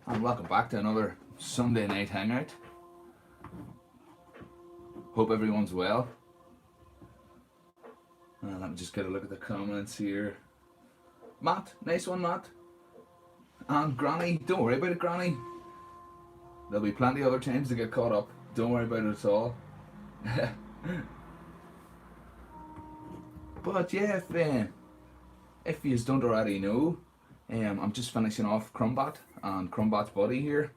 And welcome back to another Sunday night hangout. Hope everyone's well. Let me just get a look at the comments here. Matt, nice one, Matt. And Granny, don't worry about it, Granny. There'll be plenty of other times to get caught up. Don't worry about it at all. But yeah, if you don't already know, I'm just finishing off Crumbat and Crumbat's buddy here.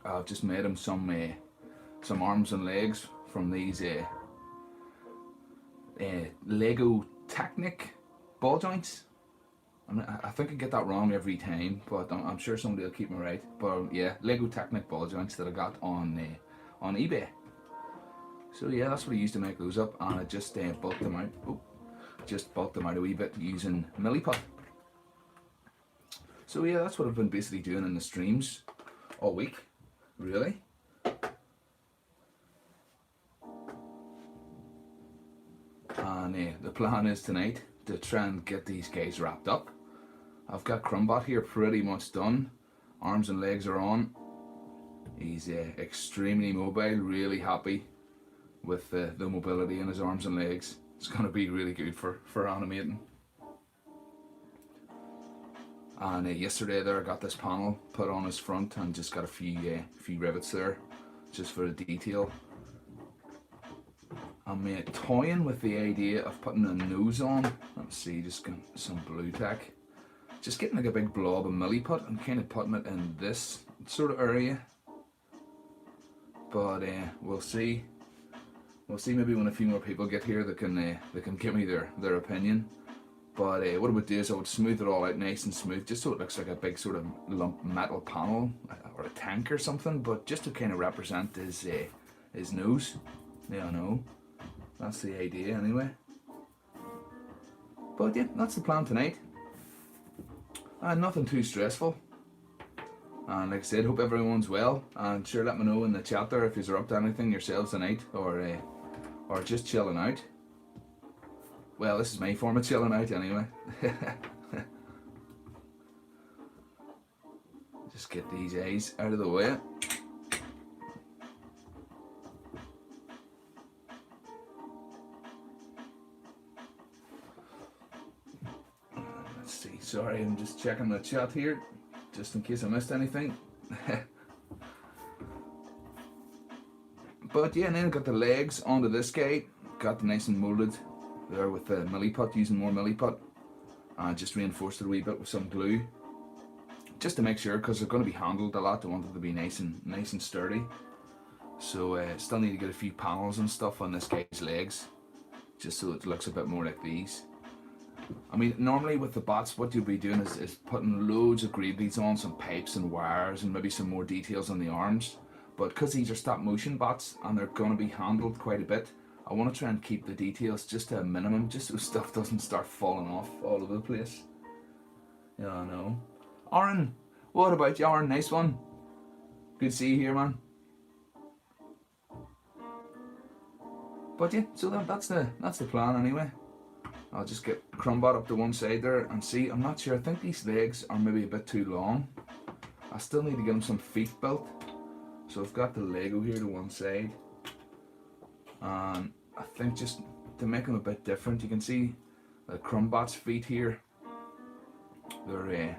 I've just made him some arms and legs from these Lego Technic ball joints. I think I get that wrong every time, but I'm sure somebody will keep me right. But yeah, Lego Technic ball joints that I got on eBay. So yeah, that's what I used to make those up, and I just bulked them out. Just bulked them out a wee bit using Milliput. So yeah, that's what I've been basically doing in the streams all week, really. And the plan is tonight to try and get these guys wrapped up. I've got Crumbat here pretty much done. Arms and legs are on. He's extremely mobile, really happy with the mobility in his arms and legs. It's going to be really good for animating. And yesterday there I got this panel put on his front and just got a few rivets there just for the detail. I'm toying with the idea of putting a nose on. Let's see, just getting some blue tack. Just getting like a big blob of Milliput and kind of putting it in this sort of area. But we'll see. We'll see maybe when a few more people get here they can give me their opinion. But what I would do is I would smooth it all out nice and smooth, just so it looks like a big sort of lump metal panel or a tank or something, but just to kind of represent his nose. Yeah, I know. That's the idea anyway. But yeah, that's the plan tonight. Nothing too stressful. And like I said, hope everyone's well. And sure, let me know in the chat there if you're up to anything yourselves tonight, or just chilling out. Well, this is my form of chilling out anyway. Just get these eyes out of the way. Let's see, sorry, I'm just checking the chat here, just in case I missed anything. But yeah, and then I got the legs onto this guy, got the nice and molded there with the Milliput, using more Milliput. Just reinforced it a wee bit with some glue, just to make sure, because they're going to be handled a lot. I want them to be nice and sturdy. So still need to get a few panels and stuff on this guy's legs, just so it looks a bit more like these. I mean, normally with the bats, what you'll be doing is putting loads of grade beads on, some pipes and wires, and maybe some more details on the arms. But because these are stop motion bats and they're going to be handled quite a bit, I want to try and keep the details just to a minimum, just so stuff doesn't start falling off all over the place. Yeah, I know. Aaron, what about you, Aaron? Nice one. Good to see you here, man. But yeah, so that's the plan anyway. I'll just get Crumbat up to one side there and see. I'm not sure. I think these legs are maybe a bit too long. I still need to get him some feet built. So I've got the Lego here to one side. And I think just to make them a bit different, you can see the Crumbat's feet here. They're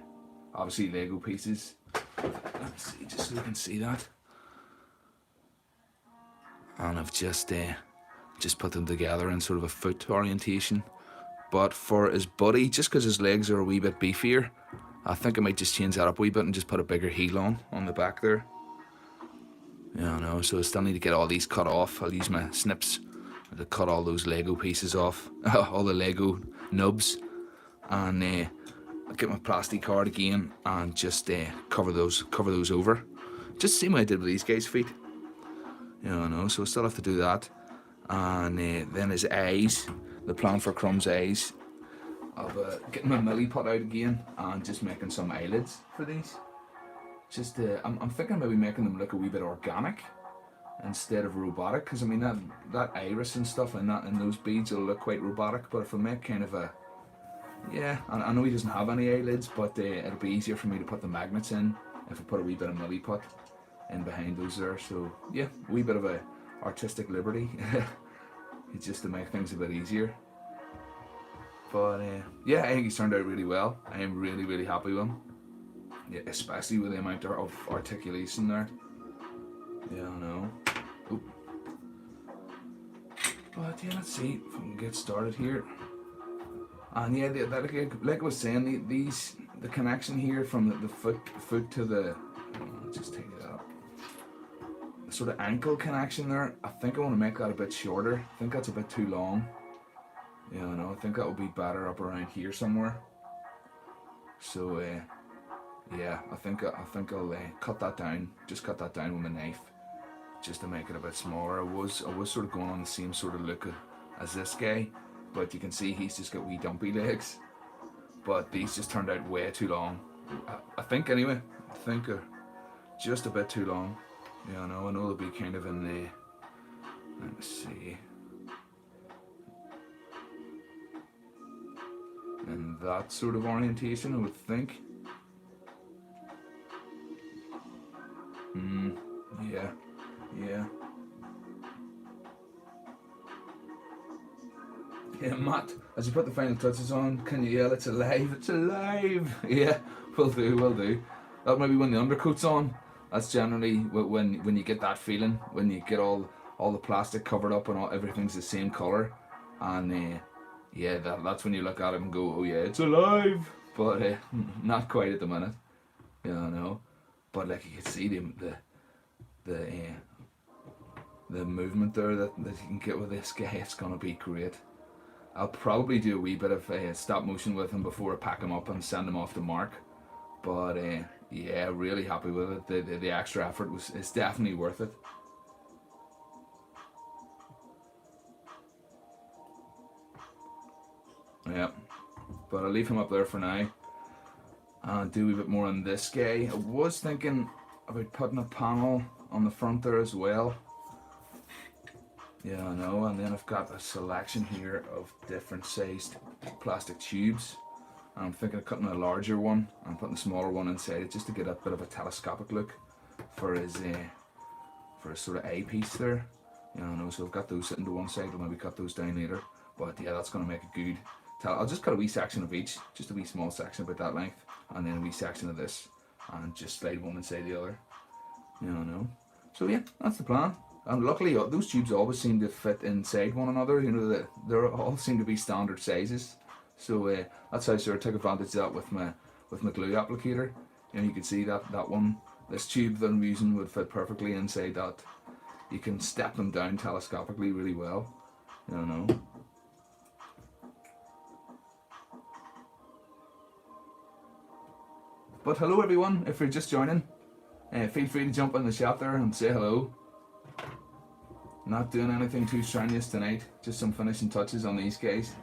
obviously Lego pieces. Let's see, just so you can see that. And I've just put them together in sort of a foot orientation. But for his buddy, just because his legs are a wee bit beefier, I think I might just change that up a wee bit and just put a bigger heel on the back there. Yeah, I know, so I still need to get all these cut off. I'll use my snips to cut all those Lego pieces off, all the Lego nubs, and I'll get my plastic card again and just cover those over. Just the same way I did with these guys' feet. Yeah, I know, so I still have to do that. And then his eyes, the plan for Crumb's eyes, I'll get my Milliput out again and just making some eyelids for these. Just I'm thinking maybe making them look a wee bit organic instead of robotic, because I mean that iris and stuff and those beads will look quite robotic. But if I make kind of a, yeah, I know he doesn't have any eyelids, but it'll be easier for me to put the magnets in if I put a wee bit of milli put in behind those there. So yeah, a wee bit of a artistic liberty it's just to make things a bit easier. But yeah, I think he's turned out really well. I am really happy with him. Yeah, especially with the amount of articulation there. Yeah, I know. Oop. But yeah, let's see if we can get started here. And yeah, like I was saying, the connection here from the foot to the, just take it out. The sort of ankle connection there. I think I want to make that a bit shorter. I think that's a bit too long. Yeah, I know. I think that would be better up around here somewhere. So yeah, I think I'll cut that down. Just cut that down with my knife, just to make it a bit smaller. I was sort of going on the same sort of look as this guy, but you can see he's just got wee dumpy legs. But these just turned out way too long. I think anyway. I think just a bit too long. Yeah, I know they'll be kind of in the. Let me see. In that sort of orientation, I would think. Yeah. Yeah, Matt, as you put the final touches on, can you yell, "It's alive, it's alive"? Yeah, will do. That maybe when the undercoat's on. That's generally when you get that feeling, when you get all the plastic covered up and everything's the same colour. And yeah, that's when you look at it and go, "Oh yeah, it's alive." But not quite at the minute. Yeah, I know. But like you can see the movement there that you can get with this guy, it's gonna be great. I'll probably do a wee bit of stop motion with him before I pack him up and send him off to Mark. But yeah, really happy with it. The extra effort is definitely worth it. Yeah, but I'll leave him up there for now and do a bit more on this guy. I was thinking about putting a panel on the front there as well. Yeah, I know, and then I've got a selection here of different sized plastic tubes. And I'm thinking of cutting a larger one and putting a smaller one inside it, just to get a bit of a telescopic look for his sort of eyepiece there. Yeah, I know, so I've got those sitting to one side. I'll maybe cut those down later. But yeah, that's going to make it good. I'll just cut a wee section of each, just a wee small section about that length, and then a wee section of this, and just slide one inside the other. Yeah, I know. So yeah, that's the plan. And luckily, those tubes always seem to fit inside one another. You know, they all seem to be standard sizes. So that's how I sort of took advantage of that with my glue applicator. You know, you can see that one, this tube that I'm using would fit perfectly inside that. You can step them down telescopically really well. You know. But hello everyone, if you're just joining, feel free to jump in the chat there and say hello. Not doing anything too strenuous tonight, just some finishing touches on these guys.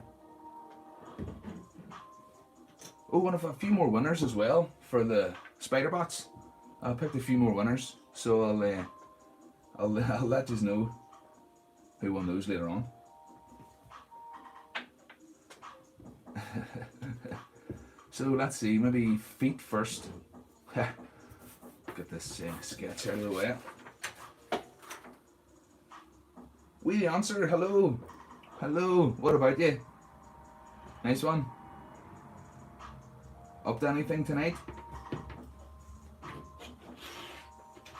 Oh, and I've a few more winners as well for the spider bots. I picked a few more winners, so I'll let you know who won those later on. So let's see, maybe feet first. Get this sketch out of the way. We answer, hello. Hello, what about you? Nice one. Up to anything tonight?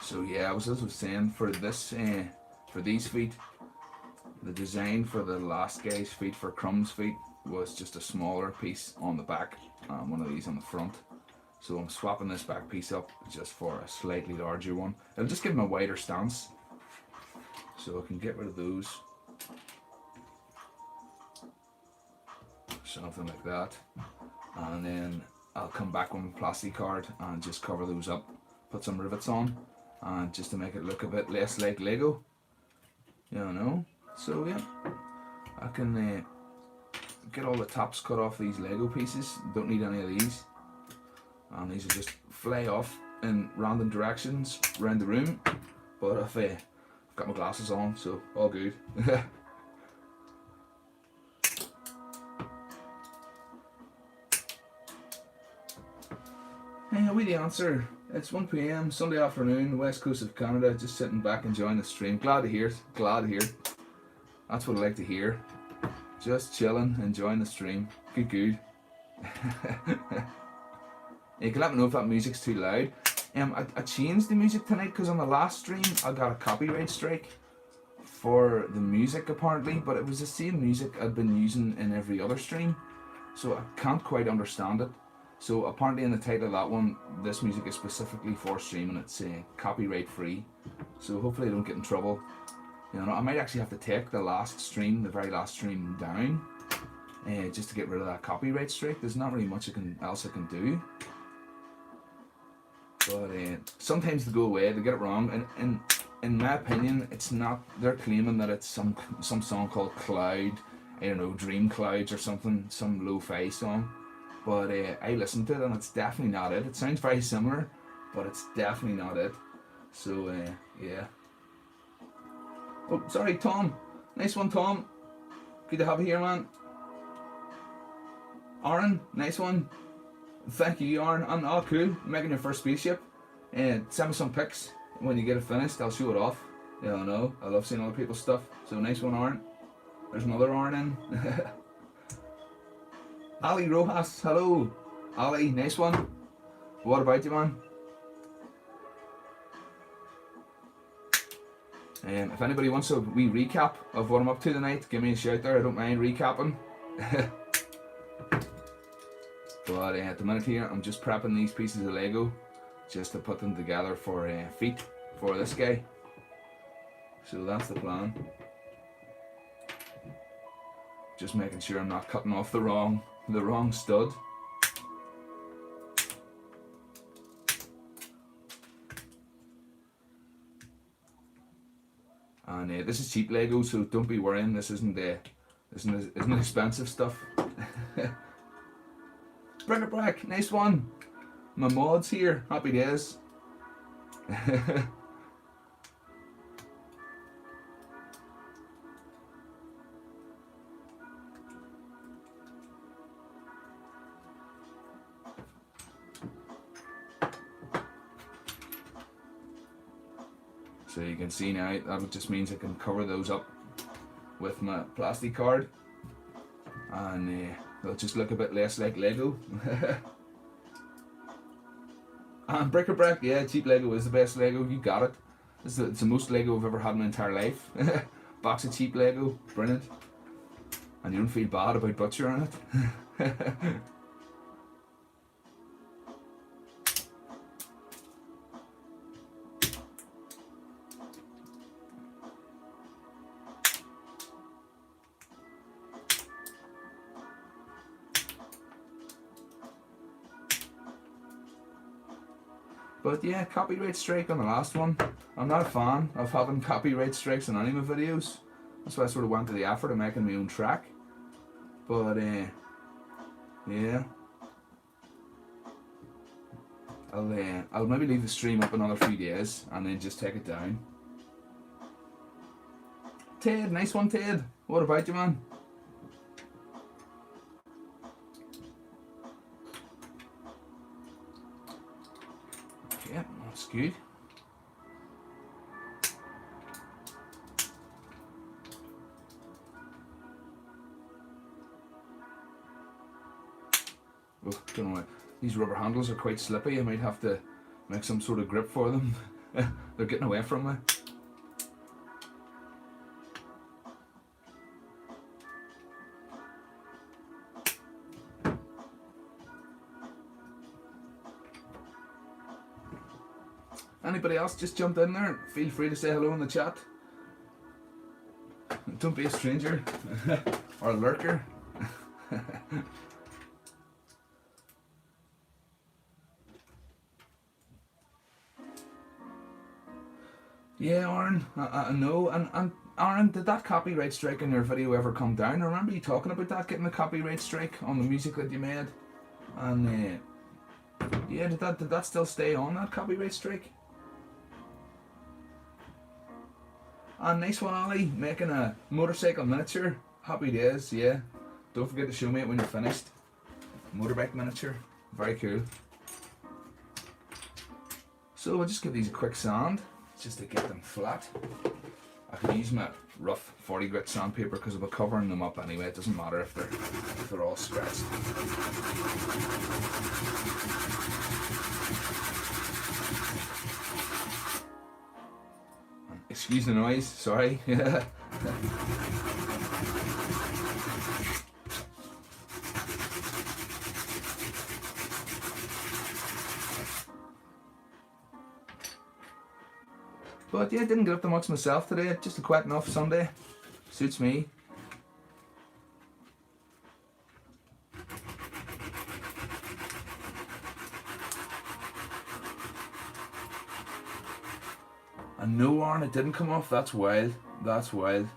So yeah, as I was saying, for this, for these feet, the design for the last guy's feet, for Crumb's feet, was just a smaller piece on the back, and one of these on the front. So I'm swapping this back piece up just for a slightly larger one. It'll just give him a wider stance. So I can get rid of those. Something like that. And then I'll come back with my plastic card and just cover those up. Put some rivets on, and just to make it look a bit less like Lego. You know. So yeah, I can get all the tops cut off these Lego pieces. Don't need any of these. And these will just fly off in random directions around the room. But I've got my glasses on, so all good. Hey, we the answer. It's 1 p.m. Sunday afternoon, west coast of Canada, just sitting back enjoying the stream. Glad to hear it, glad to hear it. That's what I like to hear. Just chilling, enjoying the stream. Good, good. You can let me know if that music's too loud. I changed the music tonight because on the last stream I got a copyright strike for the music apparently, but it was the same music I'd been using in every other stream, so I can't quite understand it. So apparently in the title of that one, this music is specifically for streaming. It's copyright free, so hopefully I don't get in trouble. You know, I might actually have to take the very last stream down, just to get rid of that copyright strike. There's not really much else I can do. But sometimes they go away, they get it wrong, and in my opinion, it's not. They're claiming that it's some song called Cloud, I don't know, Dream Clouds or something, some lo-fi song. But I listened to it and it's definitely not it. It sounds very similar, but it's definitely not it. So yeah. Oh, sorry, Tom. Nice one, Tom. Good to have you here, man. Aaron, nice one. Thank you, Aaron. I'm all cool. Making your first spaceship. And send me some pics when you get it finished. I'll show it off. Yeah, I know. I love seeing other people's stuff. So nice one, Aaron. There's another Aaron in. Ali Rojas, hello. Ali, nice one. What about you, man? If anybody wants a wee recap of what I'm up to tonight, give me a shout there. I don't mind recapping. But at the minute here, I'm just prepping these pieces of Lego just to put them together for feet for this guy. So that's the plan. Just making sure I'm not cutting off the wrong stud. And this is cheap Lego, so don't be worrying. This isn't expensive stuff. Brick, nice one. My mod's here. Happy days. So you can see now, that just means I can cover those up with my plastic card, and they'll just look a bit less like Lego. And bric-a-brac, yeah, cheap Lego is the best Lego. You got it. It's the most Lego I've ever had in my entire life. Box of cheap Lego, brilliant. And you don't feel bad about butchering it. But yeah, copyright strike on the last one. I'm not a fan of having copyright strikes on any of my videos. That's why I sort of went to the effort of making my own track. But yeah, I'll maybe leave the stream up another few days and then just take it down. Ted, nice one, Ted. What about you, man? Yeah, that's good. Oh, don't know why. These rubber handles are quite slippy. I might have to make some sort of grip for them. They're getting away from me. Anybody else just jump in there? Feel free to say hello in the chat. Don't be a stranger or a lurker. Yeah, Aaron, I know. And Aaron, did that copyright strike in your video ever come down? I remember you talking about that, getting a copyright strike on the music that you made. And yeah, did that still stay on, that copyright strike? And nice one, Ali, making a motorcycle miniature. Happy days, yeah. Don't forget to show me it when you're finished. Motorbike miniature, very cool. So I'll just give these a quick sand, just to get them flat. I could use my rough 40 grit sandpaper because I'll be covering them up anyway. It doesn't matter if they're all scratched. Excuse the noise, sorry. But yeah, didn't get up to much myself today. Just a quiet enough Sunday. Suits me. And no, Aaron, it didn't come off. That's wild. That's wild.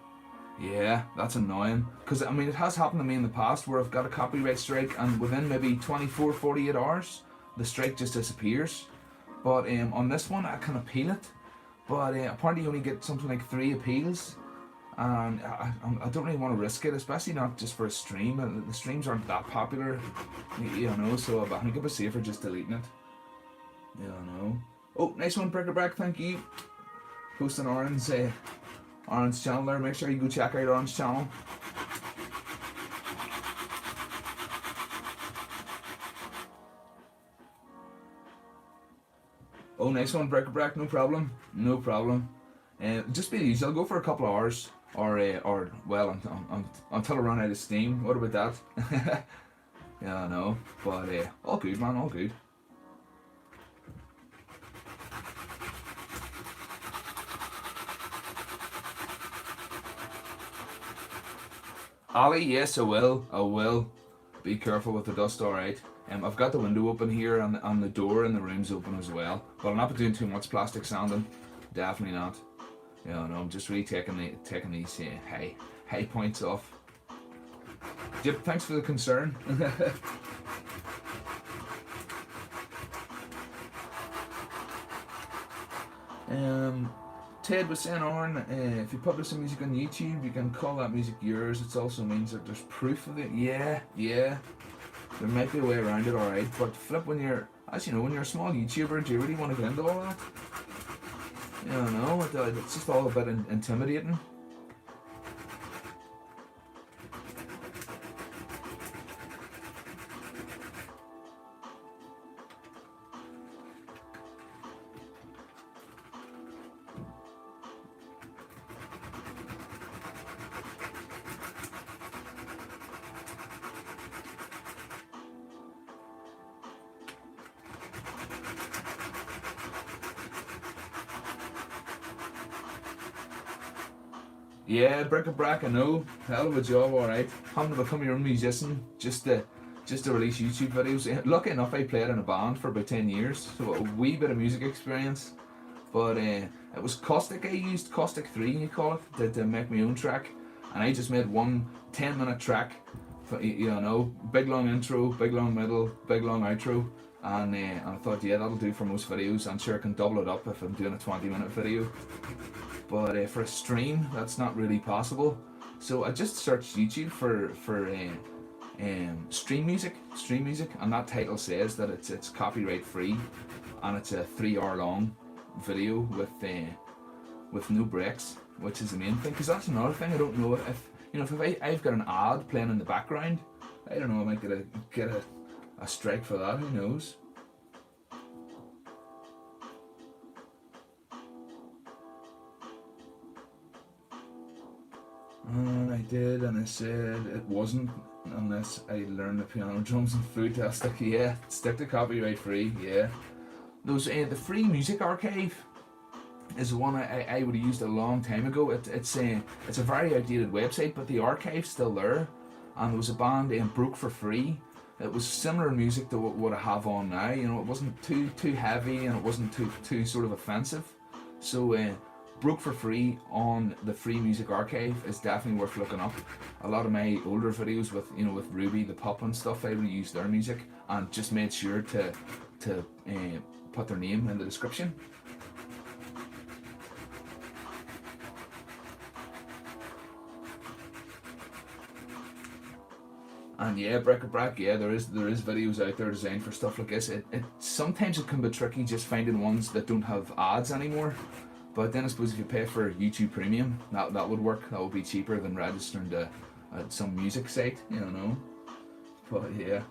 Yeah, that's annoying. Because, I mean, it has happened to me in the past where I've got a copyright strike and within maybe 24, 48 hours, the strike just disappears. But on this one, I can appeal it. But apparently you only get something like 3 appeals. And I don't really want to risk it, especially not just for a stream. The streams aren't that popular, you know, so I think it'd be safer just deleting it. You know. Oh, nice one, Brickerback, thank you. Posting Aaron's channel there. Make sure you go check out Aaron's channel. Oh, nice one, Brickerback. No problem. No problem. Just be easy. I'll go for a couple of hours, or well, until I run out of steam. What about that? Yeah, I know. But all good, man. All good. Ali, yes, I will. I will. Be careful with the dust, alright. I've got the window open here and the door in the room's open as well. But I'll not be doing too much plastic sanding. Definitely not. Yeah, no, I'm just really taking these high points off. Jip, thanks for the concern. Ted was saying, Aaron, if you publish some music on YouTube, you can call that music yours. It also means that there's proof of it. Yeah. There might be a way around it, alright. But flip, when you're, as you know, when you're a small YouTuber, do you really want to get into all that? Yeah, no, it's just all a bit intimidating. Yeah, Brick-a-Brack, I know. Hell of a job, alright. Having to become your own musician just to release YouTube videos. Lucky enough, I played in a band for about 10 years, so a wee bit of music experience. But it was Caustic I used, Caustic 3 you call it, to make my own track. And I just made one 10-minute track, for, you know, big long intro, big long middle, big long outro. And I thought, yeah, that'll do for most videos. I'm sure I can double it up if I'm doing a 20-minute video. But for a stream, that's not really possible. So I just searched YouTube for stream music, and that title says that it's copyright free, and it's a 3-hour long video with no breaks, which is the main thing. Because that's another thing. I don't know if I've got an ad playing in the background. I don't know. I might get a strike for that. Who knows? And I did, and I said it wasn't unless I learned the piano, drums and flute. Yeah, stick to copyright free, yeah. Those the free music archive is the one I would have used a long time ago. It's a very outdated website, but the archive's still there. And there was a band broke for free. It was similar music to what I have on now. You know, it wasn't too heavy and it wasn't too sort of offensive. So broke for free on the free music archive is definitely worth looking up. A lot of my older videos with Ruby the Pup and stuff, I reused their music and just made sure to put their name in the description. And yeah, bric-a-brac, yeah, there is videos out there designed for stuff like this. It sometimes it can be tricky just finding ones that don't have ads anymore. But then I suppose if you pay for YouTube Premium, that would work. That would be cheaper than registering to some music site, you know. But yeah.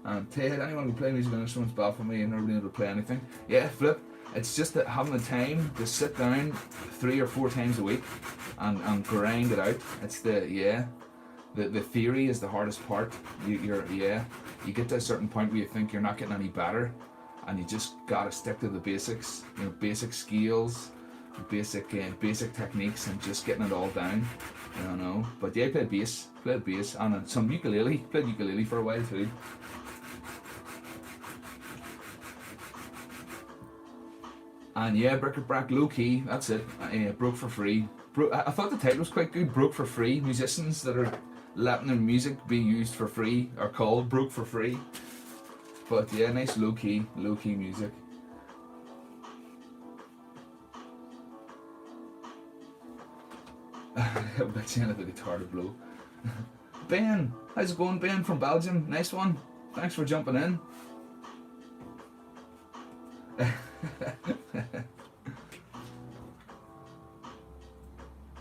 And Ted, anyone who play musical instruments, bad for me and never been able to play anything. Yeah, flip. It's just that having the time to sit down 3 or 4 times a week and grind it out. It's the theory is the hardest part. You get to a certain point where you think you're not getting any better, and you just gotta stick to the basics. You know, basic skills, basic techniques, and just getting it all down. You know. But yeah, I played bass, and some ukulele. Played ukulele for a while too. And yeah, bric-a-brac, low key. That's it. Broke for free. I thought the title was quite good. Broke for free. Musicians that are letting their music be used for free are called broke for free. But yeah, nice low key music. I'm not saying the guitar to blow. Ben, how's it going, Ben from Belgium? Nice one. Thanks for jumping in.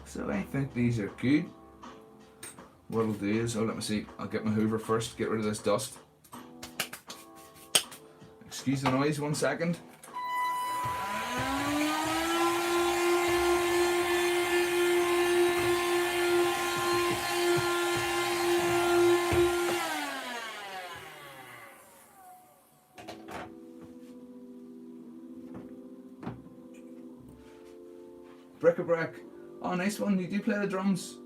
So I think these are good. What I'll do is, let me see, I'll get my hoover first, get rid of this dust. Excuse the noise, 1 second. Bric-a-brac. Oh, nice one. You do play the drums.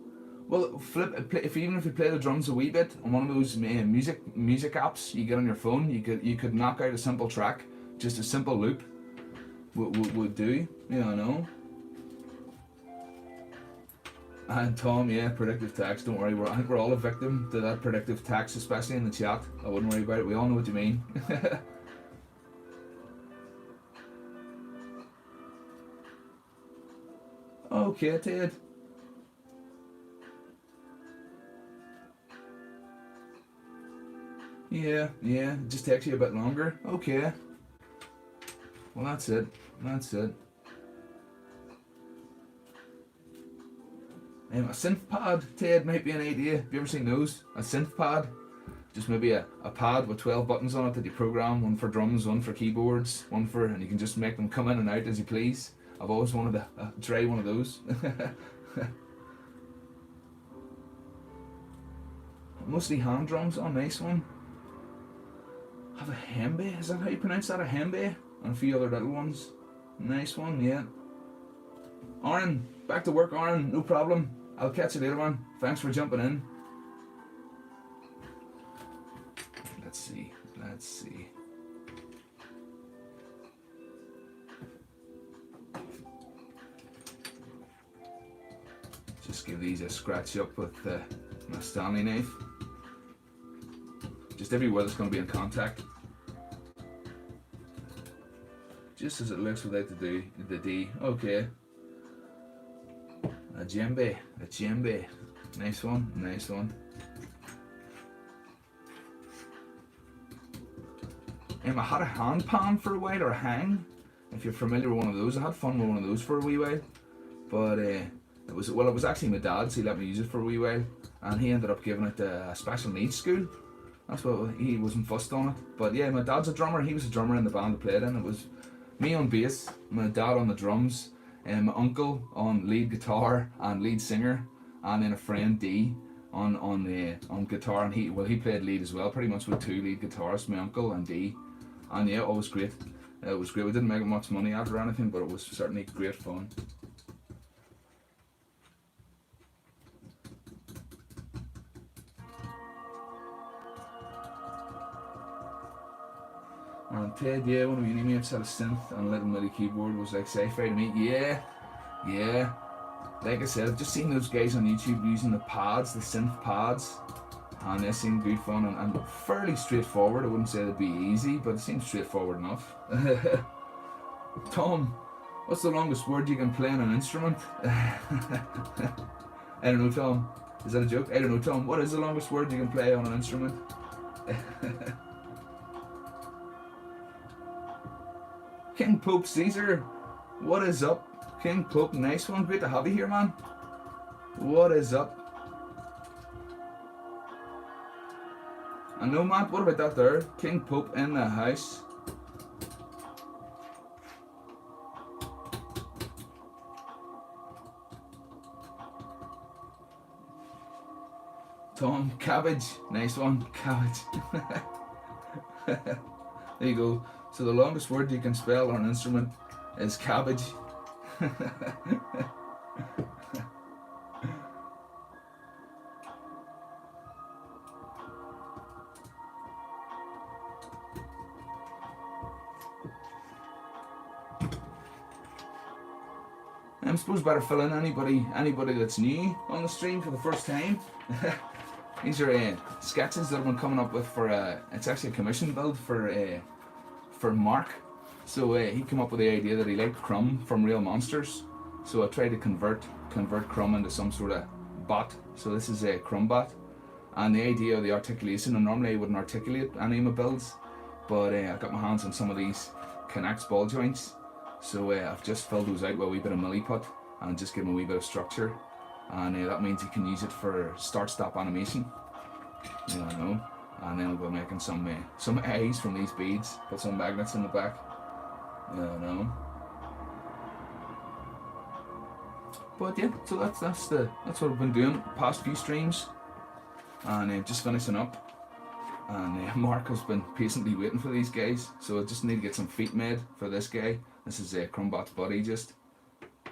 Well, even if you play the drums a wee bit on one of those music apps you get on your phone, you could knock out a simple track, just a simple loop would do. You know. And Tom, yeah, predictive text. Don't worry, I think we're all a victim to that predictive text, especially in the chat. I wouldn't worry about it. We all know what you mean. Okay, Ted. Yeah, it just takes you a bit longer. Okay. Well, that's it. A synth pad, Ted, might be an idea. Have you ever seen those? A synth pad? Just maybe a pad with 12 buttons on it that you program, one for drums, one for keyboards, and you can just make them come in and out as you please. I've always wanted to try one of those. Mostly hand drums. Oh, nice one. Have a hembe. Is that how you pronounce that? A hembe? And a few other little ones. Nice one, yeah. Aaron, back to work, Aaron. No problem. I'll catch you later, man. Thanks for jumping in. Let's see. Just give these a scratch up with my Stanley knife. Just everywhere that's going to be in contact. Just as it looks without the D. Okay. A djembe. Nice one. I had a hand pan for a while, or a hang, if you're familiar with one of those. I had fun with one of those for a wee while. But it was actually my dad's. He let me use it for a wee while, and he ended up giving it to a special needs school. That's what he wasn't fussed on it. But yeah, my dad's a drummer. He was a drummer in the band I played in. It was me on bass, my dad on the drums, and my uncle on lead guitar and lead singer, and then a friend D on guitar, and he played lead as well. Pretty much with 2 lead guitarists, my uncle and D. And yeah, it was great. It was great. We didn't make much money out or anything, but it was certainly great fun. And Ted, yeah, one of my unitmates had a synth and a little MIDI keyboard. Was like sci-fi to me. Yeah. Like I said, I've just seen those guys on YouTube using the pads, the synth pads, and they seem good fun and fairly straightforward. I wouldn't say it'd be easy, but it seems straightforward enough. Tom, what's the longest word you can play on an instrument? I don't know, Tom. Is that a joke? I don't know, Tom. What is the longest word you can play on an instrument? King Pope Caesar, what is up? King Pope, nice one. Great to have you here, man. What is up? I know, Matt. What about that there? King Pope in the house. Tom, cabbage. Nice one. Cabbage. There you go. So the longest word you can spell on an instrument is cabbage. I suppose better fill in anybody that's new on the stream for the first time. These are sketches that I've been coming up with for it's actually a commission build for Mark. So he came up with the idea that he liked Crumb from Real Monsters. So I tried to convert Crumb into some sort of bot. So this is a Crumb bot, and the idea of the articulation. And normally I wouldn't articulate any of my builds, but I got my hands on some of these Connects ball joints. So I've just filled those out with a wee bit of milliput and just give them a wee bit of structure, and that means you can use it for start-stop animation. You know, and then we'll be making some eyes from these beads. Put some magnets in the back. You know. But yeah, so that's what I've been doing past few streams, and just finishing up. And Mark has been patiently waiting for these guys, so I just need to get some feet made for this guy. This is Crumbot's body just,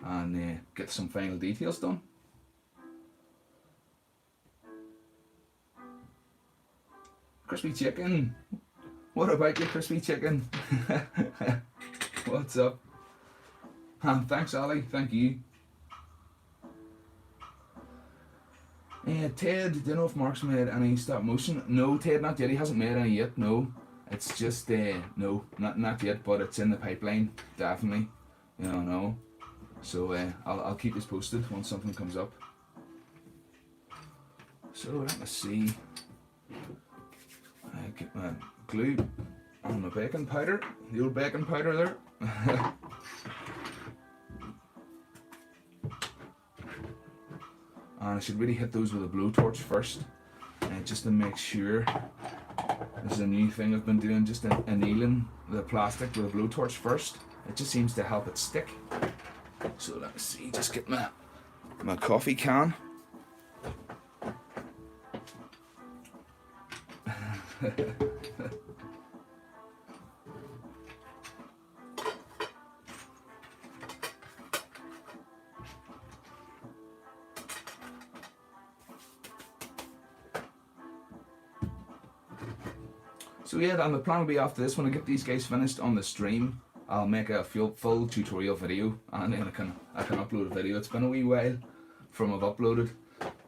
and get some final details done. Crispy chicken, what about you, crispy chicken? What's up? Thanks, Ali. Thank you. Ted, do you know if Mark's made any stop motion? No, Ted, not yet. He hasn't made any yet. No, it's just no, not yet. But it's in the pipeline, definitely. You know. So I'll keep you posted once something comes up. So let me see. I get my glue on my baking powder. The old baking powder there. And I should really hit those with a blowtorch first, just to make sure. This is a new thing I've been doing, just annealing the plastic with a blowtorch first. It just seems to help it stick. So let me see, just get my coffee can. So yeah, and the plan will be after this, when I get these guys finished on the stream, I'll make a full tutorial video, and then I can upload a video. It's been a wee while from I've uploaded,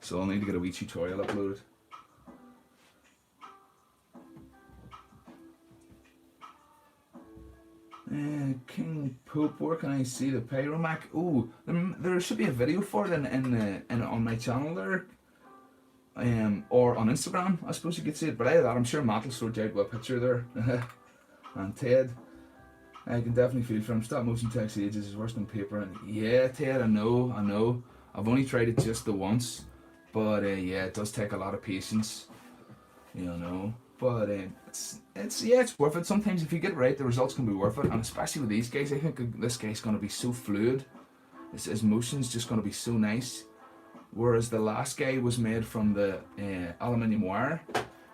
so I'll need to get a wee tutorial uploaded. King Pope, where can I see the Pyromac? Oh, there should be a video for it in on my channel there. Or on Instagram, I suppose you could see it, but either that, I'm sure Matt will sort you out with a picture there. And Ted, I can definitely feel for him. Stop motion text ages is worse than paper. And yeah, Ted, I know. I've only tried it just the once, but yeah, it does take a lot of patience, you know. But it's worth it. Sometimes if you get it right, the results can be worth it, and especially with these guys, I think this guy's going to be so fluid. His motion's just going to be so nice. Whereas the last guy was made from the aluminium wire,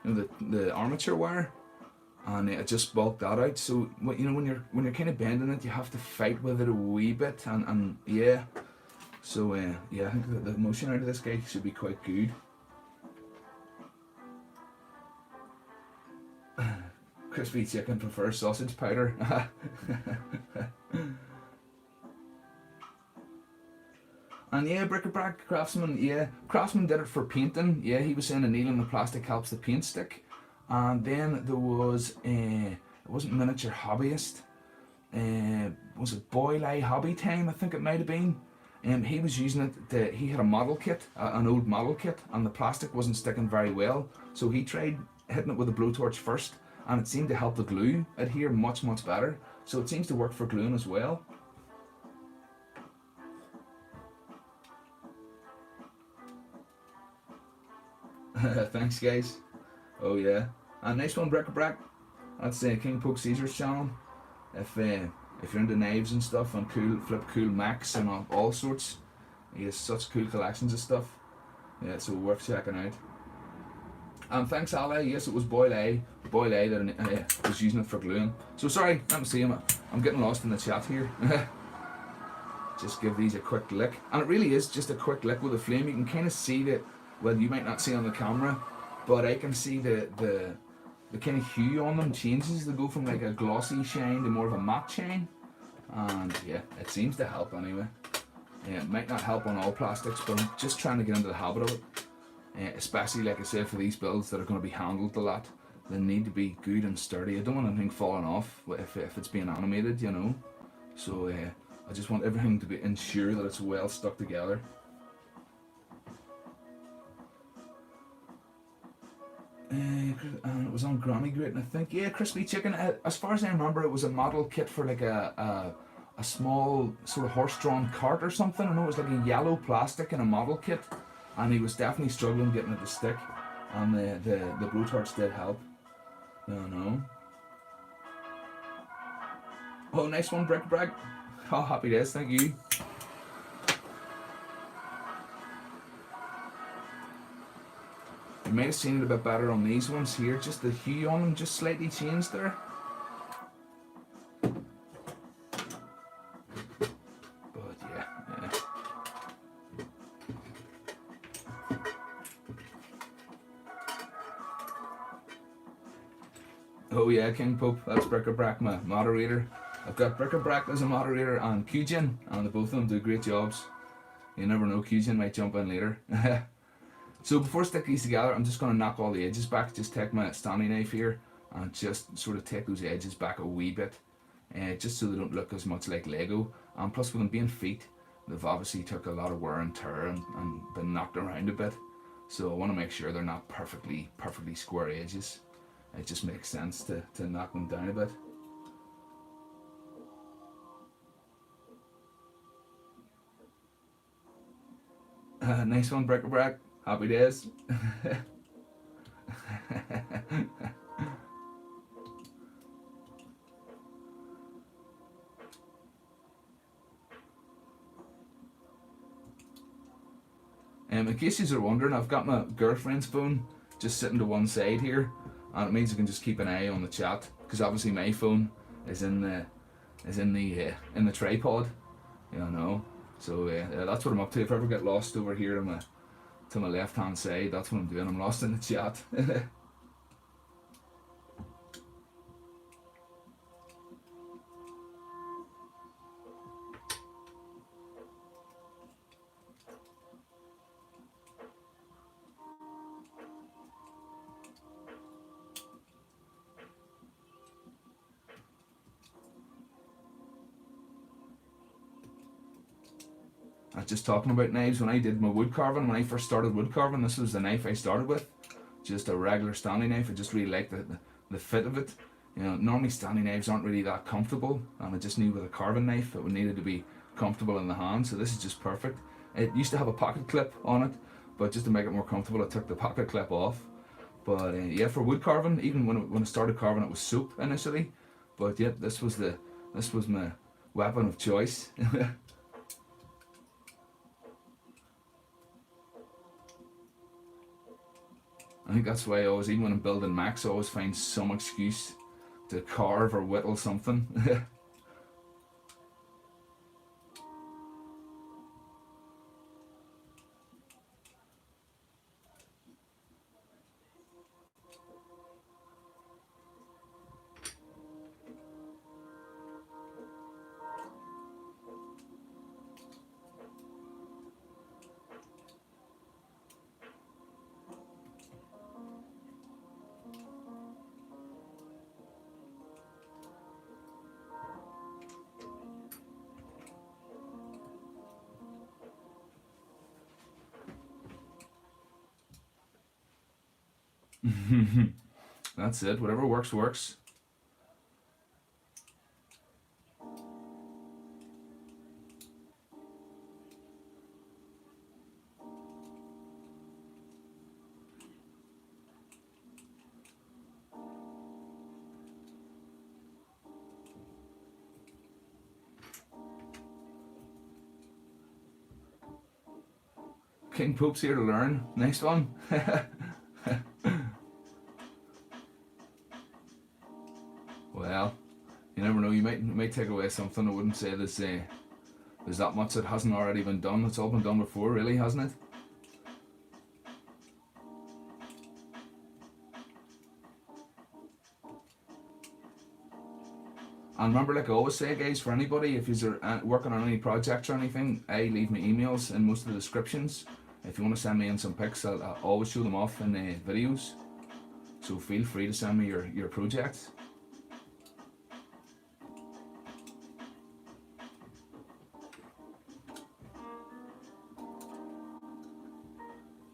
you know, the armature wire, and it just bulked that out. So you know, when you're kind of bending it, you have to fight with it a wee bit, and yeah. So yeah, I think the motion out of this guy should be quite good. Crispy chicken prefers sausage powder. And yeah, Bric-a-Brac Craftsman, yeah, Craftsman did it for painting. Yeah, he was saying annealing the plastic helps the paint stick. And then there was, it wasn't Miniature Hobbyist, was it Boyle Hobby Time, I think it might have been. He was using it, he had a model kit, an old model kit, and the plastic wasn't sticking very well. So he tried hitting it with a blowtorch first, and it seemed to help the glue adhere much, much better. So it seems to work for gluing as well. Thanks, guys. Oh yeah, and nice one, Bric-a-Brac. That's King Poke Caesar's channel. If you're into knives and stuff and cool Macs and all sorts, he has such cool collections of stuff. Yeah, so worth checking out. And thanks, Ali. Yes, it was Boyle A that was using it for gluing. So sorry, let me see him. I'm getting lost in the chat here. Just give these a quick lick, and it really is just a quick lick with a flame. You can kind of see that. Well, you might not see on the camera, but I can see the kind of hue on them changes. They go from like a glossy shine to more of a matte shine, and yeah, it seems to help anyway. Yeah, it might not help on all plastics, but I'm just trying to get into the habit of it. Especially, like I said, for these builds that are going to be handled a lot, they need to be good and sturdy. I don't want anything falling off if it's being animated, you know. So I just want everything to be ensure that it's well stuck together. And it was on Granny Grating, I think. Yeah, crispy chicken. As far as I remember, it was a model kit for like a small sort of horse-drawn cart or something. I know it was like a yellow plastic in a model kit, and he was definitely struggling getting it to stick. And the blowtorch did help. I know. Oh, nice one, Bric-a-Brac. Oh, happy days. Thank you. You might have seen it a bit better on these ones here. Just the hue on them just slightly changed there. But yeah. Oh yeah, King Pope. That's Bric-a-Brac, my moderator. I've got Bric-a-Brac as a moderator and Qjin, and both of them do great jobs. You never know, Qjin might jump in later. So before I stick these together, I'm just going to knock all the edges back. Just take my Stanley knife here and just sort of take those edges back a wee bit, just so they don't look as much like Lego. And plus, with them being feet, they've obviously took a lot of wear and tear and been knocked around a bit. So I want to make sure they're not perfectly square edges. It just makes sense to knock them down a bit. Nice one, Bric-a-Brac. Happy days. In case you are wondering, I've got my girlfriend's phone just sitting to one side here, and it means I can just keep an eye on the chat, because obviously my phone is in the tripod, you know. So that's what I'm up to. If I ever get lost over here to my left hand side, that's what I'm doing. I'm lost in the chat. I was just talking about knives. When I did my wood carving, when I first started wood carving, this was the knife I started with. Just a regular Stanley knife. I just really liked the fit of it. You know, normally Stanley knives aren't really that comfortable, and I just knew with a carving knife it needed to be comfortable in the hand, so this is just perfect. It used to have a pocket clip on it, but just to make it more comfortable I took the pocket clip off. But yeah, for wood carving, even when I started carving it was soap initially, but yeah, this was my weapon of choice. I think that's why I always, even when I'm building Macs, I always find some excuse to carve or whittle something. That's it. Whatever works, works. King Pope's here to learn. Next one. Well, you never know. You might take away something. I wouldn't say there's that much that hasn't already been done. It's all been done before, really, hasn't it? And remember, like I always say, guys, for anybody, if you're working on any projects or anything, leave me emails in most of the descriptions. If you want to send me in some pics, I'll always show them off in the videos. So feel free to send me your projects.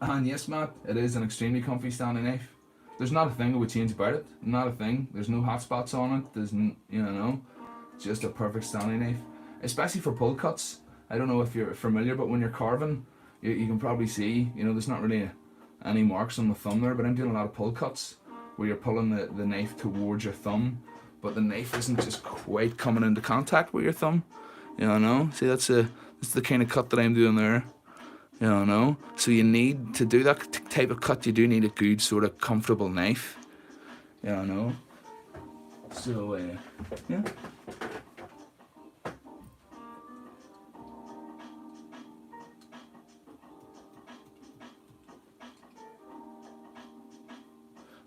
And yes, Matt, it is an extremely comfy standing knife. There's not a thing I would change about it. Not a thing. There's no hot spots on it. There's just a perfect standing knife. Especially for pull cuts. I don't know if you're familiar, but when you're carving, you can probably see, there's not really any marks on the thumb there, but I'm doing a lot of pull cuts where you're pulling the knife towards your thumb, but the knife isn't just quite coming into contact with your thumb. See, that's the kind of cut that I'm doing there. So you need to do that type of cut. You do need a good sort of comfortable knife. So yeah.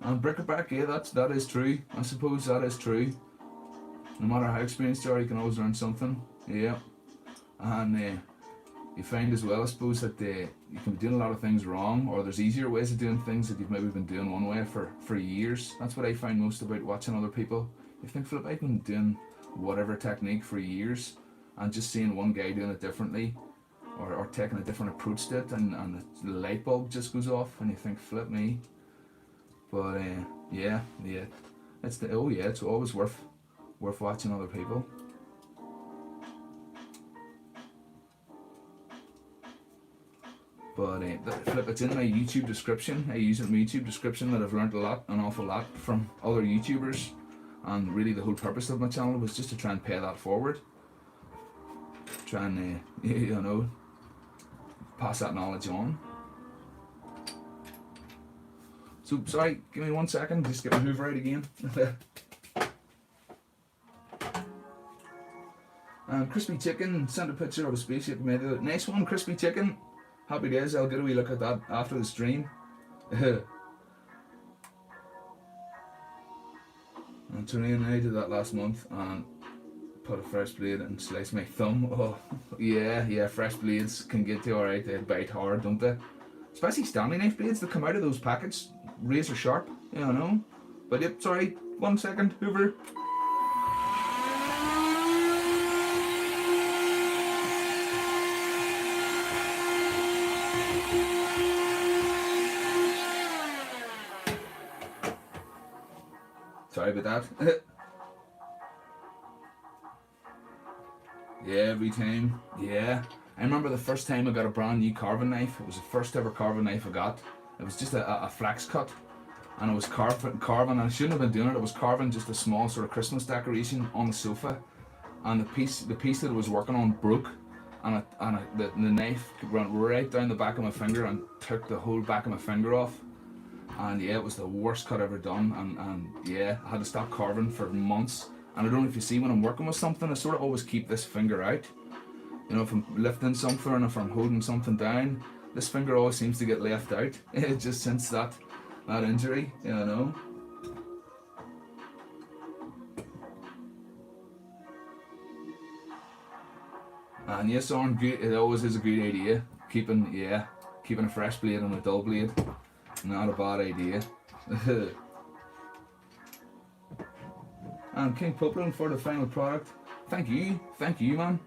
And bric-a-brac, yeah, that is true. I suppose that is true. No matter how experienced you are, you can always learn something. Yeah. And you find as well, I suppose, that you can be doing a lot of things wrong, or there's easier ways of doing things that you've maybe been doing one way for years. That's what I find most about watching other people. You think, Philip, I've been doing whatever technique for years, and just seeing one guy doing it differently, or taking a different approach to it, and the light bulb just goes off, and you think, flip me. But yeah, it's always worth watching other people. But Flip, it's in my YouTube description. I use it in my YouTube description that I've learned an awful lot from other YouTubers, and really the whole purpose of my channel was just to try and pay that forward. Try and pass that knowledge on. So sorry, give me 1 second. Just get my Hoover out again. Crispy Chicken sent a picture of a spaceship. Made it. Nice one, Crispy Chicken. Happy days. I'll get a wee look at that after the stream. And Terrain, I did that last month and put a fresh blade and slice my thumb. Oh, yeah, fresh blades can get you alright. They bite hard, don't they? Especially Stanley knife blades that come out of those packets, razor sharp, But yep, sorry, 1 second, Hoover. Sorry about that. Yeah, every time. Yeah. I remember the first time I got a brand new carving knife. It was the first ever carving knife I got. It was just a flex cut. And it was carving, and I shouldn't have been doing it. It was carving just a small sort of Christmas decoration on the sofa. And the piece that it was working on broke. And the knife went right down the back of my finger and took the whole back of my finger off. And yeah, it was the worst cut ever done, and yeah, I had to stop carving for months. And I don't know if you see, when I'm working with something, I sort of always keep this finger out. If I'm lifting something and if I'm holding something down, this finger always seems to get left out. Just since that injury, And yes, on good, it always is a good idea keeping a fresh blade and a dull blade. Not a bad idea. And King Poplin for the final product. Thank you, man.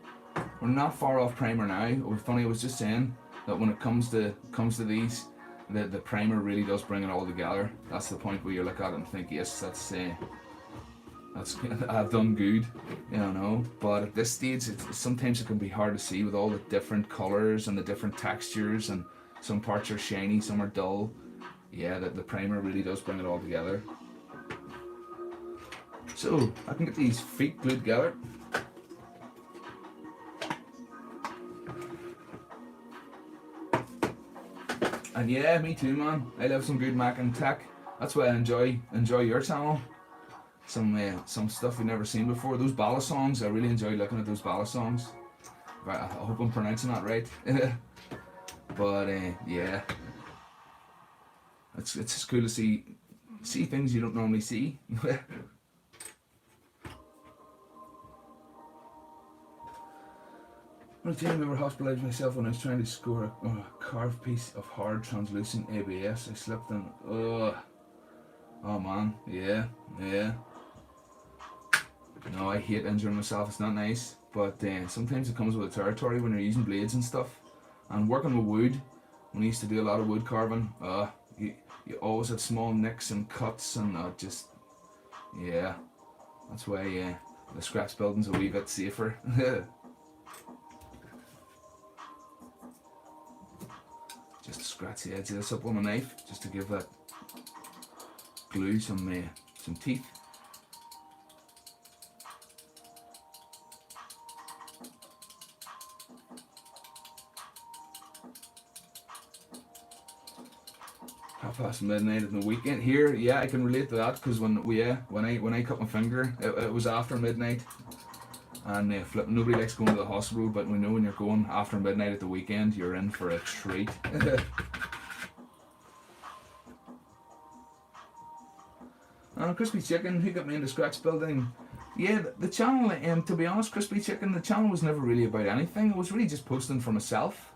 We're not far off primer now. Funny, I was just saying that when it comes to these, the primer really does bring it all together. That's the point where you look at it and think, yes, that's I've done good, you know. But at this stage, sometimes it can be hard to see with all the different colours and the different textures, and some parts are shiny, some are dull. Yeah, the primer really does bring it all together. So I can get these feet glued together. And yeah, me too, man. I love some good Mac and tech. That's why I enjoy your channel. Some stuff we've never seen before. Those ballad songs, I really enjoy looking at those ballad songs. I hope I'm pronouncing that right. But yeah, it's just cool to see things you don't normally see. One time I remember hospitalised myself when I was trying to score a carved piece of hard translucent ABS. I slipped and oh man, yeah. No, I hate injuring myself. It's not nice, but sometimes it comes with the territory when you're using blades and stuff. And working with wood, when I used to do a lot of wood carving, you always had small nicks and cuts, and just yeah. That's why the scratch building's a wee bit safer. Just scratch the edge of this up with my knife, just to give that glue some teeth. Past midnight at the weekend here, yeah, I can relate to that, because when I cut my finger, it was after midnight, and nobody likes going to the hospital, but we know when you're going after midnight at the weekend, you're in for a treat. Crispy Chicken, who got me into scratch building? Yeah, the channel, to be honest, Crispy Chicken, the channel was never really about anything. It was really just posting for myself.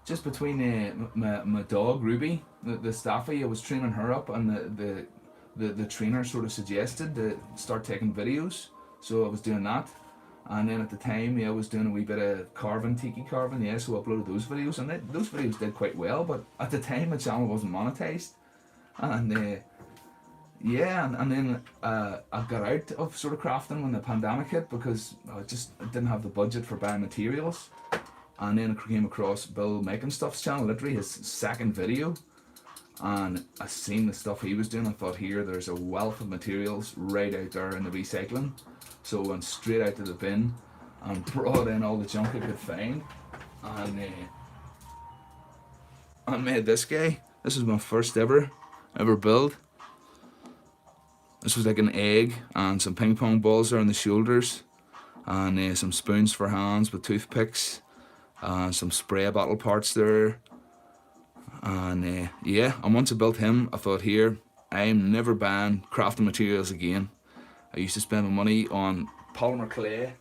Just between my dog Ruby, the staffy, I was training her up, and the trainer sort of suggested to start taking videos, so I was doing that. And then at the time, I was doing a wee bit of carving, tiki carving, so I uploaded those videos, and those videos did quite well. But at the time, my channel wasn't monetized, and and then I got out of sort of crafting when the pandemic hit, because I didn't have the budget for buying materials. And then I came across Bill Making Stuff's channel, literally his second video, and I seen the stuff he was doing. I thought, there's a wealth of materials right out there in the recycling. So I went straight out to the bin and brought in all the junk I could find, and made this guy. This is my first ever build. This was like an egg and some ping pong balls there on the shoulders, and some spoons for hands with toothpicks. Some spray bottle parts there, and and once I built him, I thought, I'm never buying crafting materials again. I used to spend my money on polymer clay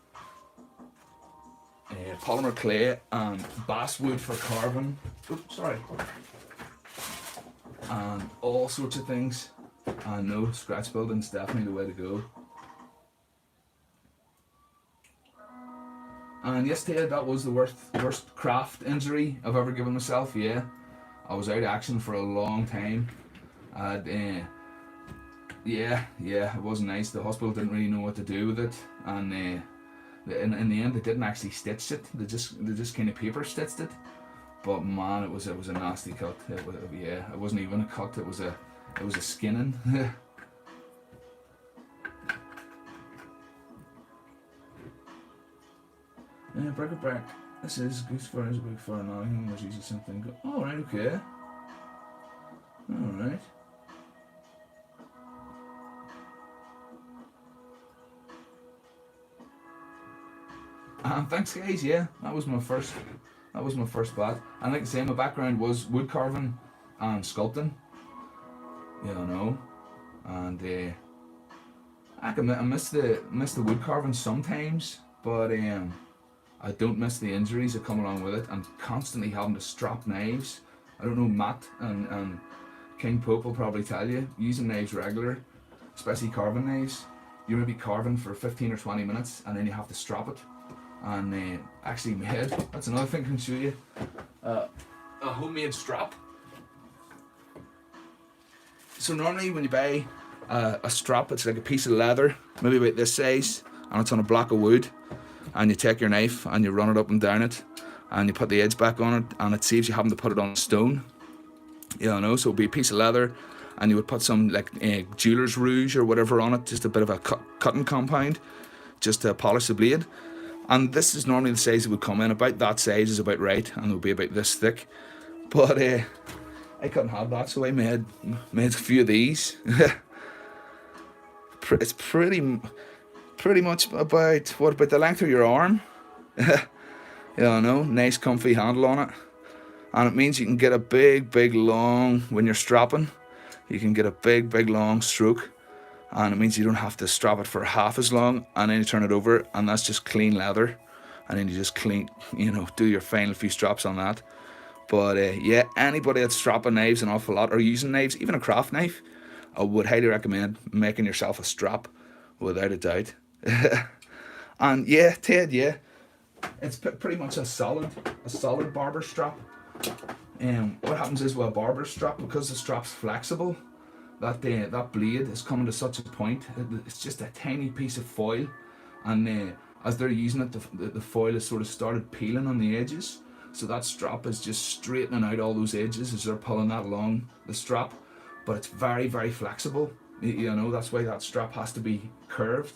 and basswood for carving. Oops, sorry. And all sorts of things. And no, scratch building's definitely the way to go. And yesterday, that was the worst craft injury I've ever given myself. Yeah, I was out of action for a long time. And it wasn't nice. The hospital didn't really know what to do with it, and in the end, they didn't actually stitch it. They just kind of paper stitched it. But man, it was a nasty cut. It wasn't even a cut. It was a skinning. Bric-a-brac. This is good for us, big for now. There's usually something. Alright, okay. Alright. Thanks guys, that was my first bat. And like I say, my background was wood carving and sculpting. And I miss the wood carving sometimes, but I don't miss the injuries that come along with it, and constantly having to strap knives. I don't know, Matt and King Pope will probably tell you, using knives regular, especially carving knives, you may be carving for 15 or 20 minutes and then you have to strap it. And actually made, that's another thing I can show you, a homemade strap. So normally when you buy a strap, it's like a piece of leather, maybe about this size, and it's on a block of wood, and you take your knife and you run it up and down it, and you put the edge back on it, and it saves you having to put it on stone. So it would be a piece of leather, and you would put some like jeweler's rouge or whatever on it, just a bit of a cutting compound, just to polish the blade. And this is normally the size it would come in. About that size is about right, and it would be about this thick. But I couldn't have that, so I made a few of these. It's pretty much about the length of your arm. Nice comfy handle on it, and it means you can get a big long, when you're strapping, you can get a big long stroke, and it means you don't have to strap it for half as long, and then you turn it over and that's just clean leather, and then you just do your final few straps on that. But yeah, anybody that's strapping knives an awful lot or using knives, even a craft knife, I would highly recommend making yourself a strap, without a doubt. And yeah, Ted, yeah, it's pretty much a solid barber strap. What happens is with a barber strap, because the strap's flexible, that blade is coming to such a point, it's just a tiny piece of foil, and as they're using it, the foil has sort of started peeling on the edges. So that strap is just straightening out all those edges as they're pulling that along the strap. But it's very flexible. That's why that strap has to be curved.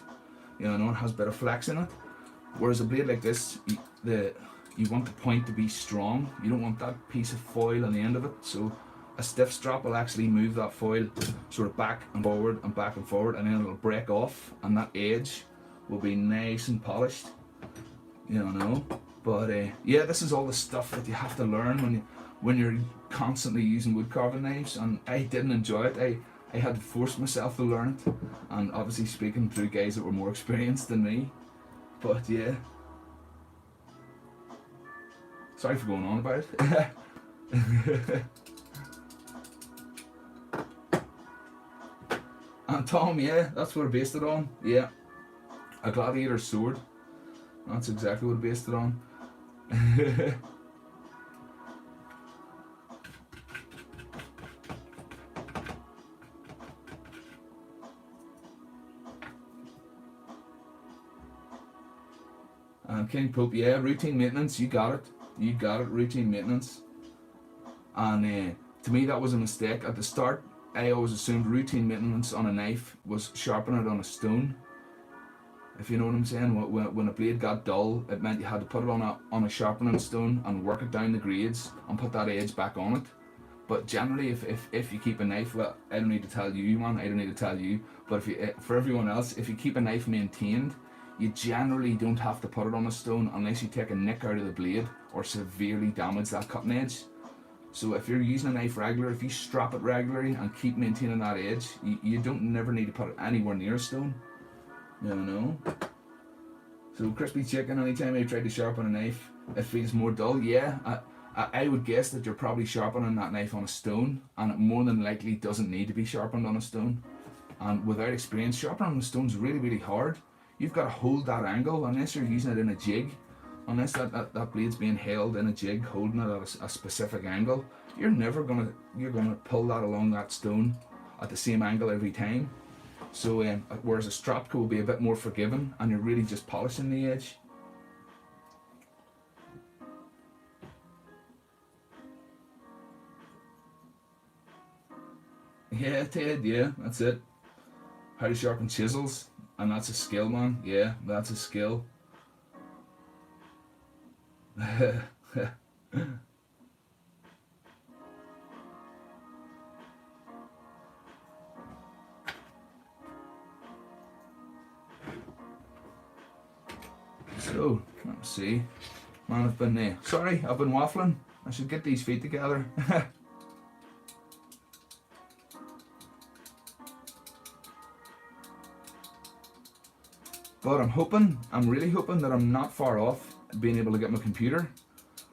It has a bit of flex in it. Whereas a blade like this, you want the point to be strong. You don't want that piece of foil on the end of it. So a stiff strap will actually move that foil sort of back and forward, and then it'll break off, and that edge will be nice and polished. But yeah, this is all the stuff that you have to learn when you're constantly using wood carving knives, and I didn't enjoy it. I had to force myself to learn it, and obviously speaking through guys that were more experienced than me. But yeah, sorry for going on about it. And Tom, yeah, that's what I based it on. Yeah, a gladiator's sword. That's exactly what I based it on. And King Pope, yeah, routine maintenance, you got it, routine maintenance. And to me that was a mistake. At the start, I always assumed routine maintenance on a knife was sharpening it on a stone. If you know what I'm saying, when a blade got dull, it meant you had to put it on a sharpening stone and work it down the grades and put that edge back on it. But generally, if you keep a knife, well, I don't need to tell you, man, I don't need to tell you, but for everyone else, if you keep a knife maintained, you generally don't have to put it on a stone unless you take a nick out of the blade or severely damage that cutting edge. So if you're using a knife regular, if you strap it regularly and keep maintaining that edge, you don't never need to put it anywhere near a stone. So crispy chicken, anytime I've tried to sharpen a knife, it feels more dull. Yeah, I would guess that you're probably sharpening that knife on a stone, and it more than likely doesn't need to be sharpened on a stone. And without experience, sharpening on a stone is really hard. You've got to hold that angle, unless you're using it in a jig, unless that blade's being held in a jig, holding it at a specific angle. You're gonna pull that along that stone at the same angle every time. So whereas a strap will be a bit more forgiving, and you're really just polishing the edge. Yeah, Ted, yeah, that's it. How to sharpen chisels, and that's a skill, man. Yeah, that's a skill. So, let's see. Man, I've been sorry, I've been waffling. I should get these feet together. But I'm really hoping that I'm not far off being able to get my computer,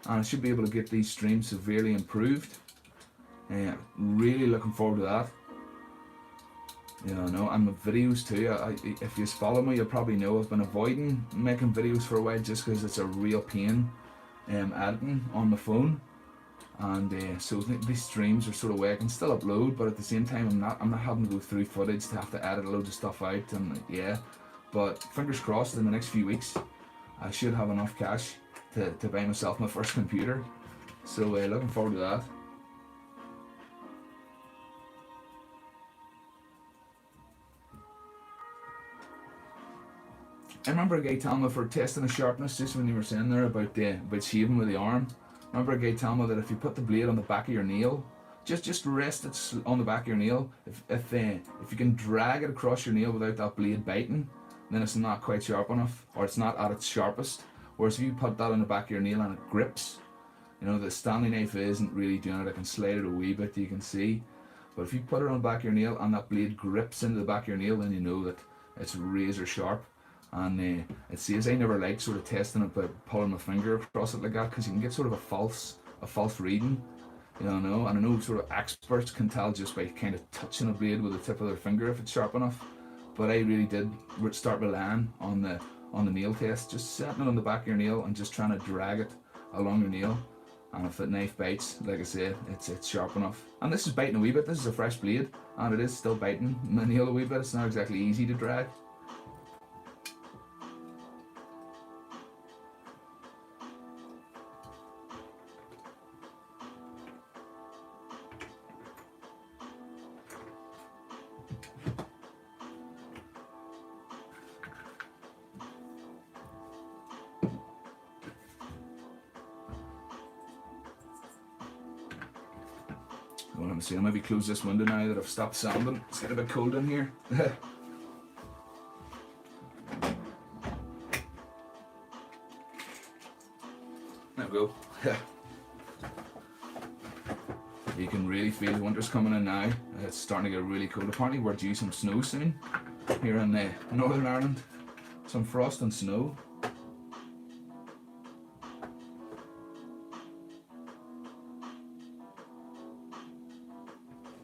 and I should be able to get these streams severely improved. Really looking forward to that. And my videos too. If you follow me, you'll probably know I've been avoiding making videos for a while just because it's a real pain editing on my phone. And so these streams are sort of way I can still upload, but at the same time I'm not having to go through footage to have to edit loads of stuff out, and yeah. But fingers crossed, in the next few weeks I should have enough cash to buy myself my first computer. So looking forward to that. I remember a guy telling me for testing the sharpness, just when you were saying there about shaving with the arm. I remember a guy telling me that if you put the blade on the back of your nail, just rest it on the back of your nail. If you can drag it across your nail without that blade biting, then it's not quite sharp enough, or it's not at its sharpest. Whereas if you put that on the back of your nail and it grips, you know, the Stanley knife isn't really doing it. I can slide it a wee bit, you can see. But if you put it on the back of your nail and that blade grips into the back of your nail, then you know that it's razor sharp. And it says I never like sort of testing it by pulling my finger across it like that, because you can get sort of a false reading, you know. And I know sort of experts can tell just by kind of touching a blade with the tip of their finger if it's sharp enough. But I really did start relying on the nail test, just setting it on the back of your nail and just trying to drag it along your nail. And if the knife bites, like I said, it's sharp enough. And this is biting a wee bit. This is a fresh blade, and it is still biting my nail a wee bit. It's not exactly easy to drag. Well, let me see, I'll maybe close this window now that I've stopped sanding. It's getting a bit cold in here. There we go. You can really feel winter's coming in now. It's starting to get really cold. Apparently we're due some snow soon here in Northern Ireland. Some frost and snow.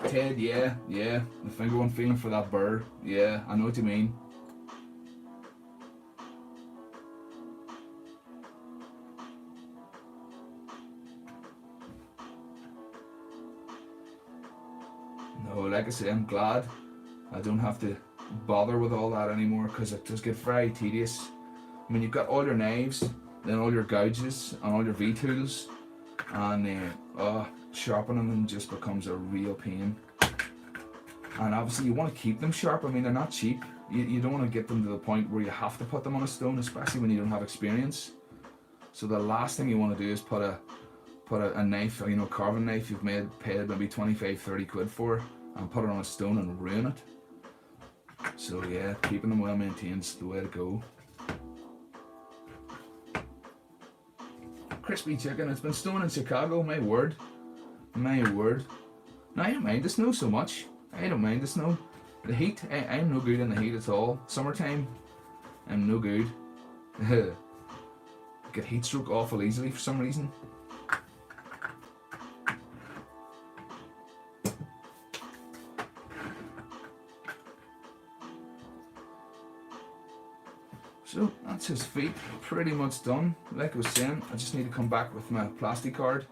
Ted, yeah, the finger one feeling for that burr. Yeah, I know what you mean. No, like I say, I'm glad I don't have to bother with all that anymore, because it does get very tedious. I mean, you've got all your knives, then all your gouges and all your V-tools, and sharpening them just becomes a real pain. And obviously you want to keep them sharp. I mean, they're not cheap. You don't want to get them to the point where you have to put them on a stone, especially when you don't have experience. So the last thing you want to do is put a knife, you know, carving knife you've paid maybe 25-30 quid for, and put it on a stone and ruin it. So yeah, keeping them well maintained is the way to go. Crispy chicken. It's been snowing in Chicago. My word. My word. Now, I don't mind the snow so much. I don't mind the snow. The heat, I'm no good in the heat at all. Summertime, I'm no good. I get heat stroke awful easily for some reason. So that's his feet pretty much done. Like I was saying, I just need to come back with my plastic card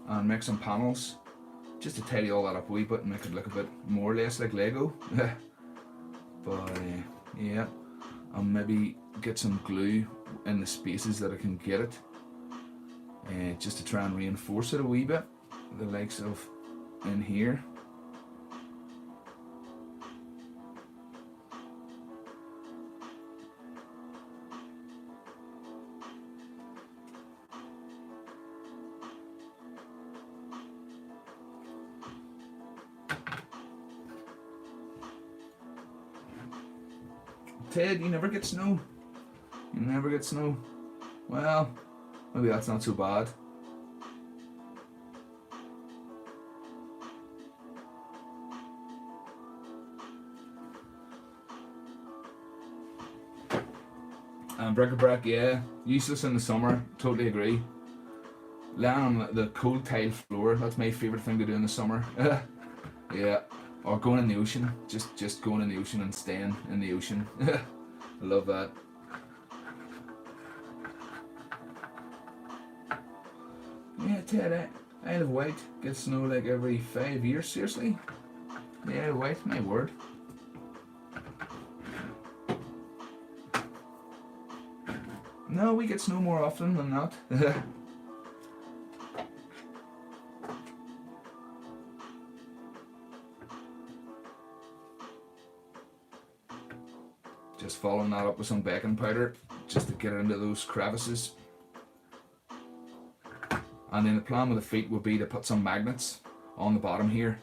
and make some panels, just to tidy all that up a wee bit and make it look a bit more or less like Lego. But yeah, I'll maybe get some glue in the spaces that I can get it, just to try and reinforce it a wee bit, the likes of in here. Ted, you never get snow. You never get snow. Well, maybe that's not so bad. And bric-a-brac, yeah, useless in the summer. Totally agree. Laying on the cold tile floor, that's my favourite thing to do in the summer. Yeah. Or going in the ocean, just going in the ocean and staying in the ocean. I love that. Yeah, Ted, Isle of Wight gets snow like every 5 years, seriously? The Isle of Wight, my word. No, we get snow more often than that. Just following that up with some baking powder, just to get it into those crevices. And then the plan with the feet would be to put some magnets on the bottom here,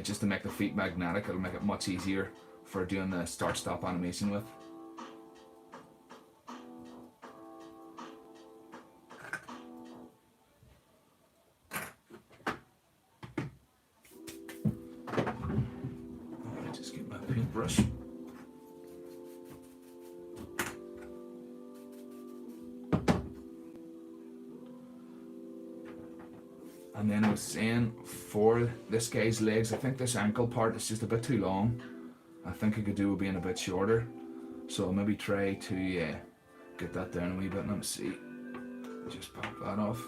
just to make the feet magnetic. It'll make it much easier for doing the start-stop animation with. Just get my paintbrush. And then I was saying, for this guy's legs, I think this ankle part is just a bit too long. I think I could do with being a bit shorter. So I'll maybe try to get that down a wee bit. Let me see. Just pop that off.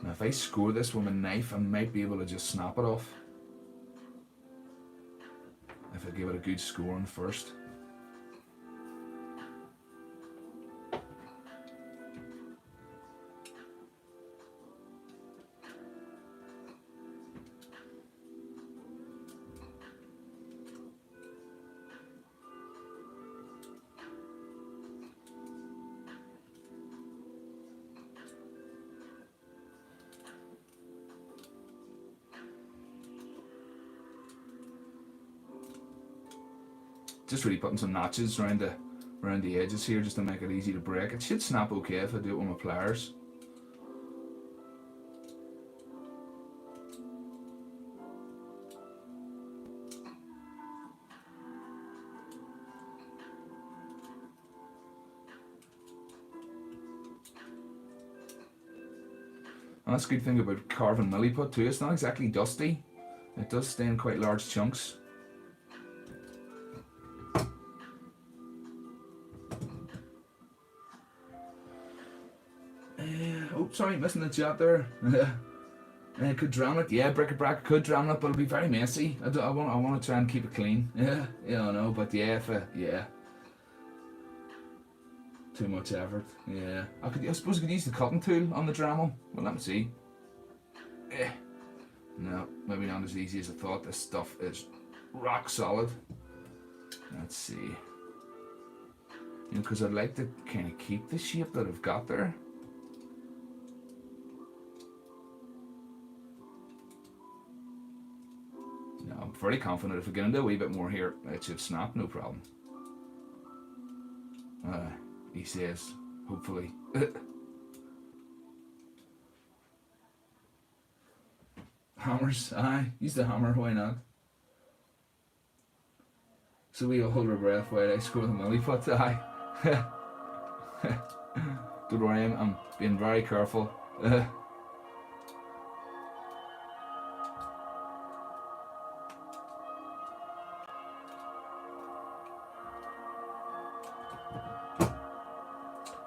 Now if I score this with a knife, I might be able to just snap it off. If I give it a good scoring first. Just really putting some notches around the edges here just to make it easy to break. It should snap okay if I do it with my pliers. And that's a good thing about carving milliput too. It's not exactly dusty. It does stay in quite large chunks. Oh, sorry, missing the chat there. Could drown it. Yeah, bric-a-brac could drown it, but it'll be very messy. I want to try and keep it clean. Yeah, I know, but yeah, yeah. Too much effort. Yeah, I suppose I could use the cutting tool on the Dremel. Well, let me see. No, maybe not as easy as I thought. This stuff is rock solid. Let's see. You know, because I'd like to kind of keep the shape that I've got there. No, I'm fairly confident if we get into a wee bit more here, it should snap, no problem. He says, hopefully. Hammers, aye, use the hammer, why not? So we'll hold our breath while I score the milliput, aye. Don't worry, I'm being very careful.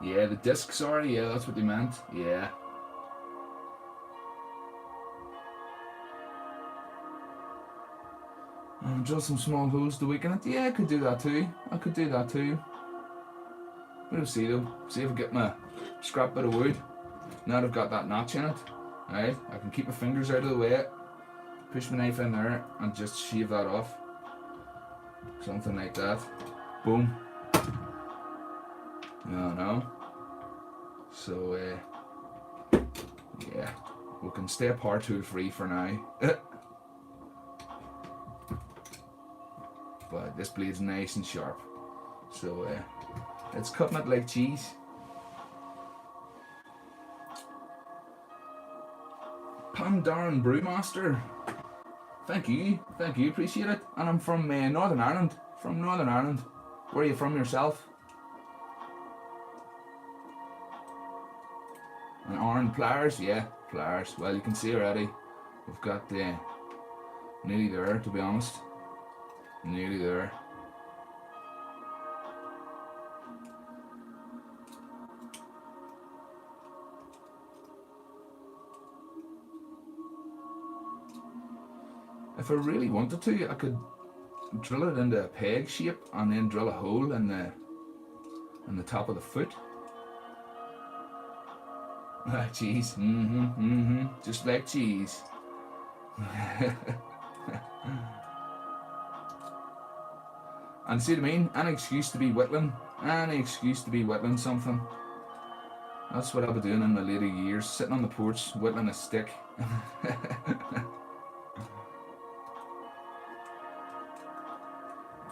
Yeah, the disc, sorry, yeah, that's what they meant, yeah. Drill some small holes to weaken it. Yeah, I could do that too. We'll see though. See if I get my scrap bit of wood. Now that I've got that notch in it, right? I can keep my fingers out of the way, push my knife in there, and just shave that off. Something like that. Boom. No. So, yeah, we can stay apart tool free for now. But this blade's nice and sharp. So, it's cutting it like cheese. Pandaran Brewmaster. Thank you, appreciate it. And I'm from Northern Ireland. Where are you from yourself? And iron pliers, yeah, pliers. Well, you can see already, we've got nearly there, to be honest. Nearly there. if I really wanted to, I could drill it into a peg shape and then drill a hole in the top of the foot. Ah, cheese. Just like cheese. And see what I mean? Any excuse to be whittling. Any excuse to be whittling something. That's what I'll be doing in my later years. Sitting on the porch, whittling a stick.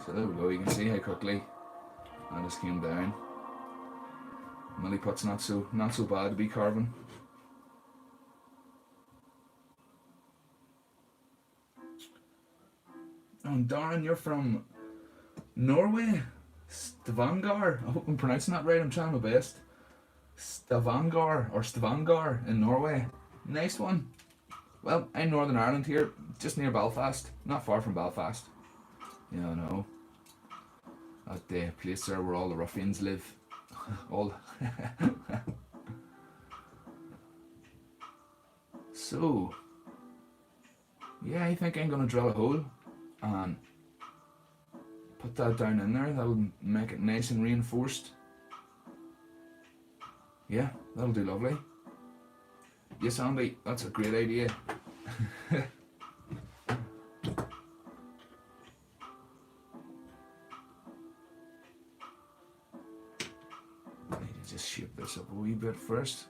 So there we go. You can see how quickly that just came down. Milliput's not so bad to be carving. And Darren, you're from Norway? Stavanger? I hope I'm pronouncing that right, I'm trying my best. Stavanger in Norway. Nice one. Well, I'm Northern Ireland here, just near Belfast. Not far from Belfast. Yeah, I know. At the place there where all the ruffians live. All. So, yeah, I think I'm gonna drill a hole and put that down in there. That'll make it nice and reinforced. Yeah, that'll do lovely. Yes, Andy, that's a great idea. I need to just shape this up a wee bit first.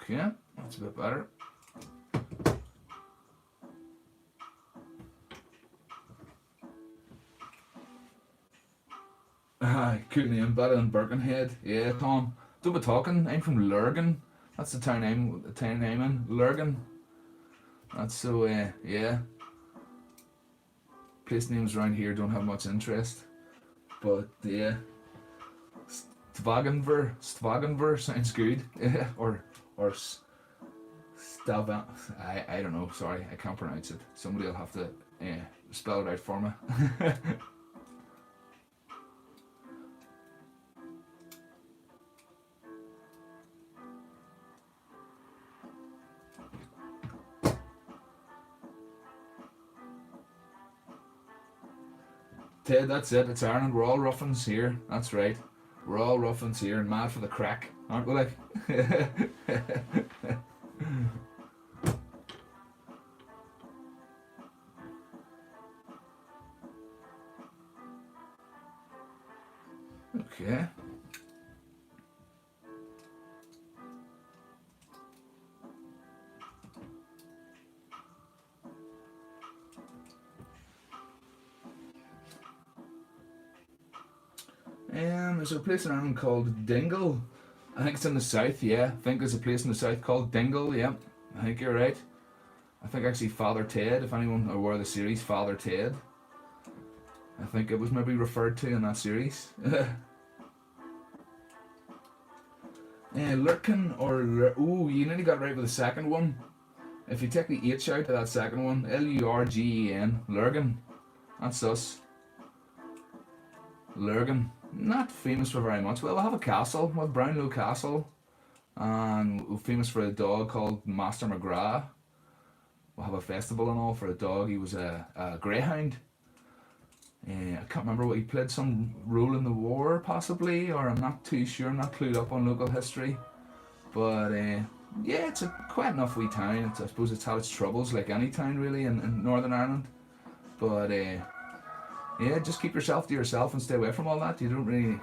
Okay, that's a bit better. Cool name, better than Birkenhead. Yeah, Tom. Don't be talking. I'm from Lurgan. That's the town I'm in. Lurgan. That's so. Yeah. Place names around here don't have much interest, but yeah. Stavanger sounds good. Yeah, or Stavan. I don't know. Sorry, I can't pronounce it. Somebody will have to spell it out for me. Ted, that's it. It's Ireland. We're all ruffins here. That's right. We're all ruffins here and mad for the crack, aren't we? Like. Okay. There's a place in Ireland called Dingle. I think it's in the south, yeah. I think there's a place in the south called Dingle, yeah. I think you're right. I think actually Father Ted, if anyone are aware of the series, Father Ted. I think it was maybe referred to in that series. Lurkin or ooh, you nearly got right with the second one. If you take the H out of that second one, Lurgen, Lurgan. That's us. Lurgan. Not famous for very much. Well, we have a castle, we have Brownlow Castle, and we're famous for a dog called Master McGrath. We'll have a festival and all for a dog. He was a greyhound. I can't remember what he played some role in the war, possibly, or I'm not too sure. I'm not clued up on local history, but yeah, it's a quite enough wee town. I suppose it's had its troubles, like any town really in Northern Ireland, but yeah, just keep yourself to yourself and stay away from all that. You don't really,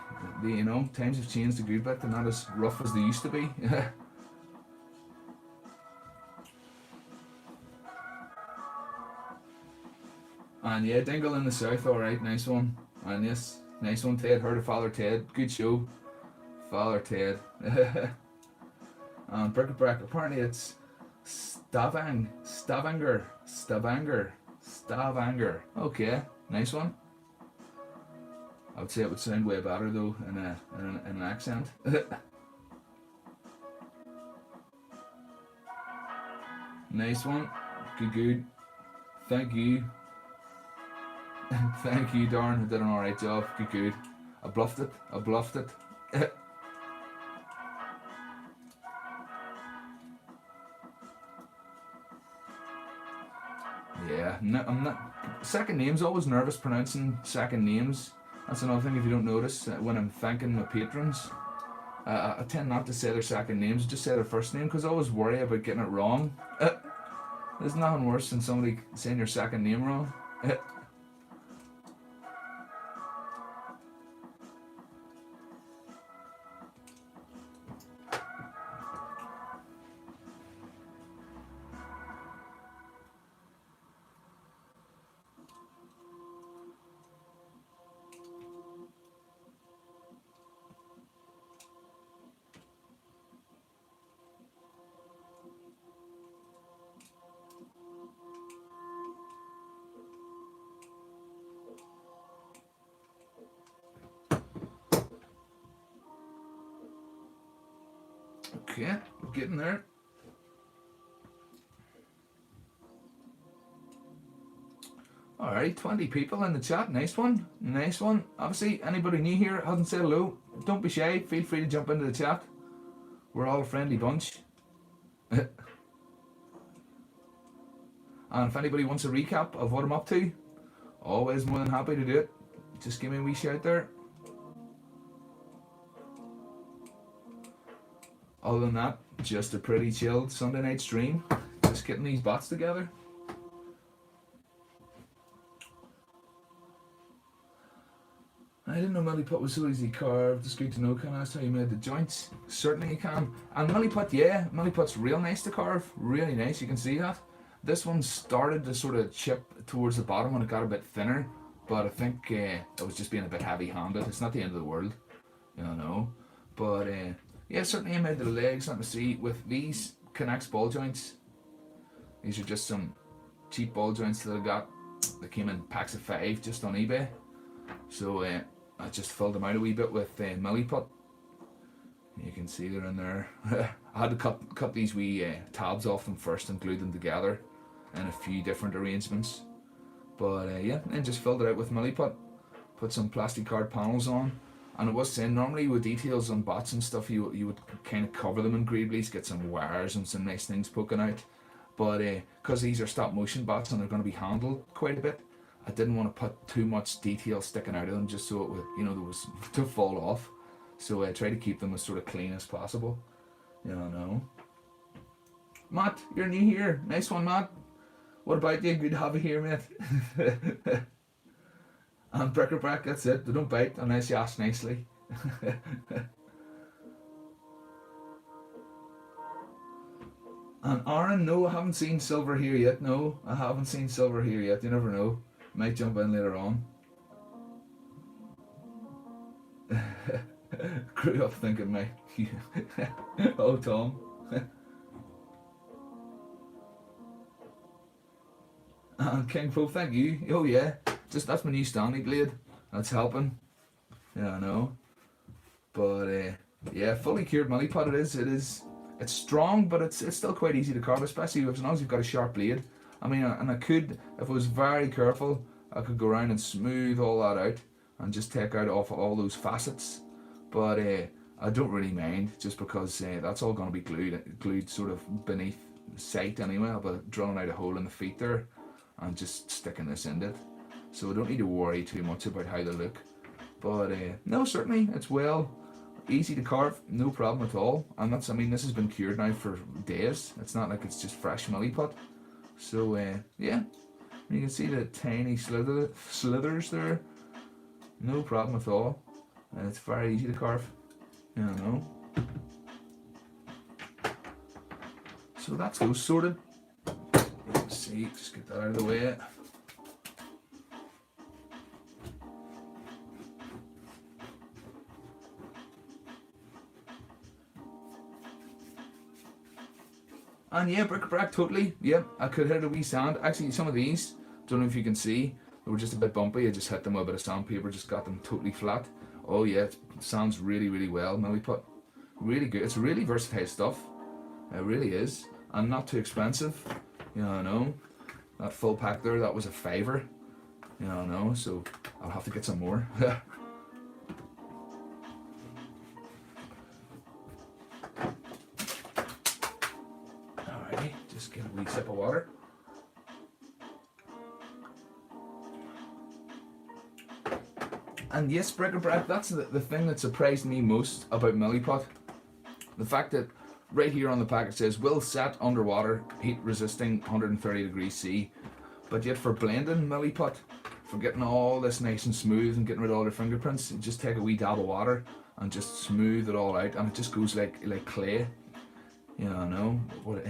times have changed a good bit. They're not as rough as they used to be. And yeah, Dingle in the south, alright, nice one. And yes, nice one, Ted. Heard of Father Ted. Good show. Father Ted. And bric-a-brac, apparently it's Stavanger. Okay, nice one. I would say it would sound way better though in an accent. Nice one. Good. Thank you. Thank you, Darren. I did an alright job. Good. I bluffed it. Yeah, no, I'm not. Second names, always nervous pronouncing second names. That's another thing if you don't notice when I'm thanking my patrons. I tend not to say their second names, just say their first name because I always worry about getting it wrong. There's nothing worse than somebody saying your second name wrong. Okay, getting there. Alright, 20 people in the chat. Nice one. Obviously, anybody new here hasn't said hello, don't be shy. Feel free to jump into the chat. We're all a friendly bunch. And if anybody wants a recap of what I'm up to, always more than happy to do it. Just give me a wee shout there. Other than that, just a pretty chilled Sunday night stream. Just getting these bots together. I didn't know Milliput was so easy carved. It's good to know. Can I ask how you made the joints? Certainly you can. And Milliput, yeah, Milliput's real nice to carve. Really nice, you can see that. This one started to sort of chip towards the bottom when it got a bit thinner. But I think it was just being a bit heavy-handed. It's not the end of the world, you know. But yeah, certainly I made the legs. Let me see. With these Connects ball joints, these are just some cheap ball joints that I got. They came in packs of 5 just on eBay. So I just filled them out a wee bit with Milliput. You can see they're in there. I had to cut these wee tabs off them first and glued them together in a few different arrangements. But yeah, and just filled it out with Milliput. Put some plastic card panels on. And I was saying, normally with details on bots and stuff, you would kind of cover them in greeblies, get some wires and some nice things poking out. But because these are stop motion bots and they're going to be handled quite a bit, I didn't want to put too much detail sticking out of them just so it would, there was to fall off. So I try to keep them as sort of clean as possible. Matt, you're new here. Nice one, Matt. What about you? Good to have you here, mate. And bric-a-brac, that's it. They don't bite unless you ask nicely. And Aaron, no, I haven't seen Silver here yet. No, I haven't seen Silver here yet. You never know. Might jump in later on. Grew up thinking, mate. Oh, Tom. And King Pope, thank you. Oh yeah, that's my new Stanley blade. That's helping. Yeah, I know. But yeah, fully cured Milliput it is. It's strong, but it's still quite easy to carve, especially as long as you've got a sharp blade. I mean, and I could, if I was very careful, I could go around and smooth all that out and just take out off all those facets. But I don't really mind, just because that's all going to be glued sort of beneath sight anyway. I'll be drilling out a hole in the feet there and just sticking this in it. So I don't need to worry too much about how they look. But no, certainly it's easy to carve, no problem at all. And this has been cured now for days. It's not like it's just fresh Milliput. So yeah, you can see the tiny slithers there. No problem at all. And it's very easy to carve. So that's those sorted. Let's see, just get that out of the way. And yeah, bric-a-brac, totally. Yeah, I could hit a wee sand. Actually, some of these, don't know if you can see, they were just a bit bumpy. I just hit them with a bit of sandpaper, just got them totally flat. Oh yeah, it sounds really, really well, Milliput. Really good. It's really versatile stuff. It really is. And not too expensive. You know, that full pack there, that was a fiver. You know, so I'll have to get some more. Alrighty, just get a wee sip of water. And yes, bric-a-brac, that's the thing that surprised me most about Milliput. The fact that right here on the pack it says, will set underwater, heat resisting, 130 degrees C. But yet for blending Milliput, for getting all this nice and smooth and getting rid of all your fingerprints, you just take a wee dab of water and just smooth it all out, and it just goes like clay. You know, what,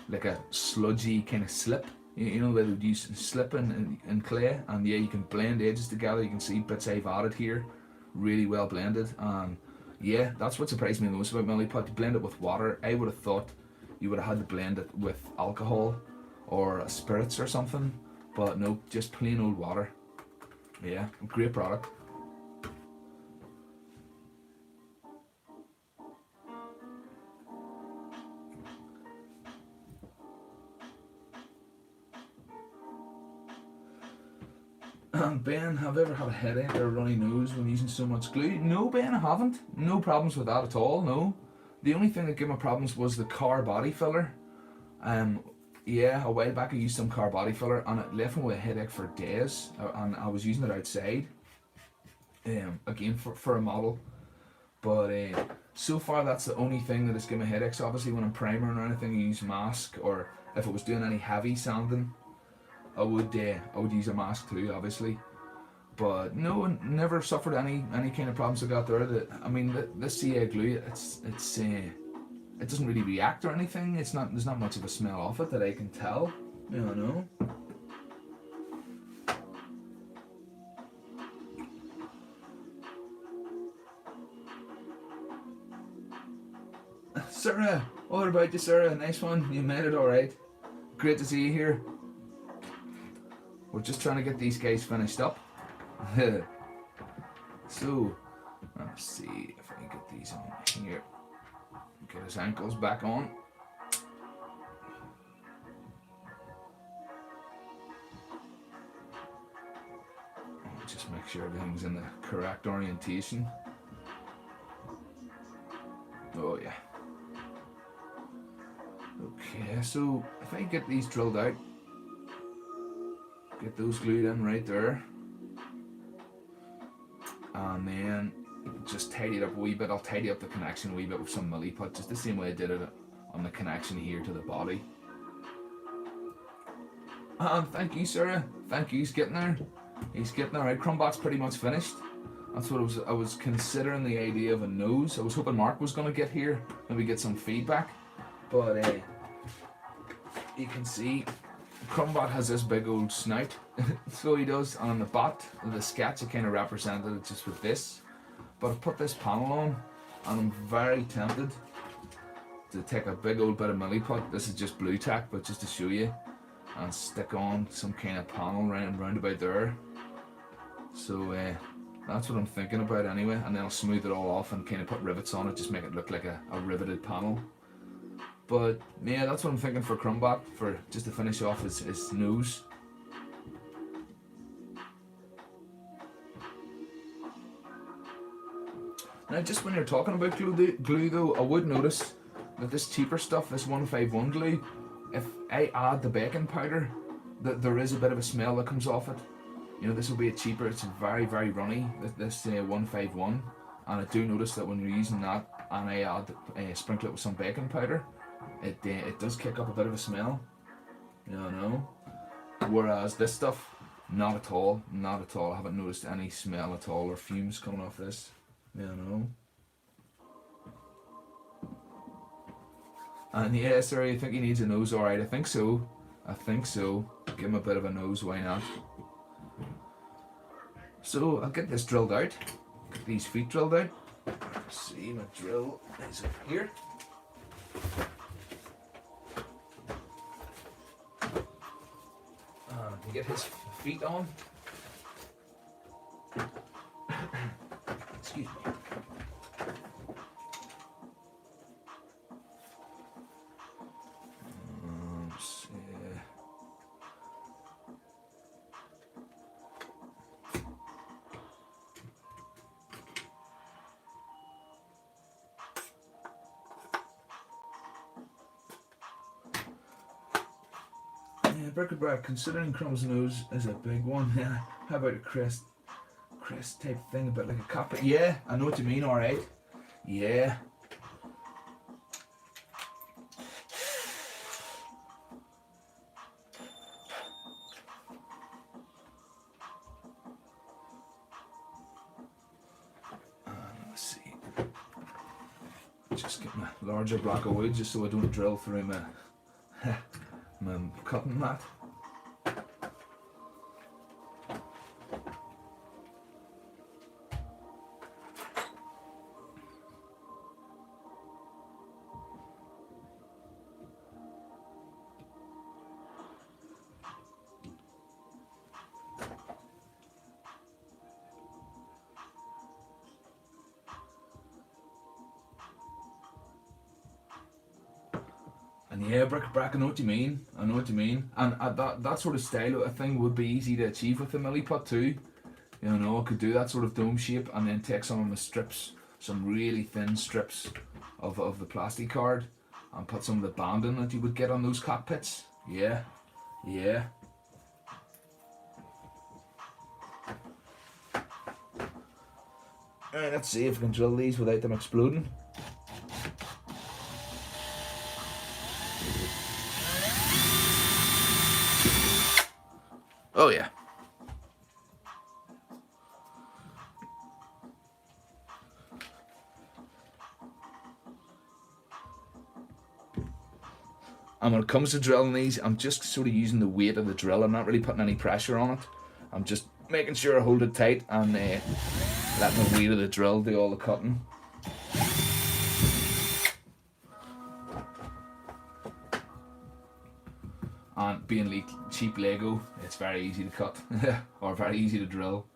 like a sludgy kind of slip. You know, they would use slip in clay, and yeah, you can blend edges together. You can see bits I've added here, really well blended. And yeah, that's what surprised me most about Milliput. To blend it with water, I would have thought you would have had to blend it with alcohol or spirits or something, but no, just plain old water. Yeah, great product. Ben, have you ever had a headache or a runny nose when using so much glue? No, Ben, I haven't. No problems with that at all, no. The only thing that gave me problems was the car body filler. Yeah, a while back I used some car body filler and it left me with a headache for days, and I was using it outside, again for a model. But so far that's the only thing that has given me headaches. Obviously when I'm primering or anything I use mask, or if I was doing any heavy sanding I would use a mask too, obviously. But no, never suffered any kind of problems I got there. I mean, this CA glue, it doesn't really react or anything. There's not much of a smell off it that I can tell. You know. Sarah, what about you, Sarah? Nice one. You made it all right. Great to see you here. We're just trying to get these guys finished up. So, let's see if I can get these on here. Get his ankles back on. Just make sure everything's in the correct orientation. Oh yeah. Okay, so if I get these drilled out, get those glued in right there, and then just tidy it up a wee bit. I'll tidy up the connection a wee bit with some Milliput, just the same way I did it on the connection here to the body. And thank you, Sarah. Thank you. He's getting there. He's getting there. Right, Crumbot's pretty much finished. That's what I was considering, the idea of a nose. I was hoping Mark was going to get here, maybe get some feedback, but you can see Crumbot has this big old snout, so he does. And on the bot, the sketch, I kind of represented it just with this. But I've put this panel on, and I'm very tempted to take a big old bit of Milliput. This is just blue tack, but just to show you, and stick on some kind of panel round about there. So that's what I'm thinking about anyway. And then I'll smooth it all off and kind of put rivets on it, just make it look like a riveted panel. But yeah, that's what I'm thinking for Crumbot, for just to finish off his nose. Now, just when you're talking about glue though, I would notice that this cheaper stuff, this 151 glue, if I add the baking powder, that there is a bit of a smell that comes off it. You know, this will be a cheaper, it's very, very runny, this 151. And I do notice that when you're using that, and I add, sprinkle it with some baking powder, it does kick up a bit of a smell, you know. Whereas this stuff, not at all. I haven't noticed any smell at all or fumes coming off this, you know. And yeah, sorry, I think he needs a nose. Alright, I think so. Give him a bit of a nose, why not? So I'll get this drilled out. Get these feet drilled out. Let's see, my drill is over here. to get his feet on. Excuse me. Bric-a-brac, considering Crumb's nose is a big one, yeah. How about a crest type thing, a bit like a cap? Yeah, I know what you mean, alright. Yeah. Let's see. Just get my larger block of wood just so I don't drill through my my cutting mat. And yeah, bric-a-brac, I know what you mean. I know what you mean. And that sort of style of thing would be easy to achieve with the milliput too. You know, I could do that sort of dome shape and then take some of my strips, some really thin strips of the plastic card, and put some of the banding that you would get on those cockpits. Yeah, yeah. Alright, let's see if we can drill these without them exploding. Oh yeah. And when it comes to drilling these, I'm just sort of using the weight of the drill. I'm not really putting any pressure on it. I'm just making sure I hold it tight and letting the weight of the drill do all the cutting. And being cheap Lego, it's very easy to cut or very easy to drill.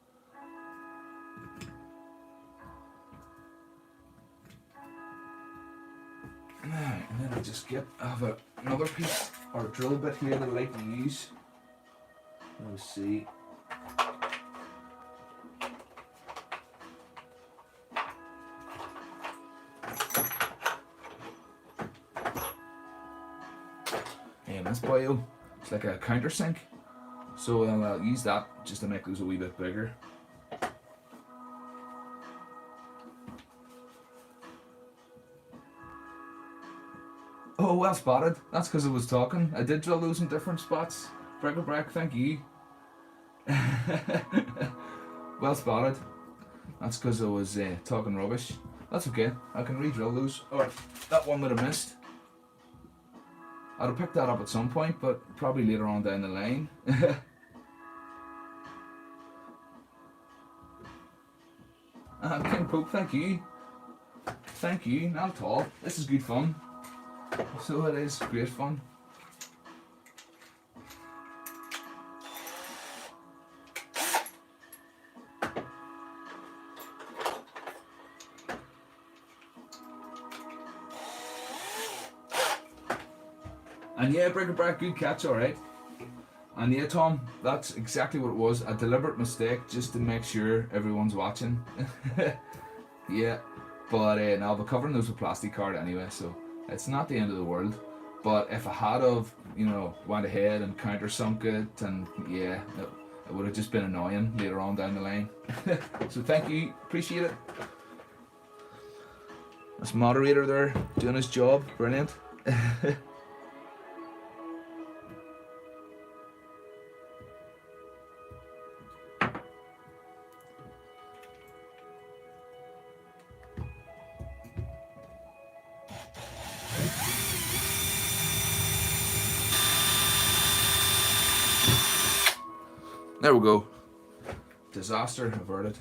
Right, and then I just have another piece or drill bit here that I like to use. Let's see. And this boil, it's like a countersink, so I'll use that just to make those a wee bit bigger. Oh, well spotted. That's because I was talking. I did drill those in different spots. Bric-a-brac, thank you. Well spotted. That's because I was talking rubbish. That's okay. I can re-drill those. Oh, that one would have missed. I'd have picked that up at some point, but probably later on down the line. King Pope, thank you. Thank you, not at all. This is good fun. So it is great fun. And yeah, bric-a-brac, good catch, alright. And yeah, Tom, that's exactly what it was. A deliberate mistake just to make sure everyone's watching. Yeah, but now I'll be covering those with plastic card anyway, so it's not the end of the world. But if I had of, went ahead and countersunk it, and yeah, it would have just been annoying later on down the line. So thank you, appreciate it. That's moderator there, doing his job, brilliant. There we go. Disaster averted.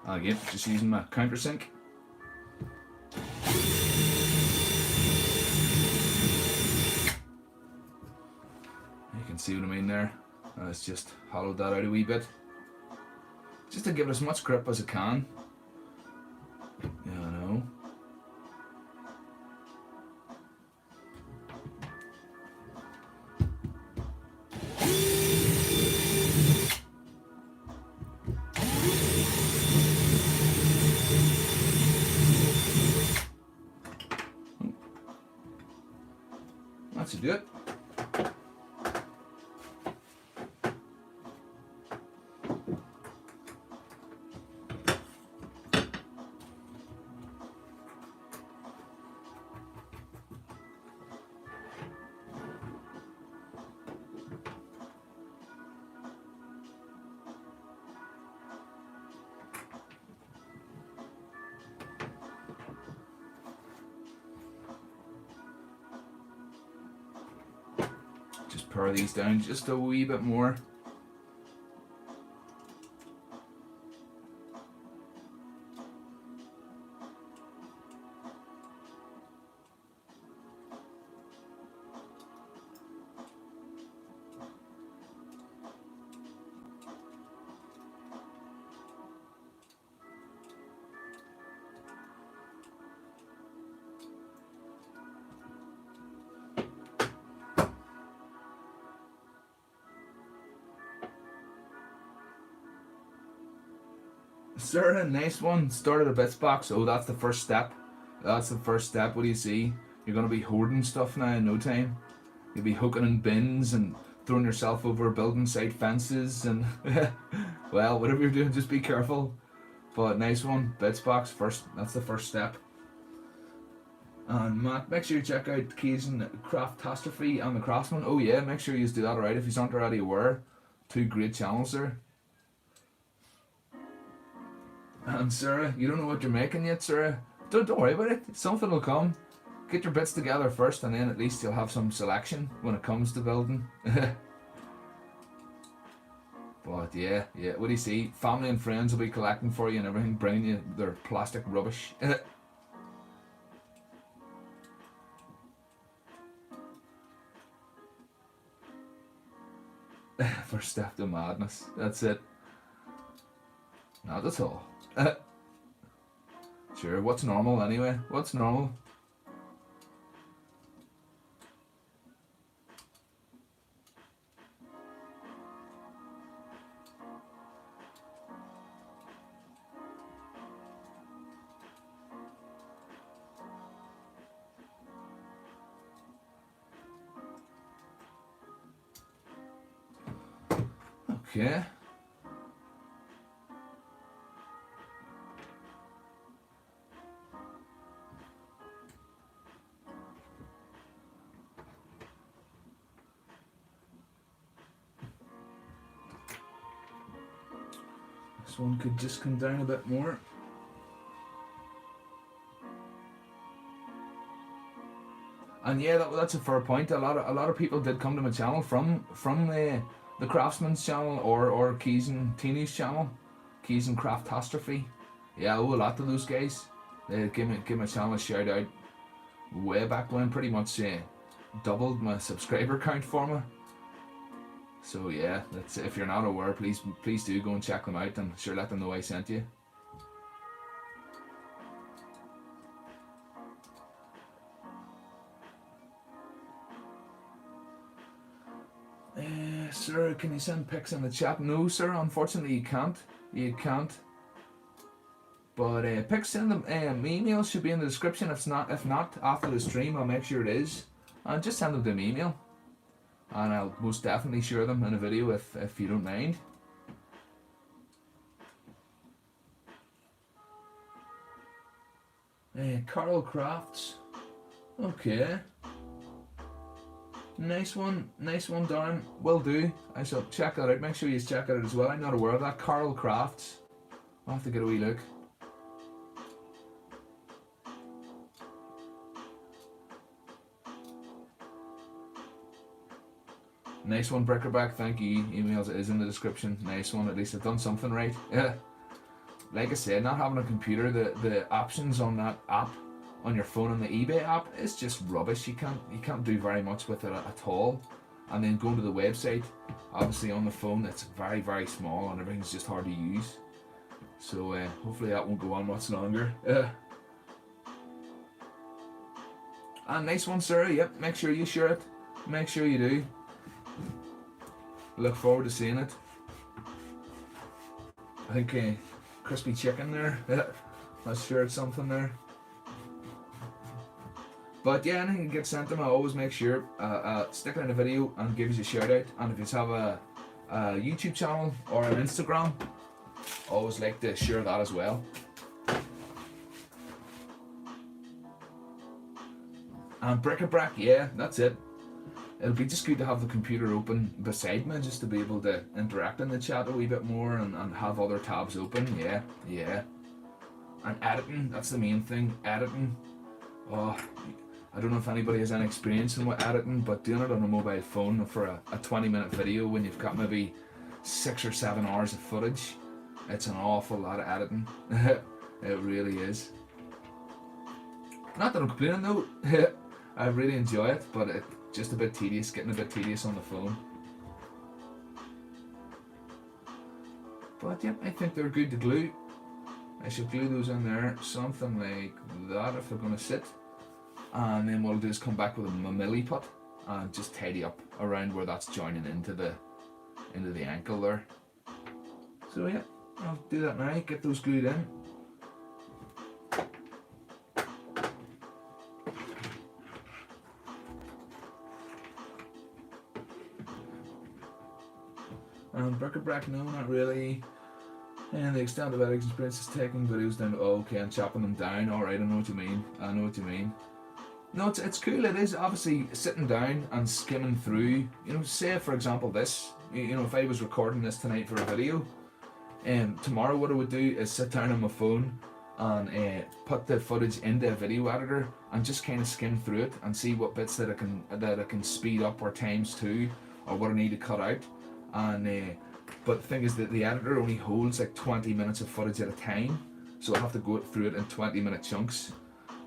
And again, just using my countersink. You can see what I mean there. And it's just hollowed that out a wee bit. Just to give it as much grip as it can. Yeah, I know. That should do it. Just pare these down just a wee bit more. Sarah, nice one. Started a bits box. Oh, that's the first step. That's the first step. What do you see? You're going to be hoarding stuff now in no time. You'll be hooking in bins and throwing yourself over building site fences and well, whatever you're doing, just be careful. But nice one. Bits box first. That's the first step. And Matt, make sure you check out Keys and Craftastrophe and the Craftsman. Oh yeah, make sure you do that alright if you aren't already aware. Two great channels there. And Sarah, you don't know what you're making yet, Sarah? Don't worry about it. Something will come. Get your bits together first, and then at least you'll have some selection when it comes to building. But yeah. What do you see? Family and friends will be collecting for you and everything, bringing you their plastic rubbish. First step to madness. That's it. Not at all. Sure, what's normal anyway? What's normal? Okay. This one could just come down a bit more. And yeah, that's a fair point. A lot of people did come to my channel from the Craftsman's channel or Keys and Teeny's channel, Keys and Craftastrophe. Yeah, I owe a lot to those guys. They give my channel a shout out way back when, pretty much doubled my subscriber count for me. So yeah, that's, if you're not aware, please do go and check them out and sure let them know I sent you. Sir, can you send pics in the chat? No, sir, unfortunately you can't. You can't. But pics, send them. Email should be in the description. If not, after the stream, I'll make sure it is. And just send them to me email. And I'll most definitely share them in a video if you don't mind. Carl Crafts. Okay. Nice one, Darren. Will do. I shall check that out. Make sure you check it out as well. I'm not aware of that. Carl Crafts. I'll have to get a wee look. Nice one, Brickerback. Thank you. Emails is in the description. Nice one. At least I've done something right. Yeah. like I said, not having a computer, the options on that app on your phone on the eBay app is just rubbish. You can't do very much with it at all. And then going to the website, obviously on the phone, it's very, very small and everything's just hard to use. So hopefully that won't go on much longer. And nice one, sir. Yep, make sure you share it. Make sure you do. Look forward to seeing it. I think crispy chicken there. I shared something there. But yeah, anything that gets sent to me, I always make sure stick it in a video and give you a shout out. And if you have a YouTube channel or an Instagram, I always like to share that as well. And bric-a-brac, yeah, that's it. It'll be just good to have the computer open beside me just to be able to interact in the chat a wee bit more and have other tabs open. Yeah. And editing, that's the main thing. Editing. Oh, I don't know if anybody has any experience in editing, but doing it on a mobile phone for a 20-minute video when you've got maybe 6 or 7 hours of footage, it's an awful lot of editing. It really is. Not that I'm complaining though. I really enjoy it, but it's just a bit tedious, getting a bit tedious on the phone. But yep, I think they're good to glue. I should glue those in there, something like that if they're going to sit. And then what I'll do is come back with a milli put and just tidy up around where that's joining into the ankle there. So yeah, I'll do that now, get those glued in. And bric-a-brac, no, not really. And the extent of Eric's experience is taking videos down. Oh, okay, and chopping them down. Alright, I know what you mean. I know what you mean. No, it's cool. It is obviously sitting down and skimming through. You know, say for example this. You know, if I was recording this tonight for a video, tomorrow what I would do is sit down on my phone and put the footage into a video editor and just kind of skim through it and see what bits that I can speed up or times two or what I need to cut out. And but the thing is that the editor only holds like 20 minutes of footage at a time, so I have to go through it in 20-minute chunks,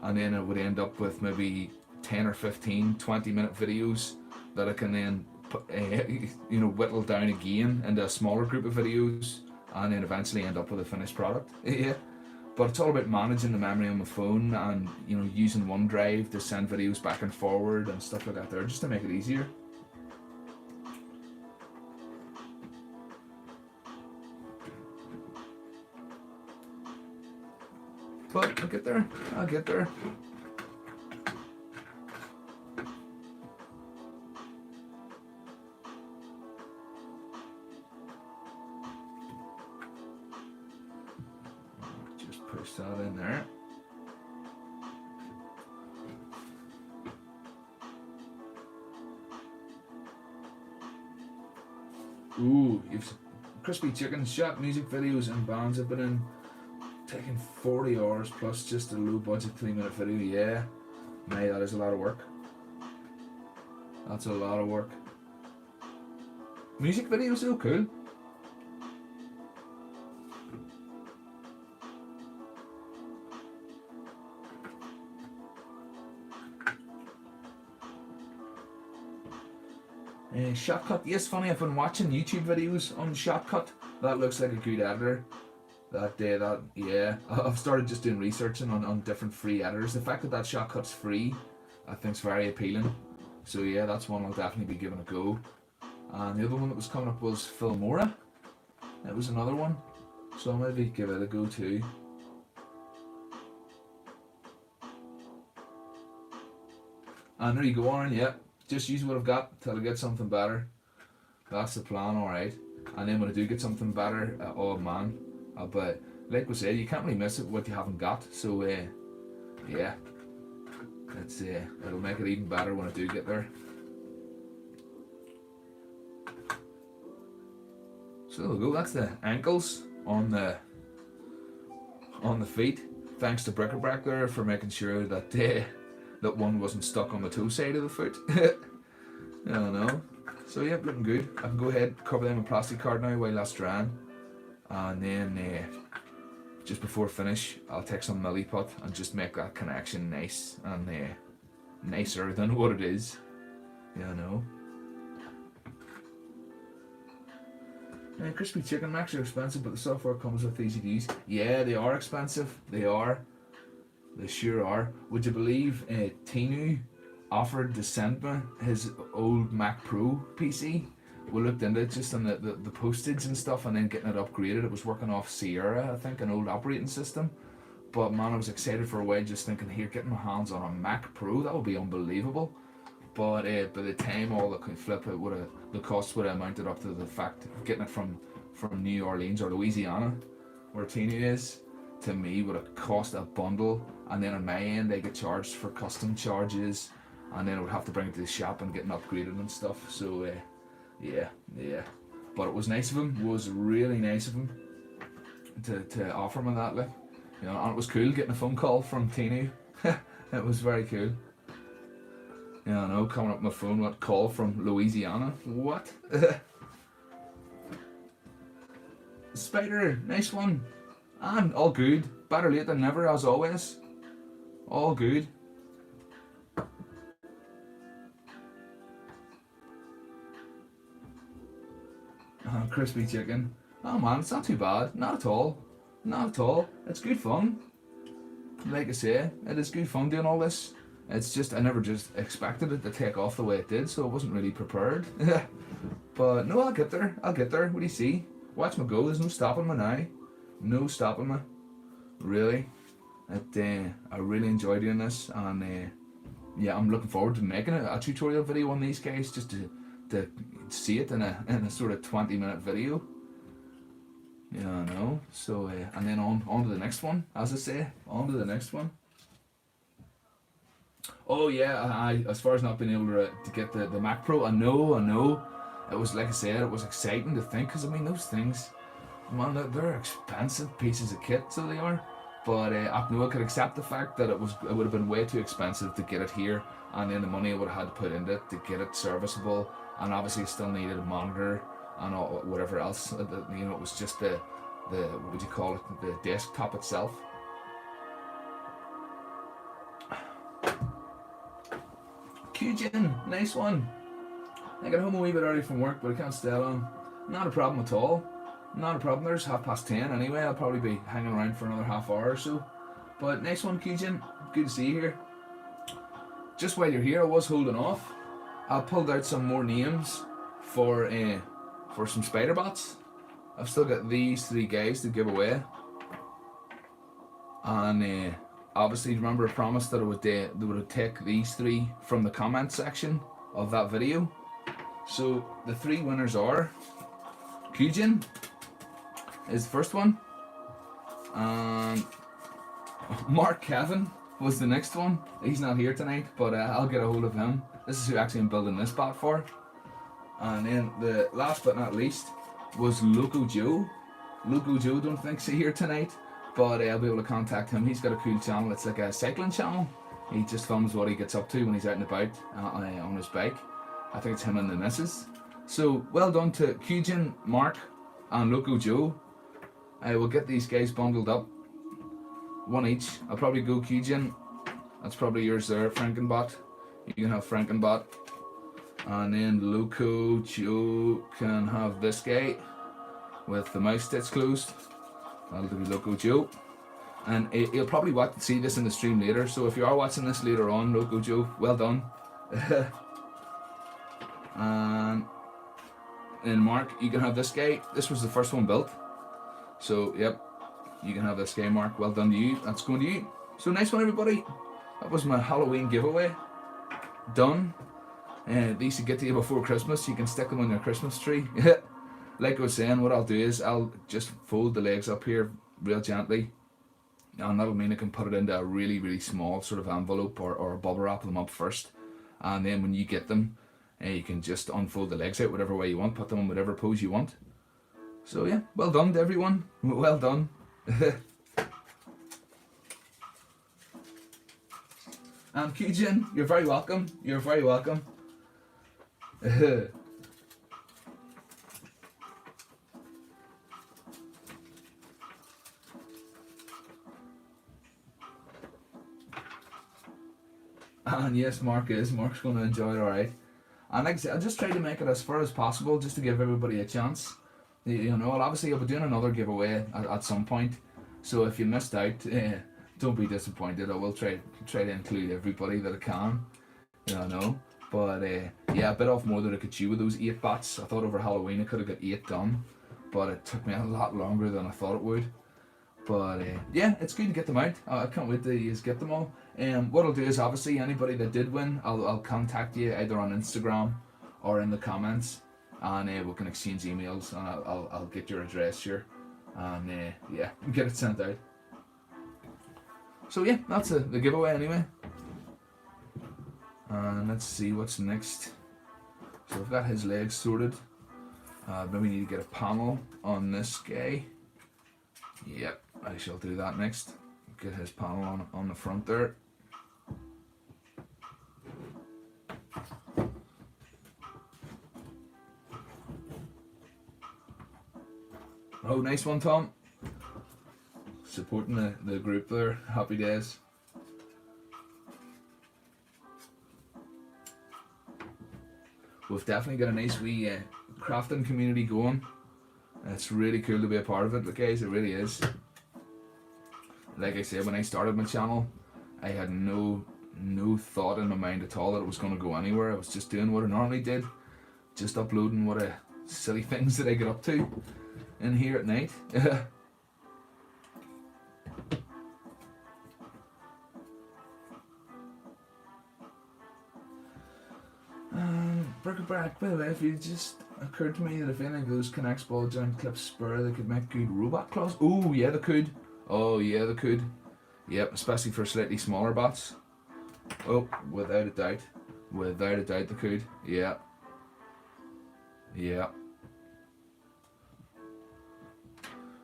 and then I would end up with maybe 10 or 15 20-minute videos that I can then put, whittle down again into a smaller group of videos, and then eventually end up with a finished product. Yeah, but it's all about managing the memory on my phone and using OneDrive to send videos back and forward and stuff like that there, just to make it easier. But I'll get there. Just push that in there. Ooh, you've crispy chicken shot music videos and bands have been in. Taking 40 hours plus just a low budget 3-minute video. Yeah, mate, that is a lot of work. That's a lot of work. Music videos so cool. Shotcut, yes, funny, I've been watching YouTube videos on Shotcut. That looks like a good editor. Yeah, I've started just doing researching on different free editors. The fact that Shotcut's free, I think is very appealing. So yeah, that's one I'll definitely be giving a go. And the other one that was coming up was Filmora. It was another one, so I'll maybe give it a go too. And there you go, Aaron. Yeah, just use what I've got till I get something better. That's the plan, alright. And then when I do get something better, oh man. But like we said, you can't really miss it what you haven't got. So yeah, it'll make it even better when I do get there. So there we go. That's the ankles on the feet. Thanks to bric-a-brac there for making sure that that one wasn't stuck on the toe side of the foot. I don't know. So yeah, looking good. I can go ahead, cover them in plastic card now while that's drying. And then just before finish, I'll take some milliput and just make that connection nice and nicer than what it is. Yeah, I know. Crispy chicken Macs are expensive, but the software comes with easy to use. Yeah, they are expensive. They are. They sure are. Would you believe Tinu offered to send me his old Mac Pro PC? We looked into it just on the postage and stuff, and then getting it upgraded. It was working off Sierra, I think, an old operating system. But man, I was excited for a while, just thinking, here, getting my hands on a Mac Pro, that would be unbelievable. But by the time all the flip, the cost would have amounted up to the fact of getting it from New Orleans or Louisiana, where Tinu is, to me would have cost a bundle. And then on my end, they get charged for custom charges, and then I would have to bring it to the shop and get it upgraded and stuff. So yeah. But it was nice of him. It was really nice of him to offer me that, like, you know. And it was cool getting a phone call from Tinu. It was very cool. Yeah, I know, coming up on my phone, what, call from Louisiana? What? Spider, nice one. And all good. Better late than never, as always. All good. Crispy chicken. Oh man, it's not too bad. Not at all. Not at all. It's good fun. Like I say, it is good fun doing all this. It's just, I never just expected it to take off the way it did, so I wasn't really prepared. But no, I'll get there. What do you see? Watch me go. There's no stopping me now. No stopping me. Really. I really enjoy doing this, and yeah, I'm looking forward to making a tutorial video on these guys, just to see it in a sort of 20-minute video. Yeah, I know. So and then on to the next one, as I say, on to the next one. Oh yeah, I as far as not being able to get the Mac Pro, I know. It was, like I said, it was exciting to think, because I mean, those things, man, they're expensive pieces of kit, so they are. But I know I could accept the fact that it would have been way too expensive to get it here, and then the money I would have had to put into it to get it serviceable, and obviously still needed a monitor and all, whatever else. You know, it was just the what would you call it, the desktop itself. Q-Gen, nice one. I got home a wee bit early from work, but I can't stay long. Not a problem at all. Not a problem. There's 10:30 anyway. I'll probably be hanging around for another half hour or so. But nice one, Q-Gen. Good to see you here. Just while you're here, I was holding off. I pulled out some more names for some spider bots. I've still got these 3 guys to give away. And obviously, remember I promised that they would take these 3 from the comment section of that video. So the 3 winners are Q-Gen is the first one, and Mark Kevin was the next one. He's not here tonight, but I'll get a hold of him. This is who actually I'm building this bot for. And then the last but not least was Loco Joe. Loco Joe don't think he's here tonight, but I'll be able to contact him. He's got a cool channel. It's like a cycling channel. He just films what he gets up to when he's out and about on his bike. I think it's him and the missus. So well done to Q-Gen, Mark, and Loco Joe. I will get these guys bundled up, 1 each. I'll probably go Q-Gen. That's probably yours there, Frankenbot. You can have Frankenbot. And then Loco Joe can have this guy with the mouse stitch closed. That'll be Loco Joe. And you'll probably see this in the stream later, so if you are watching this later on, Loco Joe, well done. And then Mark, you can have this guy. This was the first one built, so yep, you can have this guy, Mark. Well done to you. That's going to you. So nice one, everybody. That was my Halloween giveaway done. These should get to you before Christmas. You can stick them on your Christmas tree. Like I was saying, what I'll do is I'll just fold the legs up here real gently, and that'll mean I can put it into a really, really small sort of envelope or bubble wrap them up first, and then when you get them, you can just unfold the legs out whatever way you want, put them in whatever pose you want. So yeah, well done to everyone. Well done. And Q-Gen, you're very welcome. You're very welcome. And yes, Mark's going to enjoy it alright. And like I said, I just try to make it as fair as possible just to give everybody a chance. You know, obviously I'll be doing another giveaway at some point. So if you missed out, don't be disappointed. I will try to include everybody that I can. You know. But yeah, a bit off more than I could chew with those 8 bats. I thought over Halloween I could have got 8 done, but it took me a lot longer than I thought it would. But yeah, it's good to get them out. I can't wait to get them all. What I'll do is obviously anybody that did win, I'll contact you either on Instagram or in the comments, and we can exchange emails, and I'll get your address here, and yeah, get it sent out. So yeah, that's the giveaway anyway. And let's see what's next. So I've got his legs sorted. Maybe need to get a panel on this guy. Yep, I shall do that next. Get his panel on the front there. Oh, nice one, Tom. Supporting the group there. Happy days. We've definitely got a nice wee crafting community going. It's really cool to be a part of it, guys. It really is. Like I said, when I started my channel, I had no thought in my mind at all that it was going to go anywhere. I was just doing what I normally did, just uploading what silly things that I get up to in here at night. Bric-a-brac, by the way, if you just occurred to me that if any of those connects ball joint clips spur, they could make good robot claws. Oh yeah, they could. Oh yeah, they could. Yep, especially for slightly smaller bots. Oh, without a doubt. Without a doubt they could. Yeah. Yeah.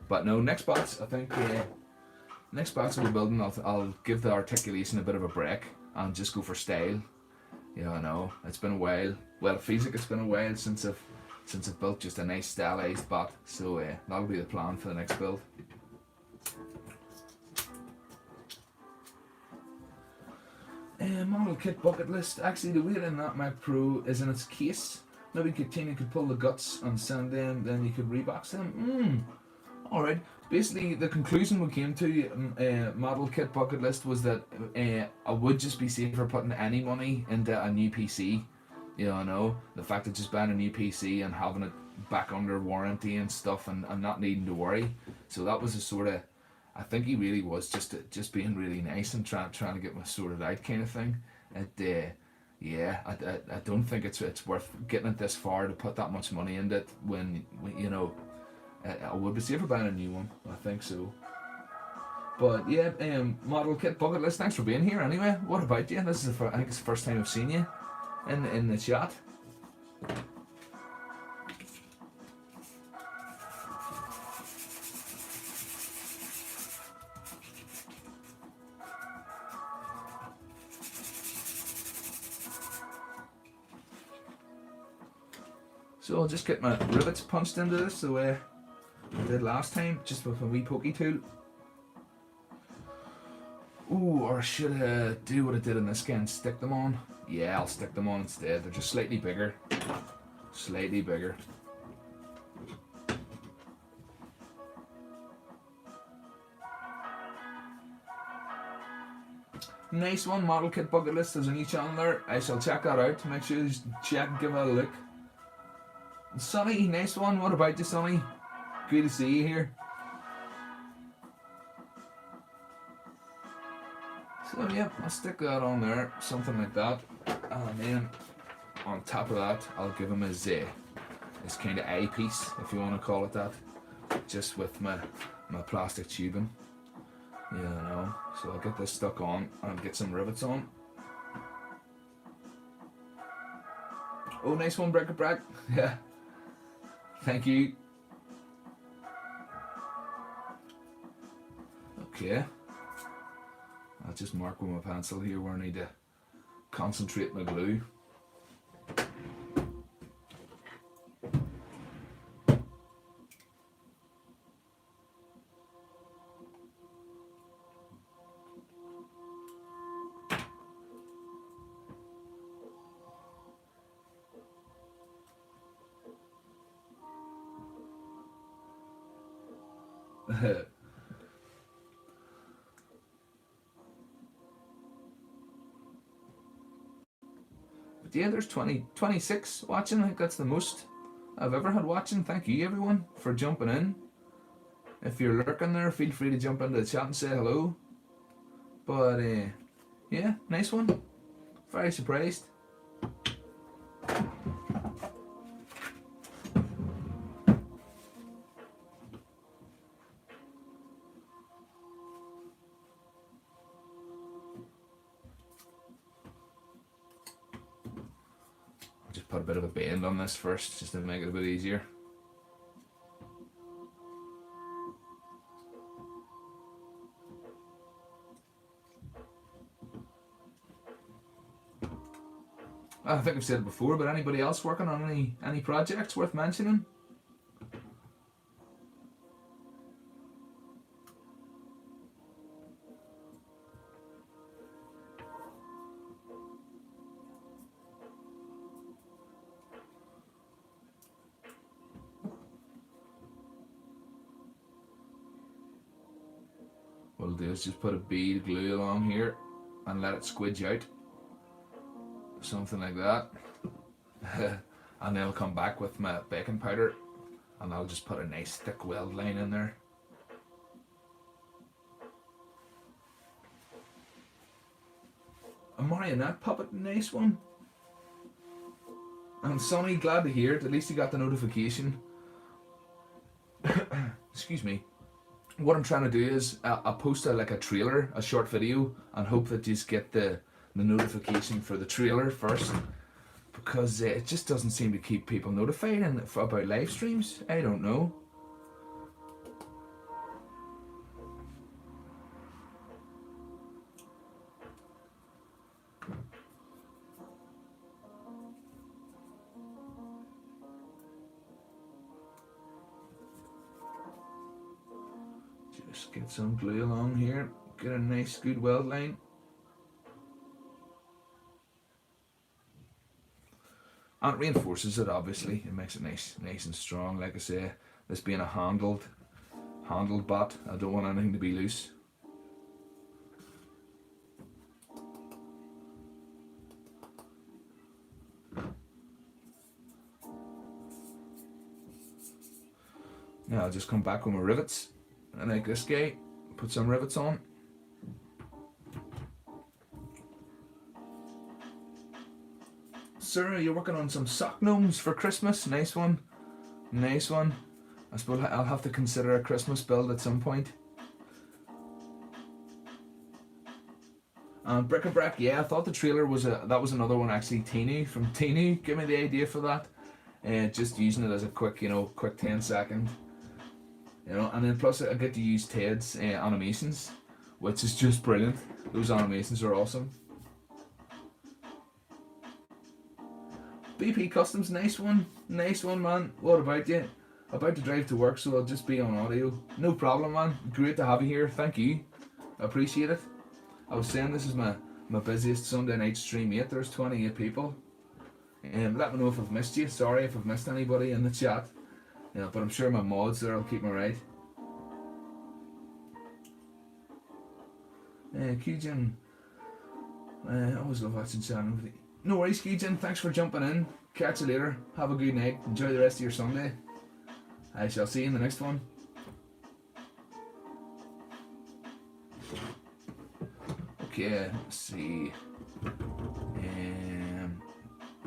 But no, next bots, I think next bots we're building, I'll give the articulation a bit of a break and just go for style. Yeah, I know. It's been a while. Well, it feels like it's been a while since I've built just a nice stylized bot. So that'll be the plan for the next build. Model kit bucket list. Actually, the wheel in that Mac Pro is in its case. Maybe Katina could pull the guts and send them, then you could rebox them. Alright. Basically, the conclusion we came to, model kit bucket list, was that I would just be safer putting any money into a new PC. You know, the fact of just buying a new PC and having it back under warranty and stuff, and not needing to worry. So that was a sort of, I think he really was just being really nice and trying to get me sorted out kind of thing. Yeah, I don't think it's worth getting it this far to put that much money into it when you know. I would be safer buying a new one. I think so. But yeah, model kit bucket list. Thanks for being here. Anyway, what about you? This is I think it's the first time I've seen you in the chat. So I'll just get my rivets punched into this the way I did last time, just with a wee pokey tool. Ooh, or should I do what I did in this guy and stick them on? Yeah, I'll stick them on instead. They're just slightly bigger. Slightly bigger. Nice one, model kit bucket list. There's a new channel there. I shall check that out. Make sure you check and give it a look. Sonny, nice one. What about you, Sonny? Good to see you here. So yeah, I'll stick that on there, something like that, and then on top of that, I'll give him his kind of eyepiece, if you want to call it that, just with my plastic tubing. You know, so I'll get this stuck on and get some rivets on. Oh, nice one, Bric-a-brac. Yeah. Thank you. Okay. I'll just mark with my pencil here where I need to concentrate my glue. But yeah, there's 26 watching. I think that's the most I've ever had watching. Thank you everyone for jumping in. If you're lurking there, feel free to jump into the chat and say hello. But yeah, nice one. Very surprised. I'll just put a bit of a bend on this first, just to make it a bit easier. I think I've said it before, but anybody else working on any projects worth mentioning? What I'll do is just put a bead of glue along here and let it squidge out. Something like that. And then I'll come back with my baking powder and I'll just put a nice thick weld line in there. A marionette puppet, nice one. And Sonny, glad to hear it. At least you got the notification. Excuse me. What I'm trying to do is I'll post a trailer, a short video, and hope that you just get the notification for the trailer first, because it just doesn't seem to keep people notified about live streams. I don't know. Just get some glue along here, get a nice good weld line. And it reinforces it, obviously. It makes it nice and strong. Like I say, this being a handled bat, I don't want anything to be loose. Now I'll just come back with my rivets, and like this guy, put some rivets on. Sarah, you're working on some sock gnomes for Christmas. Nice one. Nice one. I suppose I'll have to consider a Christmas build at some point. And bric-a-brac, yeah, I thought the trailer was that was another one actually. Tinu from Tinu gave me the idea for that. Just using it as a quick, quick 10-second. And then plus I get to use Ted's animations, which is just brilliant. Those animations are awesome. BP Customs, nice one, man. What about you? About to drive to work, so I'll just be on audio. No problem, man. Great to have you here. Thank you. I appreciate it. I was saying this is my busiest Sunday night stream yet. There's 28 people. Let me know if I've missed you. Sorry if I've missed anybody in the chat. But I'm sure my mods there will keep me right. Qjin, I always love watching channel. No worries, Qjin. Thanks for jumping in. Catch you later. Have a good night. Enjoy the rest of your Sunday. I shall see you in the next one. Okay, let's see.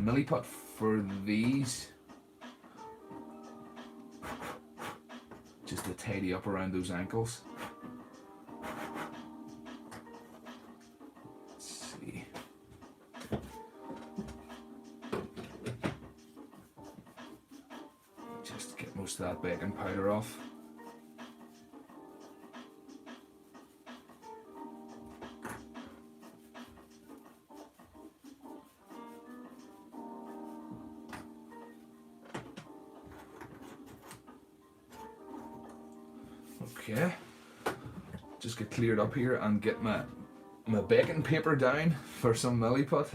Milliput for these. Just to tidy up around those ankles. Let's see. Just get most of that baking powder off. Okay, just get cleared up here and get my baking paper down for some milliput.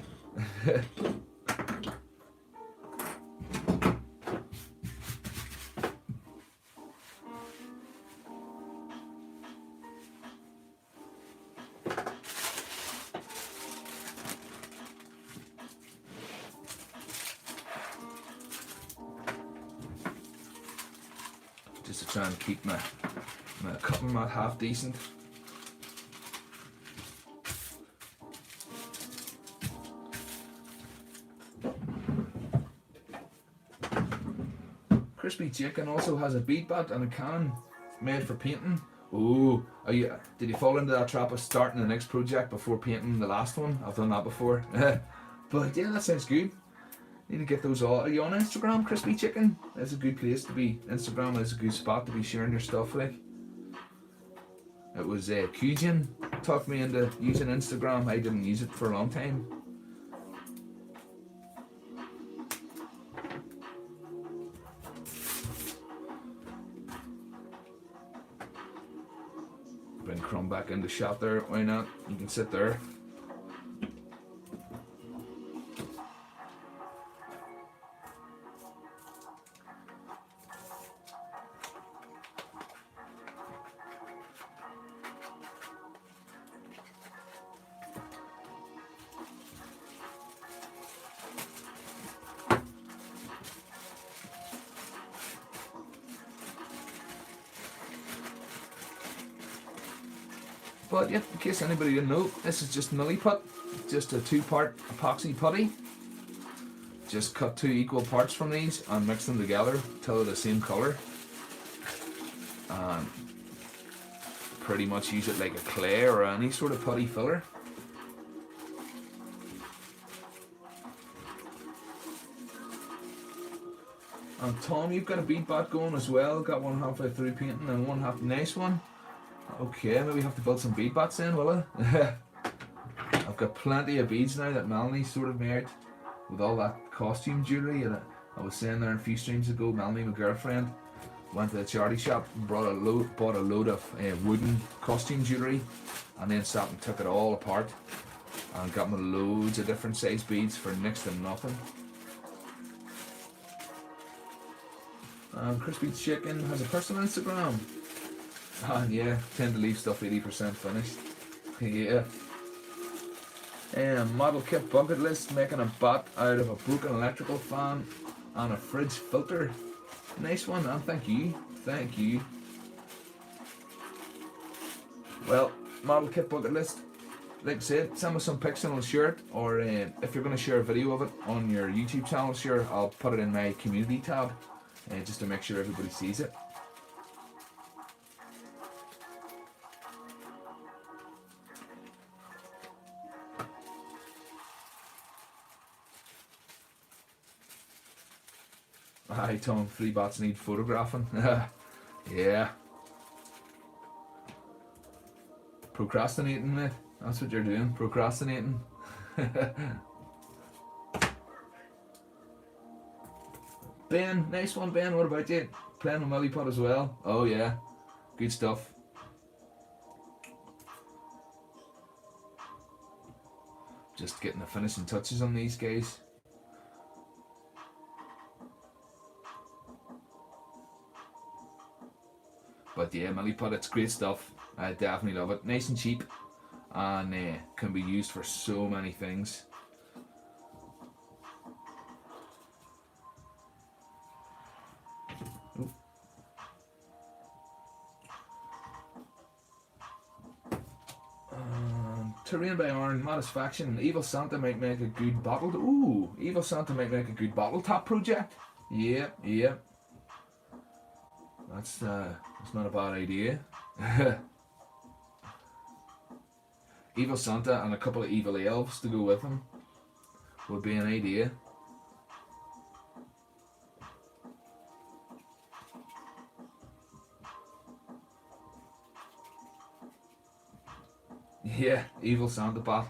just to try and keep my cutting mat half decent. Crispy Chicken also has a bead bat and a can made for painting. Ooh, did you fall into that trap of starting the next project before painting the last one? I've done that before. But yeah, that sounds good. Need to get those all. Are you on Instagram, Crispy Chicken? That's a good place to be. Instagram is a good spot to be sharing your stuff like. It was Kujin talked me into using Instagram. I didn't use it for a long time. Bring Crumb back into shot there. Why not? You can sit there. But yeah, in case anybody didn't know, this is just Milliput, just a 2-part epoxy putty. Just cut 2 equal parts from these and mix them together till they're the same colour. And pretty much use it like a clay or any sort of putty filler. And Tom, you've got a bead bat going as well. Got one halfway through painting and one half nice one. Okay, maybe have to build some bead bats in, will I? I've got plenty of beads now that Melanie sort of made with all that costume jewellery. And I was saying there a few streams ago, Melanie, my girlfriend, went to the charity shop and bought a load of wooden costume jewellery, and then sat and took it all apart and got me loads of different size beads for next to nothing. Crispy Chicken has a personal Instagram. And yeah, tend to leave stuff 80% finished. Yeah. Model kit bucket list, making a bat out of a broken electrical fan and a fridge filter. Nice one, and thank you. Thank you. Well, model kit bucket list. Like I said, send me some pics and I'll share it. Or if you're going to share a video of it on your YouTube channel, sure, I'll put it in my community tab just to make sure everybody sees it. Hi Tom, 3 bats need photographing. Yeah. Procrastinating, mate. That's what you're doing, procrastinating. Ben, nice one Ben, what about you? Playing with Milliput as well? Oh yeah, good stuff. Just getting the finishing touches on these guys. But yeah, Milliput, it's great stuff. I definitely love it. Nice and cheap, and can be used for so many things. Terrain by Iron, Satisfaction. Evil Santa might make a good bottle. Ooh, Evil Santa might make a good bottle top project. Yeah, yeah. That's not a bad idea. Evil Santa and a couple of evil elves to go with him would be an idea. Yeah, Evil Santa bat.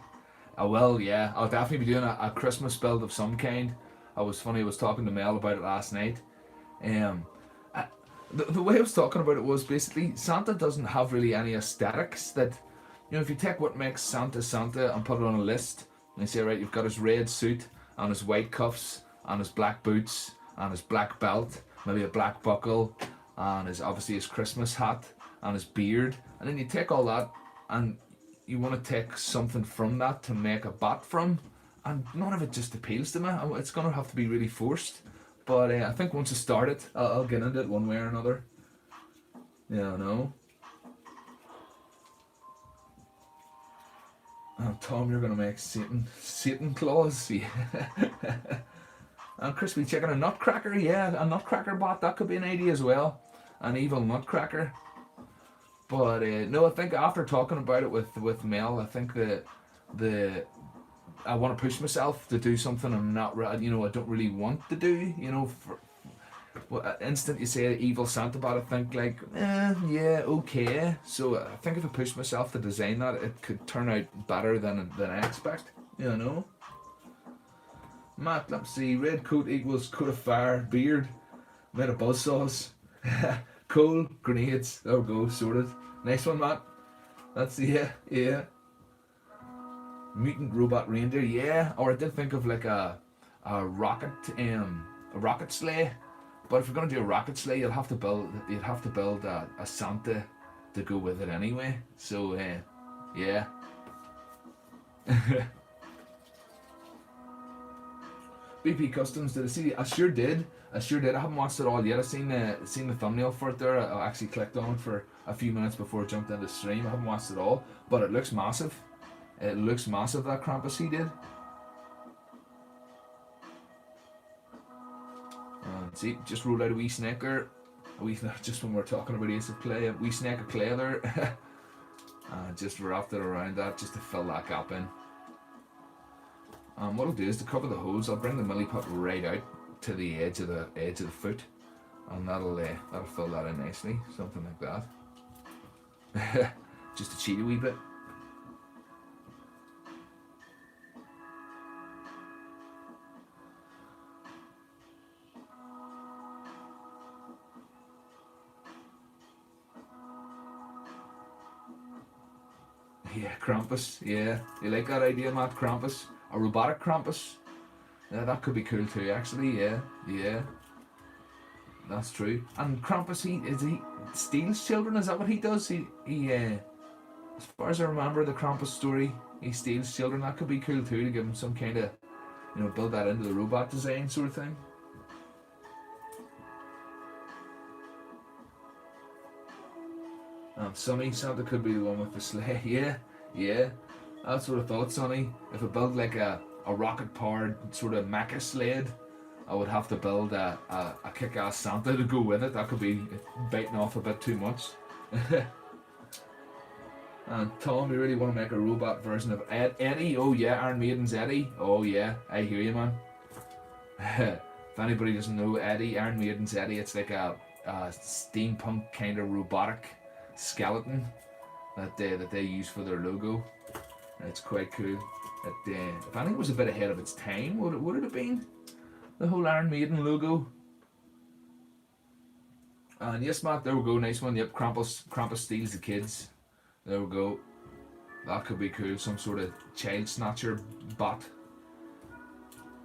Well, yeah, I'll definitely be doing a Christmas build of some kind. I was talking to Mel about it last night. The way I was talking about it was basically Santa doesn't have really any aesthetics that, you know, if you take what makes Santa Santa and put it on a list and you say, right, you've got his red suit and his white cuffs and his black boots and his black belt, maybe a black buckle, and obviously his Christmas hat and his beard, and then you take all that and you want to take something from that to make a bat from, and none of it just appeals to me. It's going to have to be really forced. But I think once I start it, I'll get into it one way or another. Yeah, I know. And Tom, you're gonna make Satan claws. Yeah. And crispy chicken and nutcracker. Yeah, a nutcracker bot. That could be an idea as well. An evil nutcracker. But no, I think after talking about it with Mel, I think that the I want to push myself to do something I'm not, I don't really want to do. Well, instant you say evil Santa bot, I think like, yeah, okay. So I think if I push myself to design that, it could turn out better than I expect. You know. Matt, let's see. Red coat equals coat of fire. Beard made of buzzsaws. Coal grenades. There we go. Sorted. Next one, Matt. That's yeah. Mutant robot reindeer. Yeah. Or I did think of like a rocket a rocket sleigh. But if you're gonna do a rocket sleigh, you'd have to build a Santa to go with it anyway. So yeah. BP Customs, did I see? I sure did. I haven't watched it all yet. I've seen the thumbnail for it there. I actually clicked on it for a few minutes before I jumped into the stream. I haven't watched it all, but it looks massive. It looks massive, that Krampus he did. See, just rolled out a wee snake there. Just when we're talking about Ace of Clay, a wee snake of clay there. Just wrapped it around that just to fill that gap in. What I'll do is to cover the hose, I'll bring the milliput right out to the edge of the foot, and that'll fill that in nicely, something like that. Just to cheat a wee bit. Yeah, Krampus. Yeah, you like that idea, Matt? Krampus, a robotic Krampus. Yeah, that could be cool too. Actually, yeah, that's true. And Krampus, he steals children. Is that what he does? He as far as I remember the Krampus story, he steals children. That could be cool too to give him some kind of, build that into the robot design sort of thing. Sonny, Santa could be the one with the sleigh. Yeah. That's what I thought, Sonny. If I build like a rocket-powered sort of mecha sled, I would have to build a kick-ass Santa to go with it. That could be biting off a bit too much. And Tom, you really want to make a robot version of Eddie? Oh yeah, Iron Maiden's Eddie. Oh yeah, I hear you, man. If anybody doesn't know Eddie, Iron Maiden's Eddie, it's like a steampunk kind of robotic skeleton that they use for their logo. It's quite cool. If anything was a bit ahead of its time, would it have been the whole Iron Maiden logo? And yes, Matt, there we go, nice one. Yep, Krampus steals the kids. There we go. That could be cool, some sort of child snatcher bot.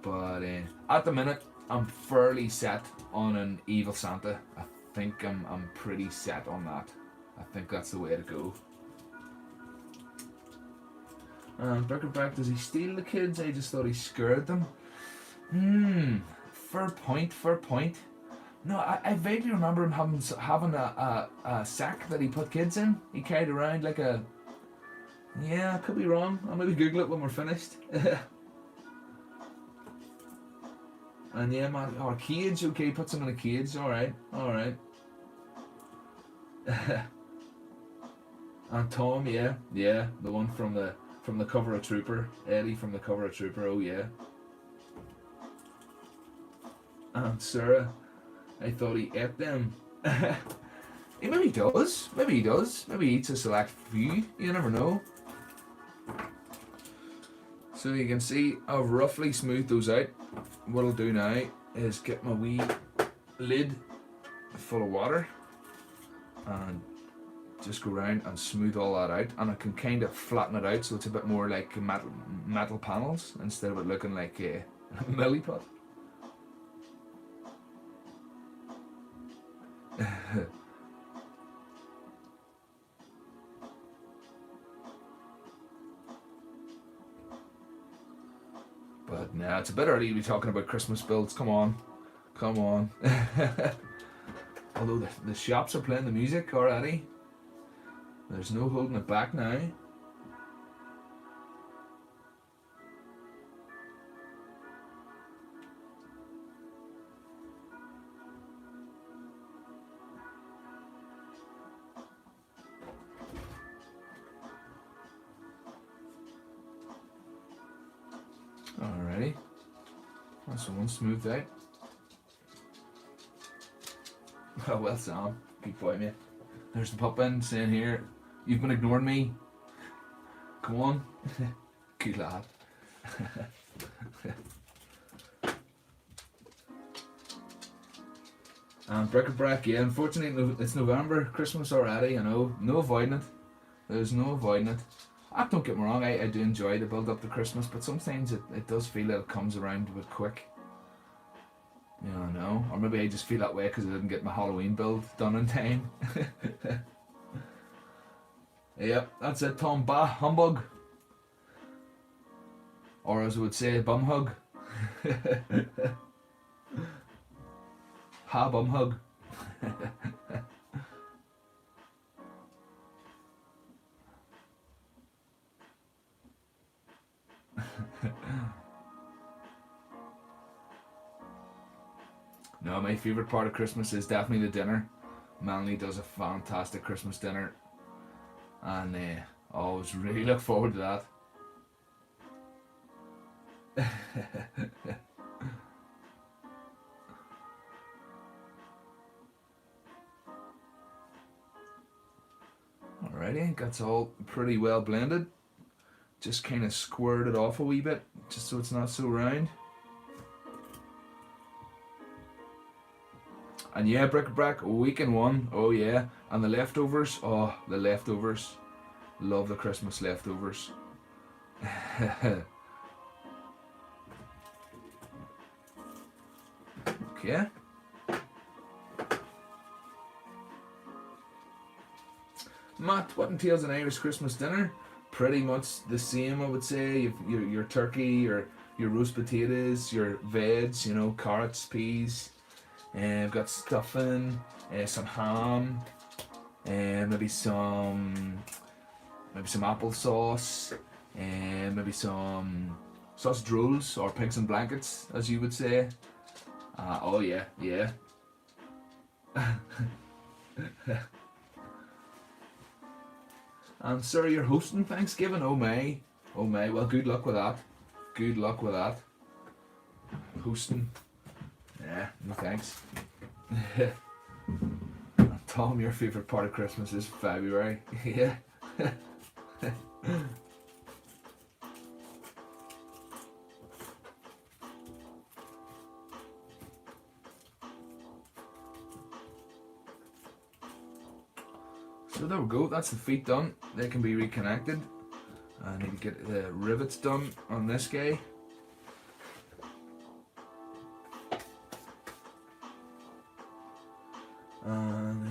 But at the minute, I'm fairly set on an evil Santa. I think I'm pretty set on that. I think that's the way to go. And Brickerback, does he steal the kids? I just thought he scared them. Fair point. No, I vaguely remember him having a sack that he put kids in. He carried around like a... Yeah, I could be wrong. I'll maybe Google it when we're finished. And yeah, man, or cage, okay, puts him in a cage, alright. And Tom, yeah, the one from the cover of Trooper, Eddie from the cover of Trooper, oh yeah. And Sarah, I thought he ate them. Maybe he does. Maybe he eats a select few. You never know. So you can see I've roughly smoothed those out. What I'll do now is get my wee lid full of water and just go around and smooth all that out, and I can kind of flatten it out so it's a bit more like metal panels instead of it looking like a milliput. But nah, it's a bit early to be talking about Christmas builds. Come on. Although the shops are playing the music already. There's no holding it back now. Alrighty. That's the one smoothed out. Oh well, Sam. Good boy, mate. There's the pup in saying here, "You've been ignoring me. Come on." Good lad. And bric-a-brac, yeah, unfortunately it's November, Christmas already, I know. No avoiding it. There's no avoiding it. Don't get me wrong, I do enjoy the build up to Christmas, but sometimes it does feel that it comes around a bit quick. Yeah, I know. Or maybe I just feel that way because I didn't get my Halloween build done in time. Yep, that's it, Tom. Bah, humbug. Or as I would say, bum hug. Ha, bum hug. No, my favourite part of Christmas is definitely the dinner. Melanie does a fantastic Christmas dinner, and I always really look forward to that. Alrighty, I think that's all pretty well blended. Just kind of squared it off a wee bit, just so it's not so round. And yeah, bric-a-brac, week in one, oh yeah. And the leftovers, oh, the leftovers. Love the Christmas leftovers. Okay. Matt, what entails an Irish Christmas dinner? Pretty much the same, I would say. You've your turkey, your roast potatoes, your veg, you know, carrots, peas. We've got stuffing, some ham, maybe some applesauce, maybe some sausage rolls or pigs and blankets, as you would say. Oh yeah, yeah. And sir, you're hosting Thanksgiving? Oh my, oh my. Well, good luck with that. Good luck with that. Hosting. Yeah, no thanks. Tom, your favourite part of Christmas is February. Yeah. So there we go, that's the feet done. They can be reconnected. I need to get the rivets done on this guy. And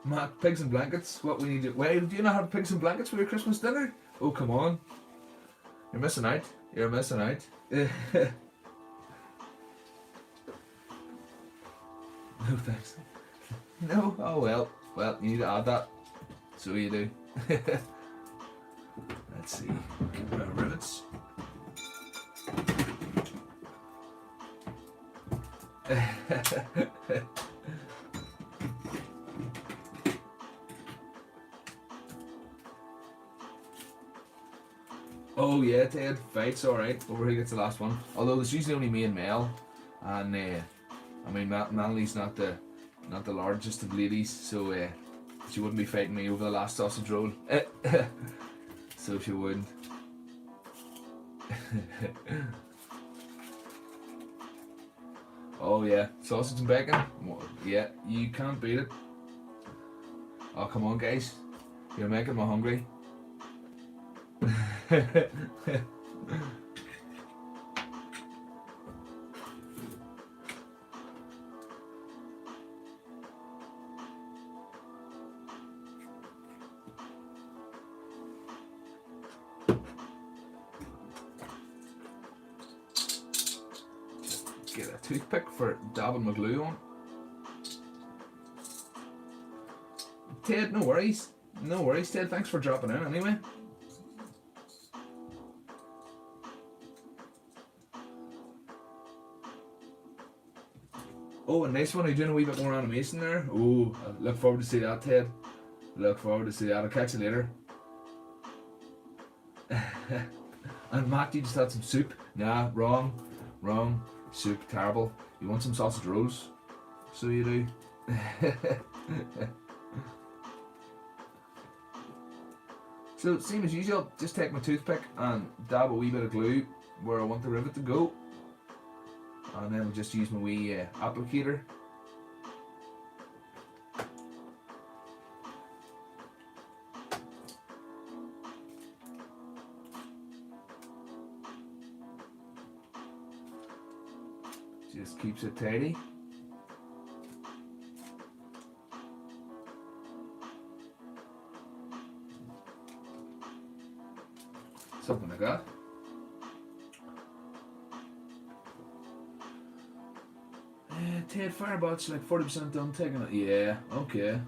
Matt, pigs and blankets. What we need to. Wait, do you not have pigs and blankets for your Christmas dinner? Oh, come on. You're missing out. You're missing out. No thanks. No? Oh well. Well, you need to add that. So you do. Let's see. Rivets. Oh yeah, Ted. Fight's alright. Over here gets the last one. Although there's usually only me and Mel, and I mean Melanie's not the largest of ladies, so she wouldn't be fighting me over the last sausage roll. So she wouldn't. Oh yeah, sausage and bacon. Yeah, you can't beat it. Oh come on, guys, you're making me hungry. Get a toothpick for dabbing my glue on. Ted, no worries. No worries, Ted. Thanks for dropping in anyway. Oh, a nice one. Are you doing a wee bit more animation there? Oh, I look forward to see that, Ted. Look forward to see that. I'll catch you later. And Matt, you just had some soup. Nah, wrong. Wrong. Soup, terrible. You want some sausage rolls? So you do. So, same as usual, just take my toothpick and dab a wee bit of glue where I want the rivet to go. And then I'll just use my wee applicator. Just keeps it tidy. Something like that. Ted, Firebot's like 40% done taking it. Yeah, okay.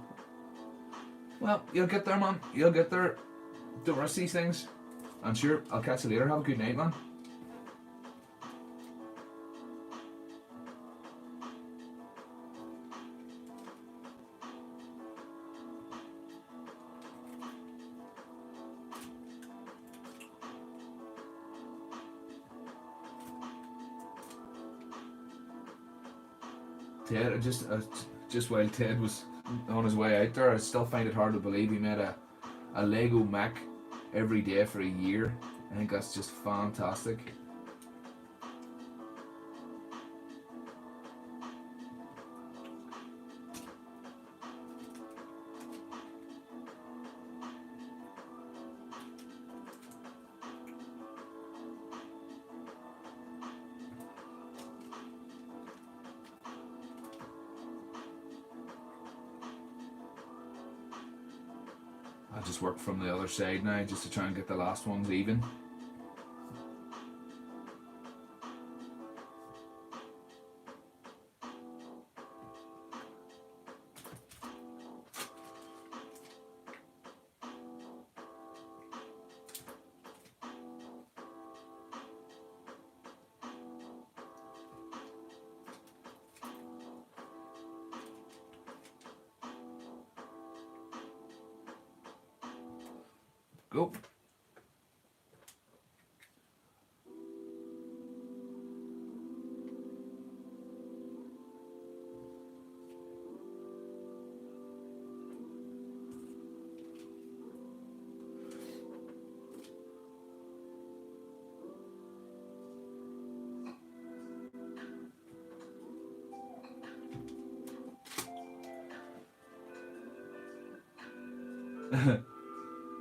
Well, you'll get there, man. You'll get there. Don't rush these things. I'm sure I'll catch you later. Have a good night, man. Ted, just while Ted was on his way out there, I still find it hard to believe he made a Lego Mac every day for a year. I think that's just fantastic. I just work from the other side now just to try and get the last ones even. Go.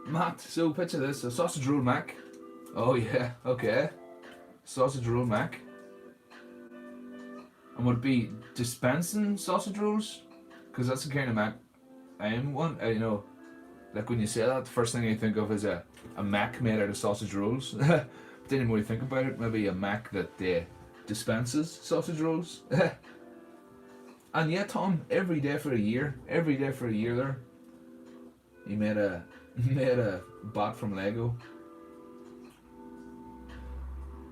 Matt, so picture this, a sausage roll mac. Oh yeah, okay. Sausage roll mac. And would it be dispensing sausage rolls? Because that's the kind of mac I am one. You know, like when you say that, the first thing I think of is a mac made out of sausage rolls. Didn't even really think about it. Maybe a mac that dispenses sausage rolls. And yeah, Tom, every day for a year there, he made a bot from Lego.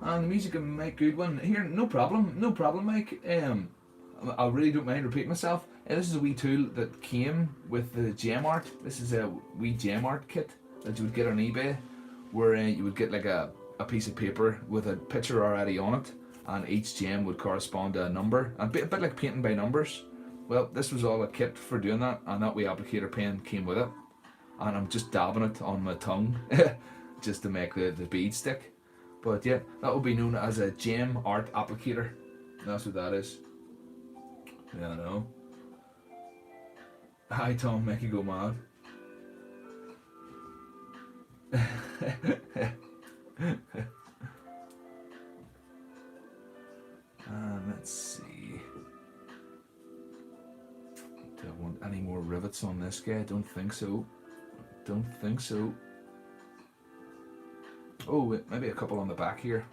And the music can make good one. Here, no problem, Mike. I really don't mind repeating myself. This is a wee tool that came with the gem art. This is a wee gem art kit that you would get on eBay, where you would get like a piece of paper with a picture already on it, and each gem would correspond to a number, a bit like painting by numbers. Well, this was all a kit for doing that, and that wee applicator pen came with it. And I'm just dabbing it on my tongue just to make the bead stick. But yeah, that will be known as a gem art applicator. That's what that is. Yeah, I know. Hi Tom, make you go mad. Let's see. Do I want any more rivets on this guy? I don't think so. Oh, wait, maybe a couple on the back here.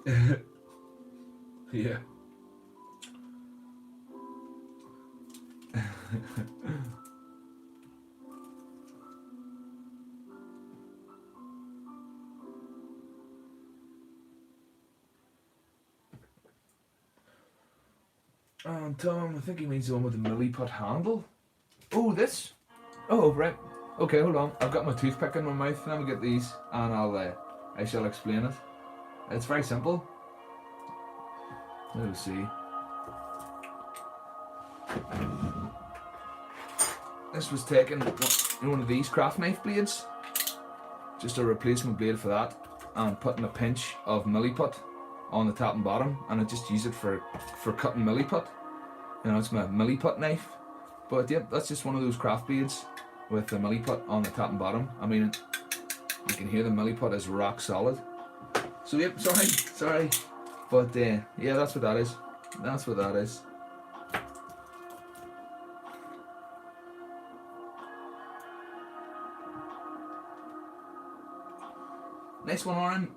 Yeah. Tom, I think he means the one with the milliput handle. Oh, this? Oh, right. Okay, hold on. I've got my toothpick in my mouth. Let me get these, and I shall explain it. It's very simple. Let's see. This was taken, one of these craft knife blades, just a replacement blade for that, and putting a pinch of milliput on the top and bottom, and I just use it for cutting milliput. You know, it's my milliput knife. But yep, that's just one of those craft blades with the milliput on the top and bottom. I mean, you can hear the milliput is rock solid. So yep, sorry. But yeah, that's what that is. That's what that is. Next one, Aaron.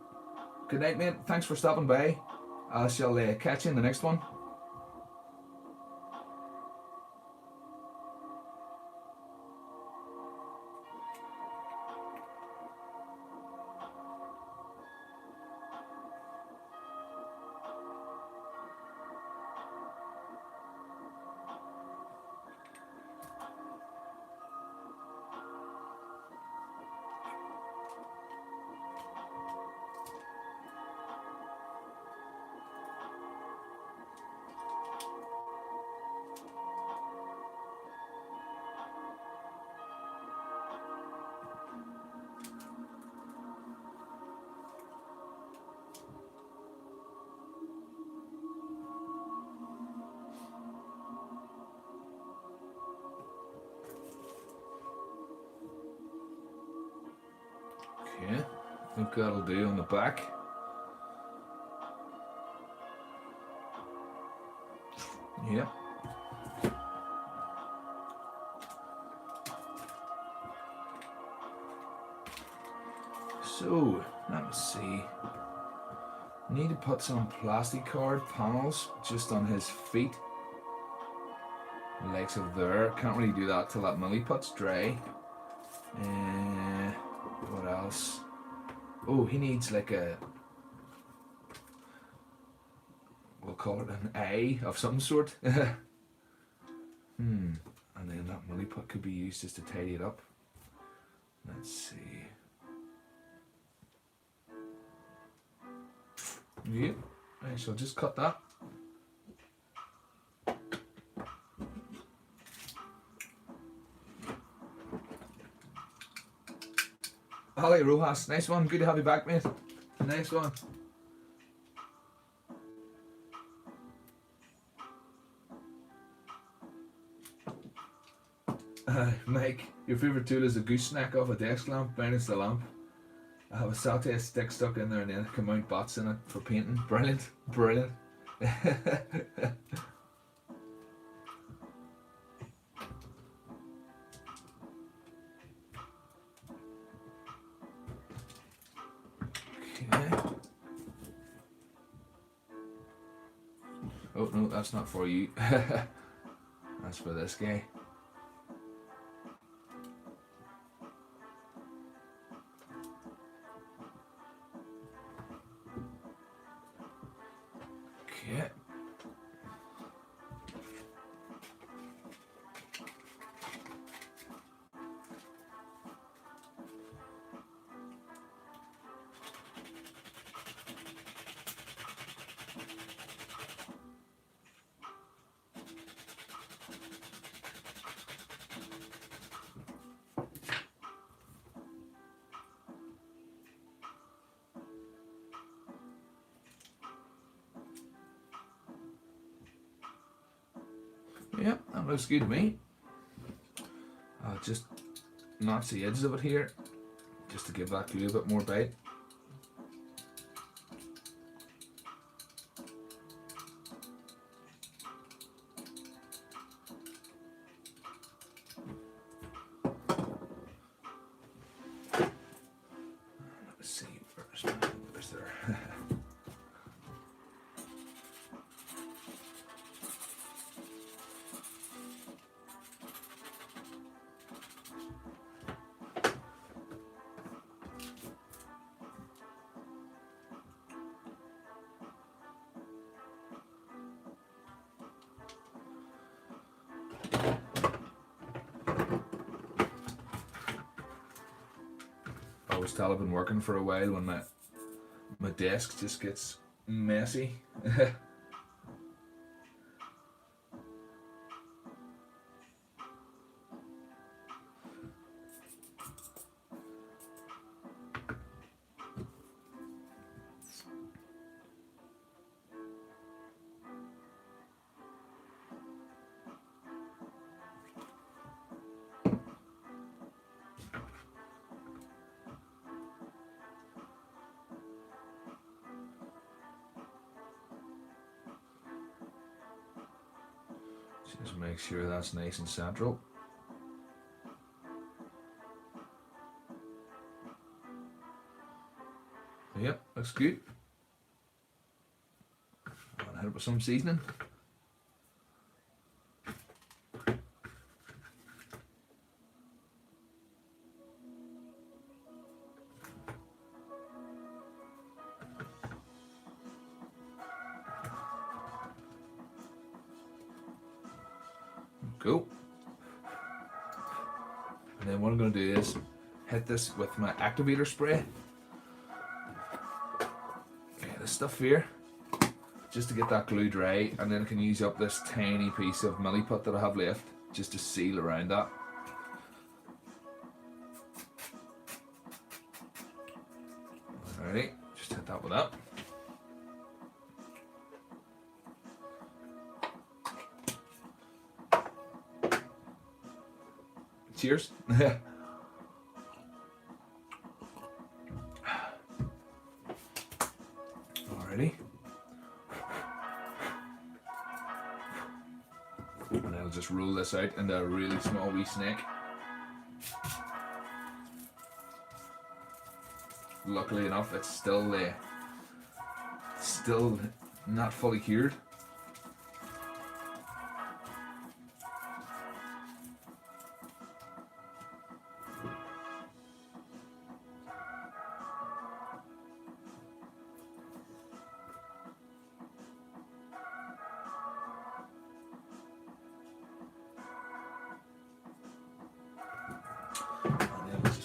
Good night, mate. Thanks for stopping by. I shall catch you in the next one. Okay, I think that'll do on the back. Yep. So, let's see. Need to put some plastic card panels just on his feet. The likes of there. Can't really do that till that milliput's dry. What else? Oh, he needs like we'll call it an eye of some sort. And then that milliput could be used just to tidy it up. Let's see. Yep, I shall just cut that. Ali Rojas, nice one. Good to have you back, mate. Nice one. Mike, your favourite tool is a goose snack off a desk lamp, minus the lamp. I have a satay stick stuck in there and then I can mount bats in it for painting. Brilliant, brilliant. Okay. Oh no, that's not for you. That's for this guy. Okay. Yep, that looks good to me. I'll just notch the edges of it here, just to give that glue a bit more bite. Let's see, where's there? always tell I've been working for a while when my desk just gets messy. Just make sure that's nice and central. Yep, looks good. I'll hit it with some seasoning. Cool. And then what I'm going to do is hit this with my activator spray. Okay, this stuff here, just to get that glue dry, and then I can use up this tiny piece of milliput that I have left just to seal around that. Alrighty, just hit that with that. Cheers. Alrighty. And I'll just roll this out into a really small wee snake. Luckily enough, it's still not fully cured.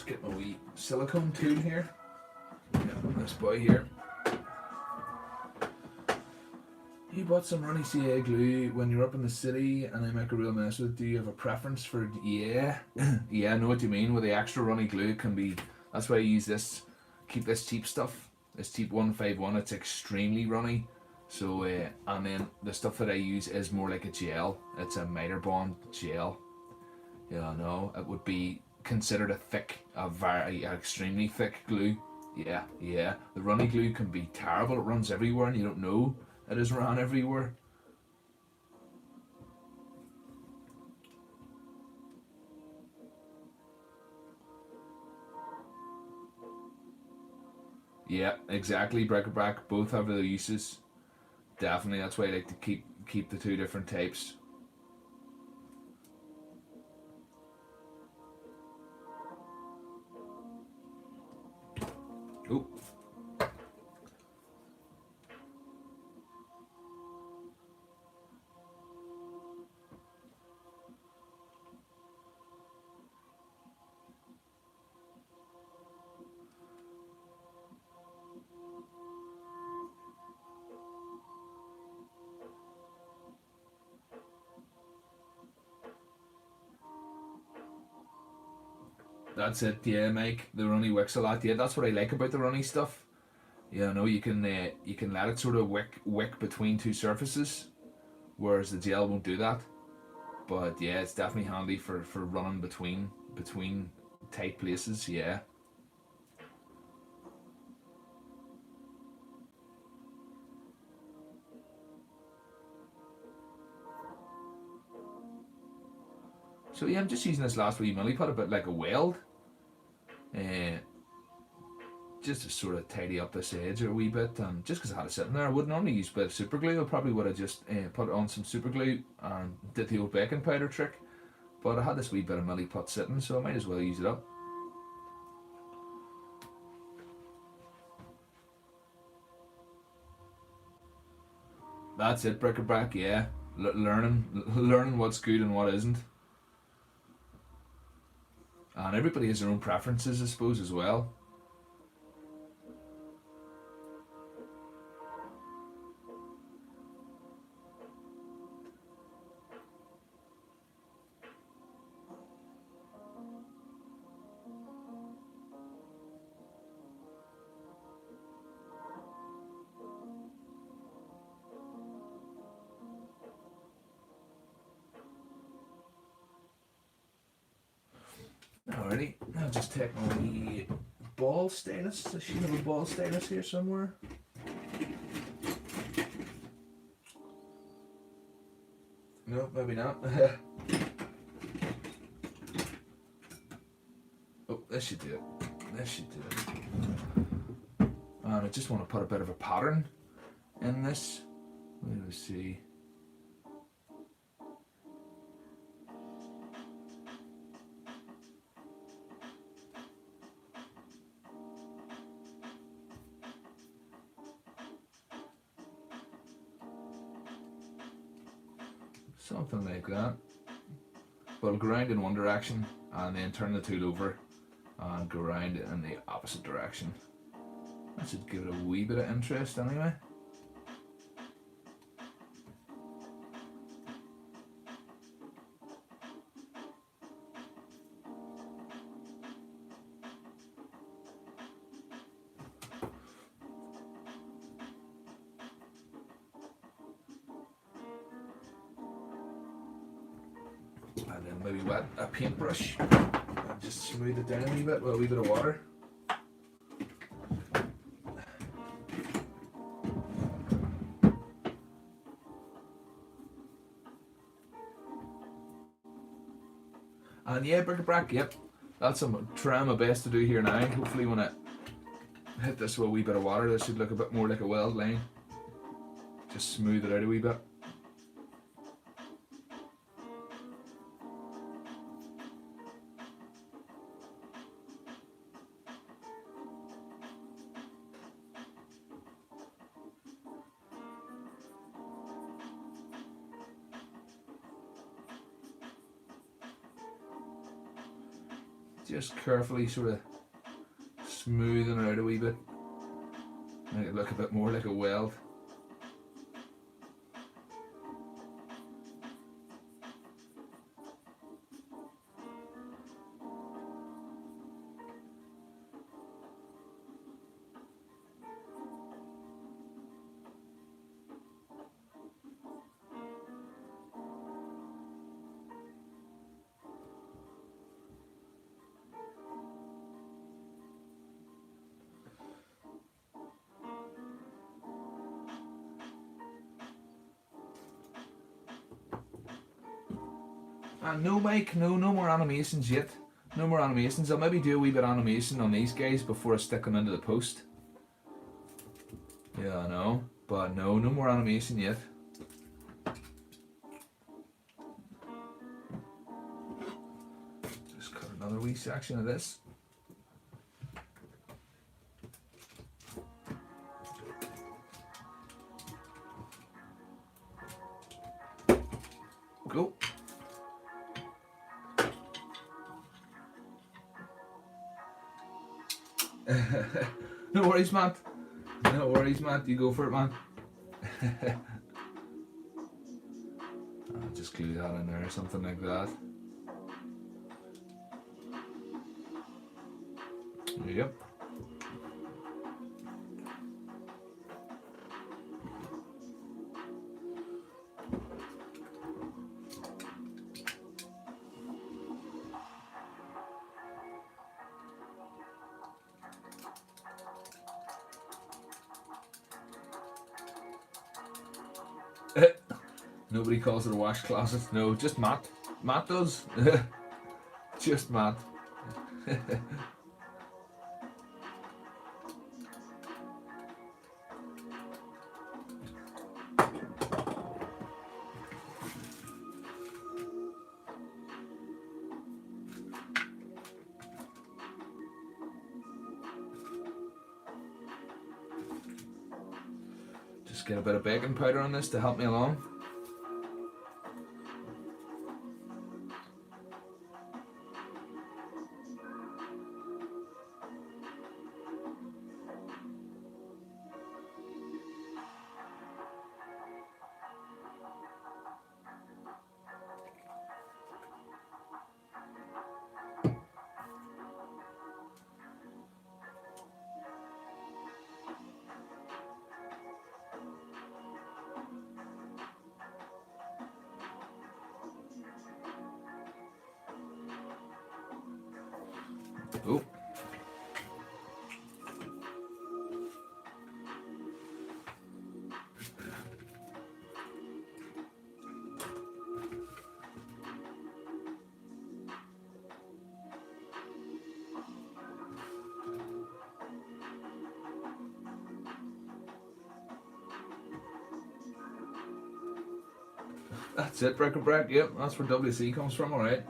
Get my wee silicone tool here. Yeah, this boy here. You bought some runny CA glue when you're up in the city and I make a real mess with it. Do you have a preference for yeah? Yeah, I know what you mean. With the extra runny glue can be, that's why I use this, keep this cheap stuff. This cheap 151, it's extremely runny. So and then the stuff that I use is more like a gel. It's a miter bond gel. Yeah, no, it would be considered a very extremely thick glue. Yeah. The runny glue can be terrible. It runs everywhere and you don't know it has run everywhere. Yeah, exactly. Bric-a-brac, both have their uses. Definitely, that's why I like to keep the two different types. Oh. That's it, yeah, Mike. The runny wicks a lot. Yeah, that's what I like about the runny stuff. Yeah, no, you can let it sort of wick between two surfaces, whereas the gel won't do that. But yeah, it's definitely handy for running between tight places. Yeah. So yeah, I'm just using this last wee milliput a bit like a weld. Just to sort of tidy up this edge a wee bit, and just because I had it sitting there, I would normally use a bit of super glue. I probably would have just put on some super glue and did the old baking powder trick, but I had this wee bit of milliput sitting, so I might as well use it up. That's it, bric-a-brac, yeah. Learning what's good and what isn't. And everybody has their own preferences, I suppose, as well. Alrighty, I'll just take my wee ball stylus. I should have a ball stylus here somewhere. No, maybe not. Oh, this should do it. This should do it. And I just want to put a bit of a pattern in this. Let me see. Something like that. But I'll grind in one direction and then turn the tool over and grind it in the opposite direction. That should give it a wee bit of interest anyway. And then maybe wet a paintbrush and just smooth it down a wee bit with a wee bit of water. And yeah, bric-a-brac, yep. That's what I'm trying my best to do here now. Hopefully when I hit this with a wee bit of water, this should look a bit more like a weld line. Just smooth it out a wee bit. Just carefully sort of smoothing it out a wee bit. Make it look a bit more like a weld. And no Mike, no more animations yet. No more animations. I'll maybe do a wee bit of animation on these guys before I stick them into the post. Yeah, I know. But no more animation yet. Just cut another wee section of this. Go. No worries, Matt. No worries, Matt. You go for it, man. I'll just glue that in there or something like that. Yep. Nobody calls it a wash closet. No, just Matt. Matt does. Just Matt. Just get a bit of baking powder on this to help me along. Oh. That's it, bric-a-brac. Yep, that's where WC comes from, alright.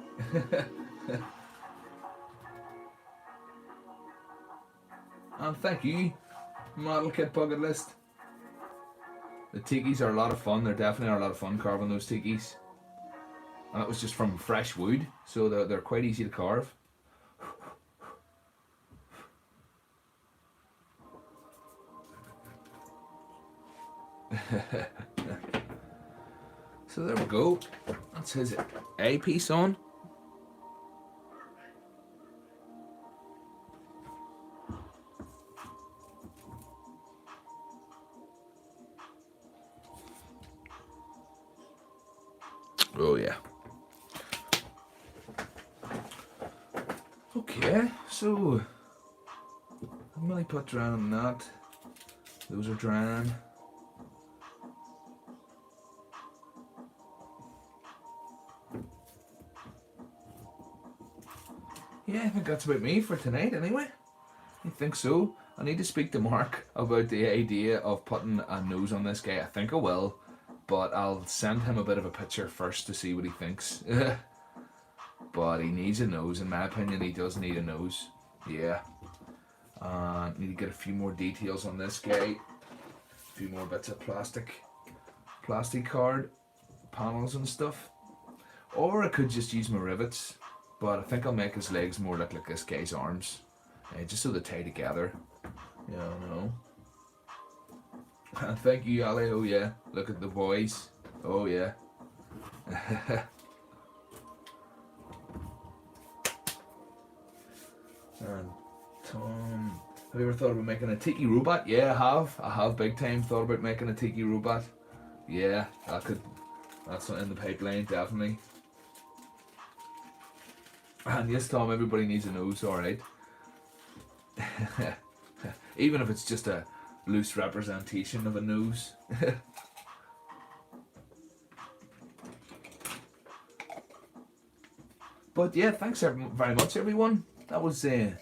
And thank you, Model Kit Bucket List. The tikis are a lot of fun. They're definitely a lot of fun carving those tikis. And that was just from fresh wood, so they're quite easy to carve. So there we go. That's his A piece on. Oh yeah. Okay, so I'm gonna put drying on that. Those are drying. Yeah, I think that's about me for tonight anyway. I think so. I need to speak to Mark about the idea of putting a nose on this guy. I think I will, but I'll send him a bit of a picture first to see what he thinks. But he needs a nose, in my opinion. He does need a nose. Yeah. Need to get a few more details on this guy. A few more bits of plastic card panels and stuff. Or I could just use my rivets. But I think I'll make his legs more look like this guy's arms. Just so they tie together. Yeah, I know. And thank you, Ali. Oh yeah. Look at the boys. Oh yeah. And Tom, have you ever thought about making a tiki robot? Yeah, I have. I have big time thought about making a tiki robot. Yeah, that's in the pipeline, definitely. And yes, Tom, everybody needs a nose, alright. Even if it's just a loose representation of a nose. But yeah, thanks very much, everyone. That was a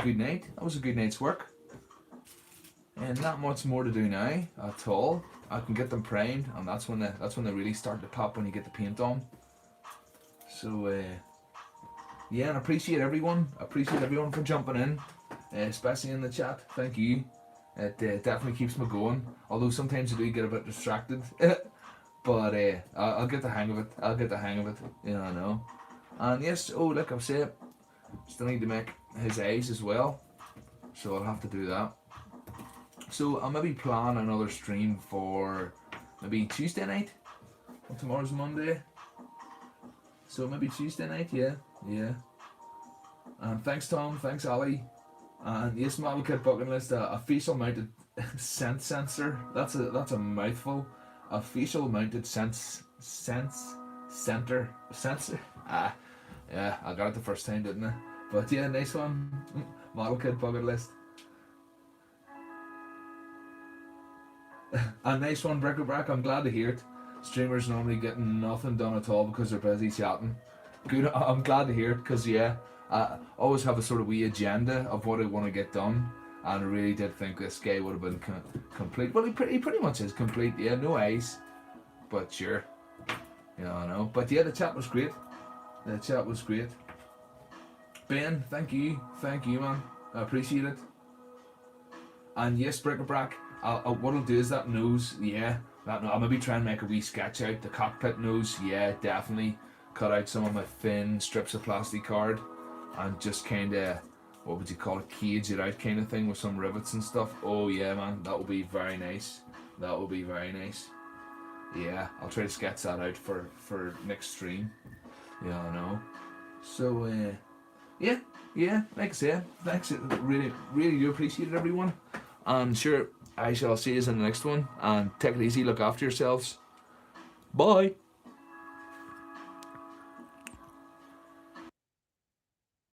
good night. That was a good night's work. And not much more to do now at all. I can get them primed, and that's when they really start to pop when you get the paint on. So yeah, and I appreciate everyone. I appreciate everyone for jumping in, especially in the chat. Thank you. It definitely keeps me going. Although sometimes I do get a bit distracted, but I'll get the hang of it. I'll get the hang of it. You know, I know. And yes, oh like I've said, still need to make his eyes as well, so I'll have to do that. So I'll maybe plan another stream for maybe Tuesday night. Well, tomorrow's Monday, so maybe Tuesday night. Yeah. And thanks Tom, thanks Ali. And yes, Model Kit Bucket List, a facial mounted scent sensor. That's a mouthful. A facial mounted sensor. Yeah, I got it the first time, didn't I? But yeah, nice one. Model Kit Bucket List. A nice one, bric-a-brac. I'm glad to hear it. Streamers normally getting nothing done at all because they're busy chatting. Good, I'm glad to hear it, because yeah, I always have a sort of wee agenda of what I want to get done, and I really did think this guy would have been complete. Well, he pretty much is complete. Yeah, no eyes, but sure, you know, I know. But yeah, the chat was great. The chat was great. Ben, thank you, man. I appreciate it. And yes, bric-a-brac. What I'll do is that nose. Yeah, I'll maybe try and make a wee sketch out the cockpit nose. Yeah, definitely. Cut out some of my thin strips of plastic card and just kind of, what would you call it, cage it out kind of thing with some rivets and stuff. Oh yeah, man, that will be very nice. That will be very nice. Yeah, I'll try to sketch that out for next stream. Yeah, I know. So yeah, like I said, thanks. Really do appreciate it, everyone. And sure, I shall see you in the next one. And take it easy, look after yourselves. Bye.